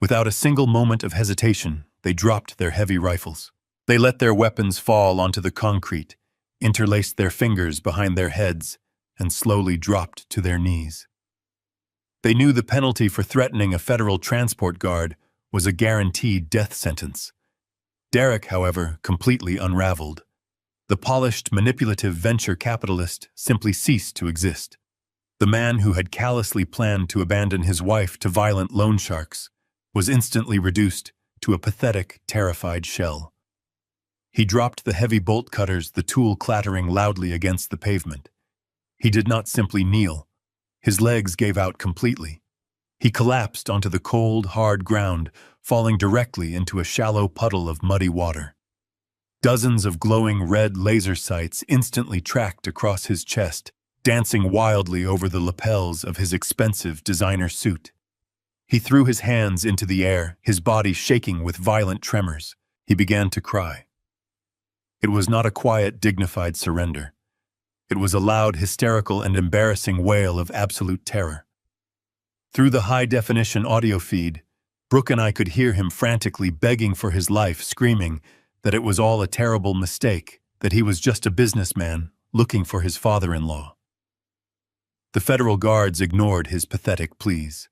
Without a single moment of hesitation, they dropped their heavy rifles. They let their weapons fall onto the concrete, interlaced their fingers behind their heads, and slowly dropped to their knees. They knew the penalty for threatening a federal transport guard was a guaranteed death sentence. Derek, however, completely unraveled. The polished, manipulative venture capitalist simply ceased to exist. The man who had callously planned to abandon his wife to violent loan sharks was instantly reduced to a pathetic, terrified shell. He dropped the heavy bolt cutters, the tool clattering loudly against the pavement. He did not simply kneel. His legs gave out completely. He collapsed onto the cold, hard ground, falling directly into a shallow puddle of muddy water. Dozens of glowing red laser sights instantly tracked across his chest, dancing wildly over the lapels of his expensive designer suit. He threw his hands into the air, his body shaking with violent tremors. He began to cry. It was not a quiet, dignified surrender. It was a loud, hysterical, and embarrassing wail of absolute terror. Through the high-definition audio feed, Brooke and I could hear him frantically begging for his life, screaming that it was all a terrible mistake, that he was just a businessman looking for his father-in-law. The federal guards ignored his pathetic pleas.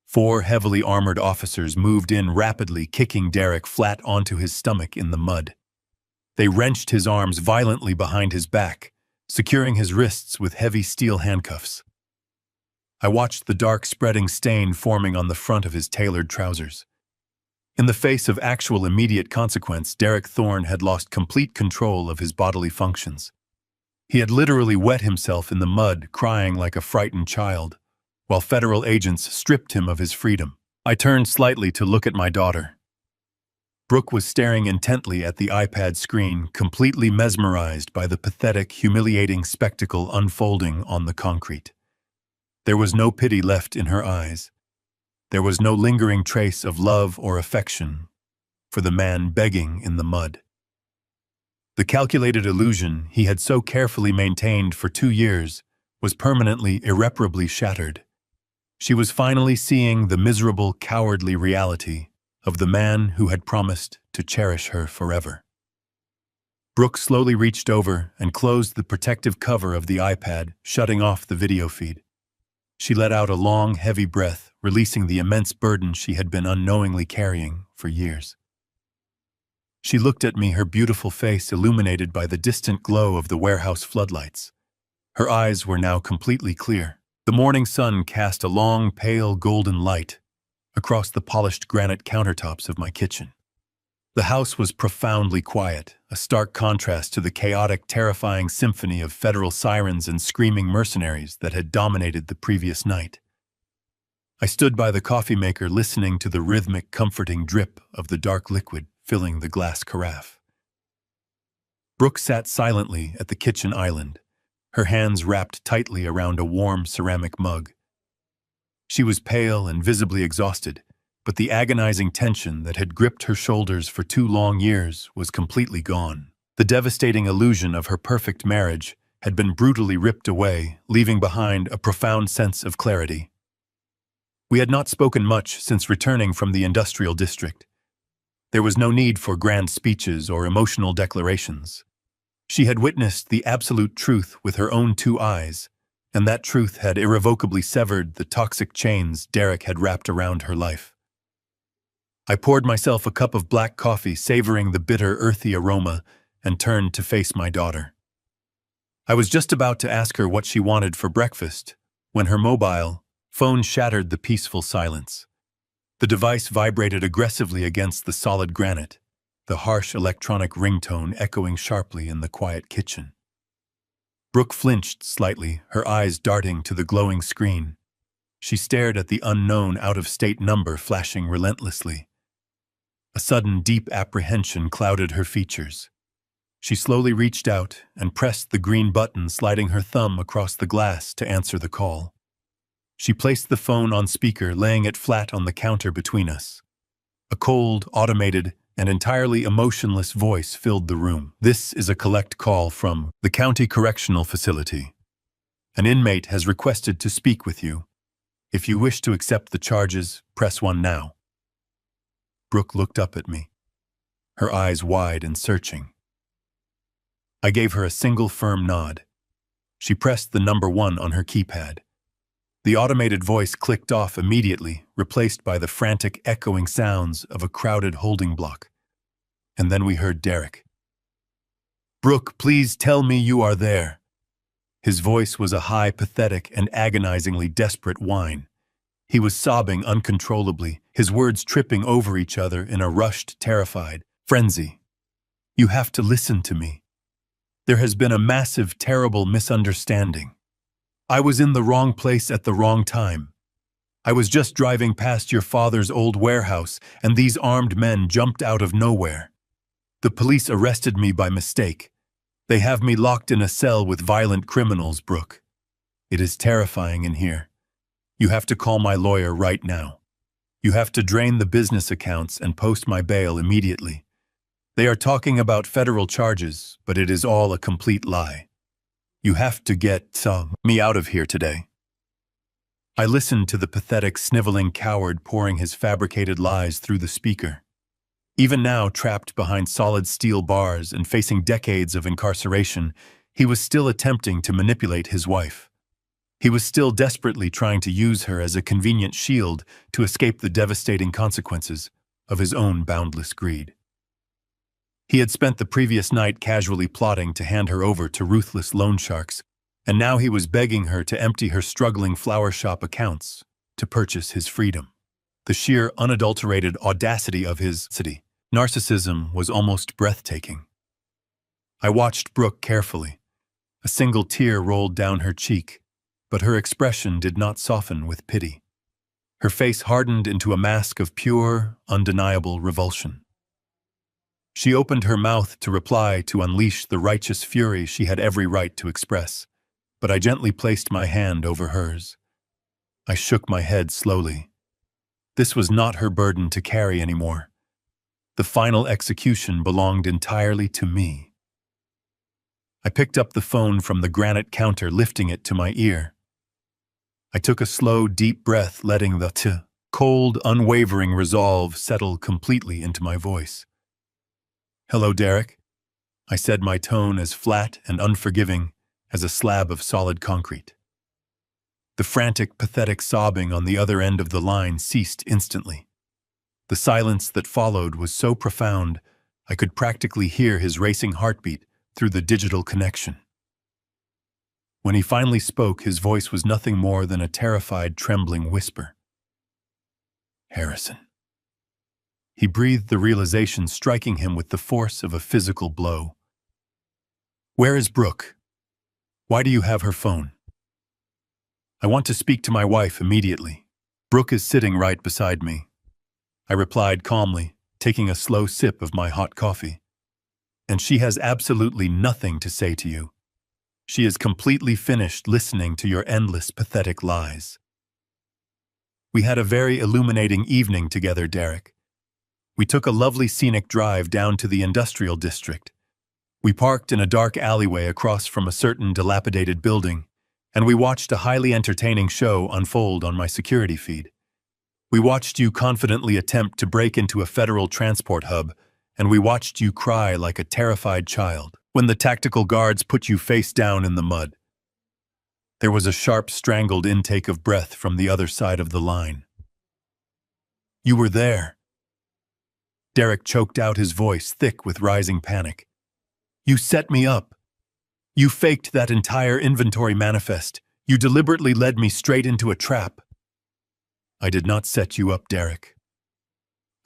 4 heavily armored officers moved in rapidly, kicking Derek flat onto his stomach in the mud. They wrenched his arms violently behind his back, securing his wrists with heavy steel handcuffs. I watched the dark spreading stain forming on the front of his tailored trousers. In the face of actual immediate consequence, Derek Thorne had lost complete control of his bodily functions. He had literally wet himself in the mud, crying like a frightened child, while federal agents stripped him of his freedom. I turned slightly to look at my daughter. Brooke was staring intently at the iPad screen, completely mesmerized by the pathetic, humiliating spectacle unfolding on the concrete. There was no pity left in her eyes. There was no lingering trace of love or affection for the man begging in the mud. The calculated illusion he had so carefully maintained for 2 years was permanently, irreparably shattered. She was finally seeing the miserable, cowardly reality of the man who had promised to cherish her forever. Brooke slowly reached over and closed the protective cover of the iPad, shutting off the video feed. She let out a long, heavy breath, releasing the immense burden she had been unknowingly carrying for years. She looked at me, her beautiful face illuminated by the distant glow of the warehouse floodlights. Her eyes were now completely clear. The morning sun cast a long, pale golden light across the polished granite countertops of my kitchen. The house was profoundly quiet, a stark contrast to the chaotic, terrifying symphony of federal sirens and screaming mercenaries that had dominated the previous night. I stood by the coffee maker listening to the rhythmic, comforting drip of the dark liquid filling the glass carafe. Brooke sat silently at the kitchen island, her hands wrapped tightly around a warm ceramic mug. She was pale and visibly exhausted, but the agonizing tension that had gripped her shoulders for 2 long years was completely gone. The devastating illusion of her perfect marriage had been brutally ripped away, leaving behind a profound sense of clarity. We had not spoken much since returning from the industrial district. There was no need for grand speeches or emotional declarations. She had witnessed the absolute truth with her own 2 eyes, and that truth had irrevocably severed the toxic chains Derek had wrapped around her life. I poured myself a cup of black coffee, savoring the bitter, earthy aroma, and turned to face my daughter. I was just about to ask her what she wanted for breakfast when her mobile phone shattered the peaceful silence. The device vibrated aggressively against the solid granite, the harsh electronic ringtone echoing sharply in the quiet kitchen. Brooke flinched slightly, her eyes darting to the glowing screen. She stared at the unknown out-of-state number flashing relentlessly. A sudden, deep apprehension clouded her features. She slowly reached out and pressed the green button, sliding her thumb across the glass to answer the call. She placed the phone on speaker, laying it flat on the counter between us. A cold, automated, and entirely emotionless voice filled the room. "This is a collect call from the County Correctional Facility. An inmate has requested to speak with you. If you wish to accept the charges, press 1 now." Brooke looked up at me, her eyes wide and searching. I gave her a single firm nod. She pressed the number 1 on her keypad. The automated voice clicked off immediately, replaced by the frantic, echoing sounds of a crowded holding block. And then we heard Derek. "Brooke, please tell me you are there." His voice was a high, pathetic, and agonizingly desperate whine. He was sobbing uncontrollably, his words tripping over each other in a rushed, terrified frenzy. "You have to listen to me. There has been a massive, terrible misunderstanding. I was in the wrong place at the wrong time. I was just driving past your father's old warehouse, and these armed men jumped out of nowhere. The police arrested me by mistake. They have me locked in a cell with violent criminals, Brooke. It is terrifying in here. You have to call my lawyer right now. You have to drain the business accounts and post my bail immediately. They are talking about federal charges, but it is all a complete lie. You have to get me out of here today." I listened to the pathetic, sniveling coward pouring his fabricated lies through the speaker. Even now, trapped behind solid steel bars and facing decades of incarceration, he was still attempting to manipulate his wife. He was still desperately trying to use her as a convenient shield to escape the devastating consequences of his own boundless greed. He had spent the previous night casually plotting to hand her over to ruthless loan sharks, and now he was begging her to empty her struggling flower shop accounts to purchase his freedom. The sheer, unadulterated audacity of his narcissism was almost breathtaking. I watched Brooke carefully. A single tear rolled down her cheek, but her expression did not soften with pity. Her face hardened into a mask of pure, undeniable revulsion. She opened her mouth to reply, to unleash the righteous fury she had every right to express, but I gently placed my hand over hers. I shook my head slowly. This was not her burden to carry anymore. The final execution belonged entirely to me. I picked up the phone from the granite counter, lifting it to my ear. I took a slow, deep breath, letting the cold, unwavering resolve settle completely into my voice. "Hello, Derek," I said, my tone as flat and unforgiving as a slab of solid concrete. The frantic, pathetic sobbing on the other end of the line ceased instantly. The silence that followed was so profound, I could practically hear his racing heartbeat through the digital connection. When he finally spoke, his voice was nothing more than a terrified, trembling whisper. Harrison. He breathed, the realization striking him with the force of a physical blow. Where is Brooke? Why do you have her phone? I want to speak to my wife immediately. Brooke is sitting right beside me. I replied calmly, taking a slow sip of my hot coffee. And she has absolutely nothing to say to you. She is completely finished listening to your endless, pathetic lies. We had a very illuminating evening together, Derek. We took a lovely scenic drive down to the industrial district. We parked in a dark alleyway across from a certain dilapidated building, and we watched a highly entertaining show unfold on my security feed. We watched you confidently attempt to break into a federal transport hub, and we watched you cry like a terrified child when the tactical guards put you face down in the mud. There was a sharp, strangled intake of breath from the other side of the line. You were there. Derek choked out, his voice thick with rising panic. You set me up. You faked that entire inventory manifest. You deliberately led me straight into a trap. I did not set you up, Derek.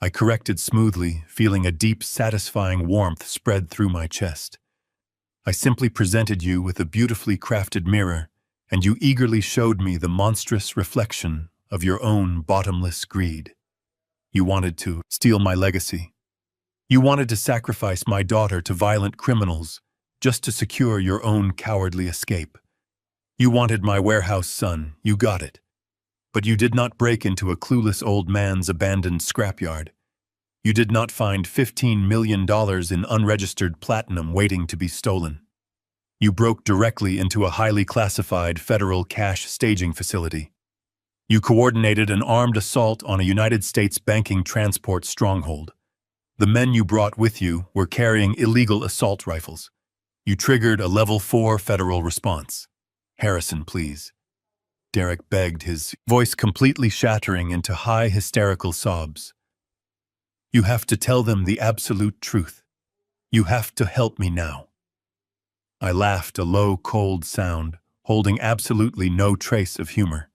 I corrected smoothly, feeling a deep, satisfying warmth spread through my chest. I simply presented you with a beautifully crafted mirror, and you eagerly showed me the monstrous reflection of your own bottomless greed. You wanted to steal my legacy. You wanted to sacrifice my daughter to violent criminals just to secure your own cowardly escape. You wanted my warehouse son, you got it. But you did not break into a clueless old man's abandoned scrapyard. You did not find $15 million in unregistered platinum waiting to be stolen. You broke directly into a highly classified federal cash staging facility. You coordinated an armed assault on a United States banking transport stronghold. The men you brought with you were carrying illegal assault rifles. You triggered a level 4 federal response. Harrison, please. Derek begged, his voice completely shattering into high hysterical sobs. You have to tell them the absolute truth. You have to help me now. I laughed, a low, cold sound, holding absolutely no trace of humor.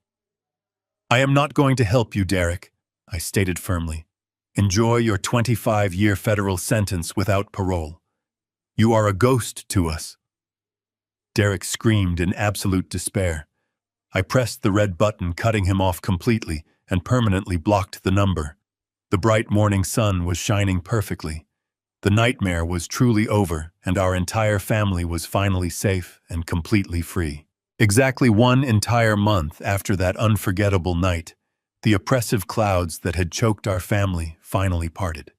I am not going to help you, Derek, I stated firmly. Enjoy your 25-year federal sentence without parole. You are a ghost to us. Derek screamed in absolute despair. I pressed the red button, cutting him off completely, and permanently blocked the number. The bright morning sun was shining perfectly. The nightmare was truly over, and our entire family was finally safe and completely free. Exactly 1 entire month after that unforgettable night, the oppressive clouds that had choked our family finally parted.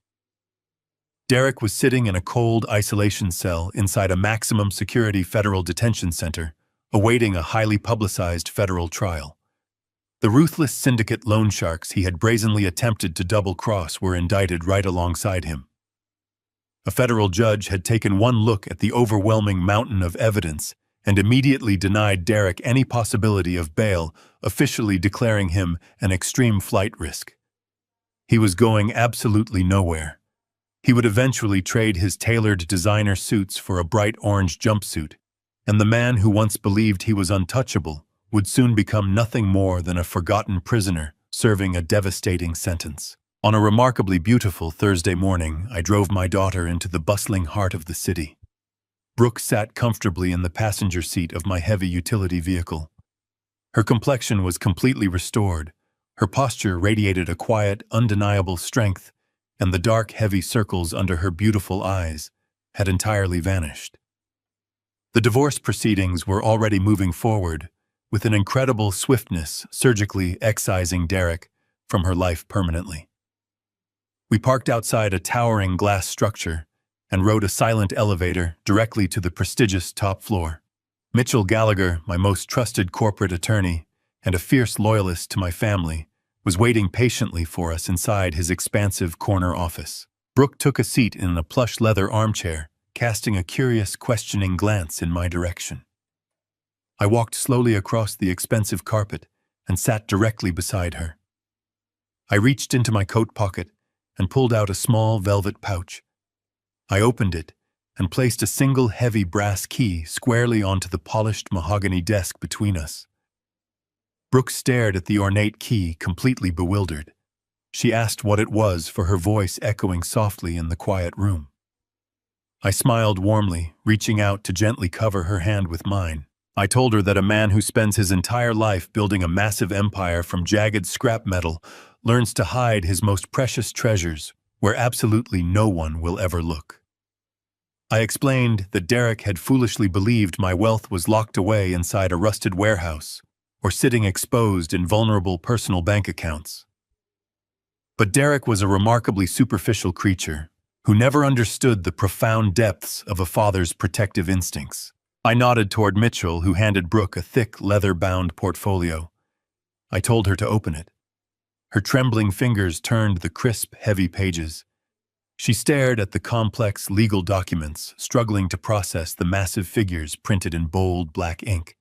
Derek was sitting in a cold isolation cell inside a maximum security federal detention center, awaiting a highly publicized federal trial. The ruthless syndicate loan sharks he had brazenly attempted to double-cross were indicted right alongside him. A federal judge had taken one look at the overwhelming mountain of evidence and immediately denied Derek any possibility of bail, officially declaring him an extreme flight risk. He was going absolutely nowhere. He would eventually trade his tailored designer suits for a bright orange jumpsuit, and the man who once believed he was untouchable would soon become nothing more than a forgotten prisoner serving a devastating sentence. On a remarkably beautiful Thursday morning, I drove my daughter into the bustling heart of the city. Brooke sat comfortably in the passenger seat of my heavy utility vehicle. Her complexion was completely restored, her posture radiated a quiet, undeniable strength, and the dark, heavy circles under her beautiful eyes had entirely vanished. The divorce proceedings were already moving forward, with an incredible swiftness surgically excising Derek from her life permanently. We parked outside a towering glass structure and rode a silent elevator directly to the prestigious top floor. Mitchell Gallagher, my most trusted corporate attorney and a fierce loyalist to my family, was waiting patiently for us inside his expansive corner office. Brooke took a seat in a plush leather armchair, casting a curious, questioning glance in my direction. I walked slowly across the expensive carpet and sat directly beside her. I reached into my coat pocket and pulled out a small velvet pouch. I opened it and placed a single heavy brass key squarely onto the polished mahogany desk between us. Brooke stared at the ornate key, completely bewildered. She asked what it was, for her voice echoing softly in the quiet room. I smiled warmly, reaching out to gently cover her hand with mine. I told her that a man who spends his entire life building a massive empire from jagged scrap metal learns to hide his most precious treasures where absolutely no one will ever look. I explained that Derek had foolishly believed my wealth was locked away inside a rusted warehouse or sitting exposed in vulnerable personal bank accounts. But Derek was a remarkably superficial creature who never understood the profound depths of a father's protective instincts. I nodded toward Mitchell, who handed Brooke a thick, leather-bound portfolio. I told her to open it. Her trembling fingers turned the crisp, heavy pages. She stared at the complex legal documents, struggling to process the massive figures printed in bold, black ink.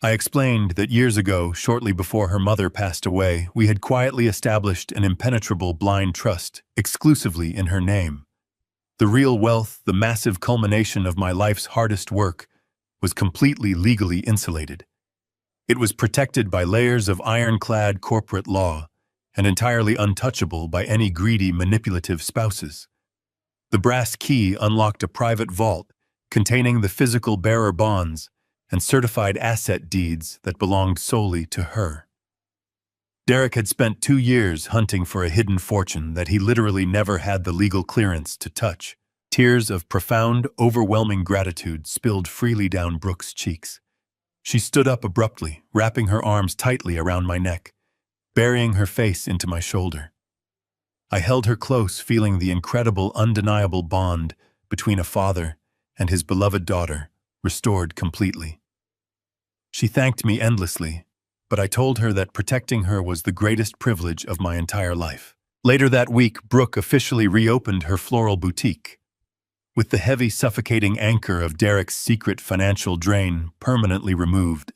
I explained that years ago, shortly before her mother passed away, we had quietly established an impenetrable blind trust exclusively in her name. The real wealth, the massive culmination of my life's hardest work, was completely legally insulated. It was protected by layers of ironclad corporate law and entirely untouchable by any greedy, manipulative spouses. The brass key unlocked a private vault containing the physical bearer bonds and certified asset deeds that belonged solely to her. Derek had spent 2 years hunting for a hidden fortune that he literally never had the legal clearance to touch. Tears of profound, overwhelming gratitude spilled freely down Brooke's cheeks. She stood up abruptly, wrapping her arms tightly around my neck, burying her face into my shoulder. I held her close, feeling the incredible, undeniable bond between a father and his beloved daughter restored completely. She thanked me endlessly, but I told her that protecting her was the greatest privilege of my entire life. Later that week, Brooke officially reopened her floral boutique. With the heavy, suffocating anchor of Derek's secret financial drain permanently removed,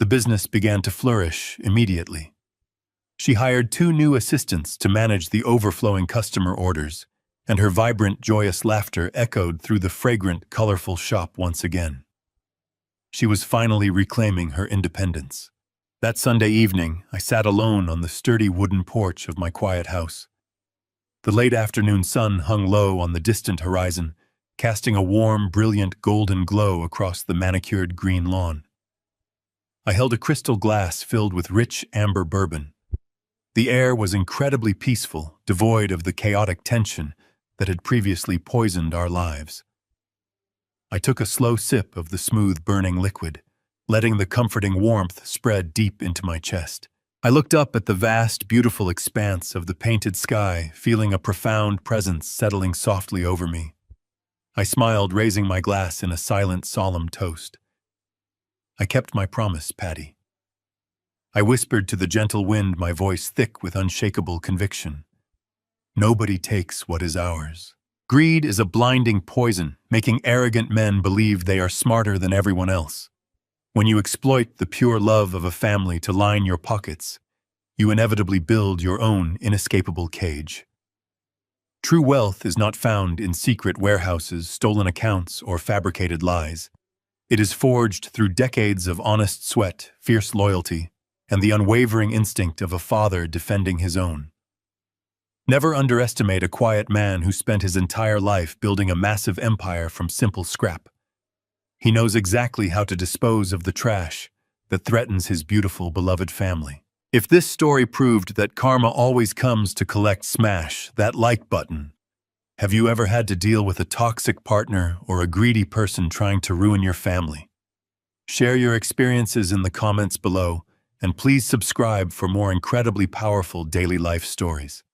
the business began to flourish immediately. She hired 2 new assistants to manage the overflowing customer orders, and her vibrant, joyous laughter echoed through the fragrant, colorful shop once again. She was finally reclaiming her independence. That Sunday evening, I sat alone on the sturdy wooden porch of my quiet house. The late afternoon sun hung low on the distant horizon, casting a warm, brilliant golden glow across the manicured green lawn. I held a crystal glass filled with rich amber bourbon. The air was incredibly peaceful, devoid of the chaotic tension that had previously poisoned our lives. I took a slow sip of the smooth, burning liquid, letting the comforting warmth spread deep into my chest. I looked up at the vast, beautiful expanse of the painted sky, feeling a profound presence settling softly over me. I smiled, raising my glass in a silent, solemn toast. I kept my promise, Patty. I whispered to the gentle wind, my voice thick with unshakable conviction. Nobody takes what is ours. Greed is a blinding poison, making arrogant men believe they are smarter than everyone else. When you exploit the pure love of a family to line your pockets, you inevitably build your own inescapable cage. True wealth is not found in secret warehouses, stolen accounts, or fabricated lies. It is forged through decades of honest sweat, fierce loyalty, and the unwavering instinct of a father defending his own. Never underestimate a quiet man who spent his entire life building a massive empire from simple scrap. He knows exactly how to dispose of the trash that threatens his beautiful, beloved family. If this story proved that karma always comes to collect, smash that like button. Have you ever had to deal with a toxic partner or a greedy person trying to ruin your family? Share your experiences in the comments below, and please subscribe for more incredibly powerful daily life stories.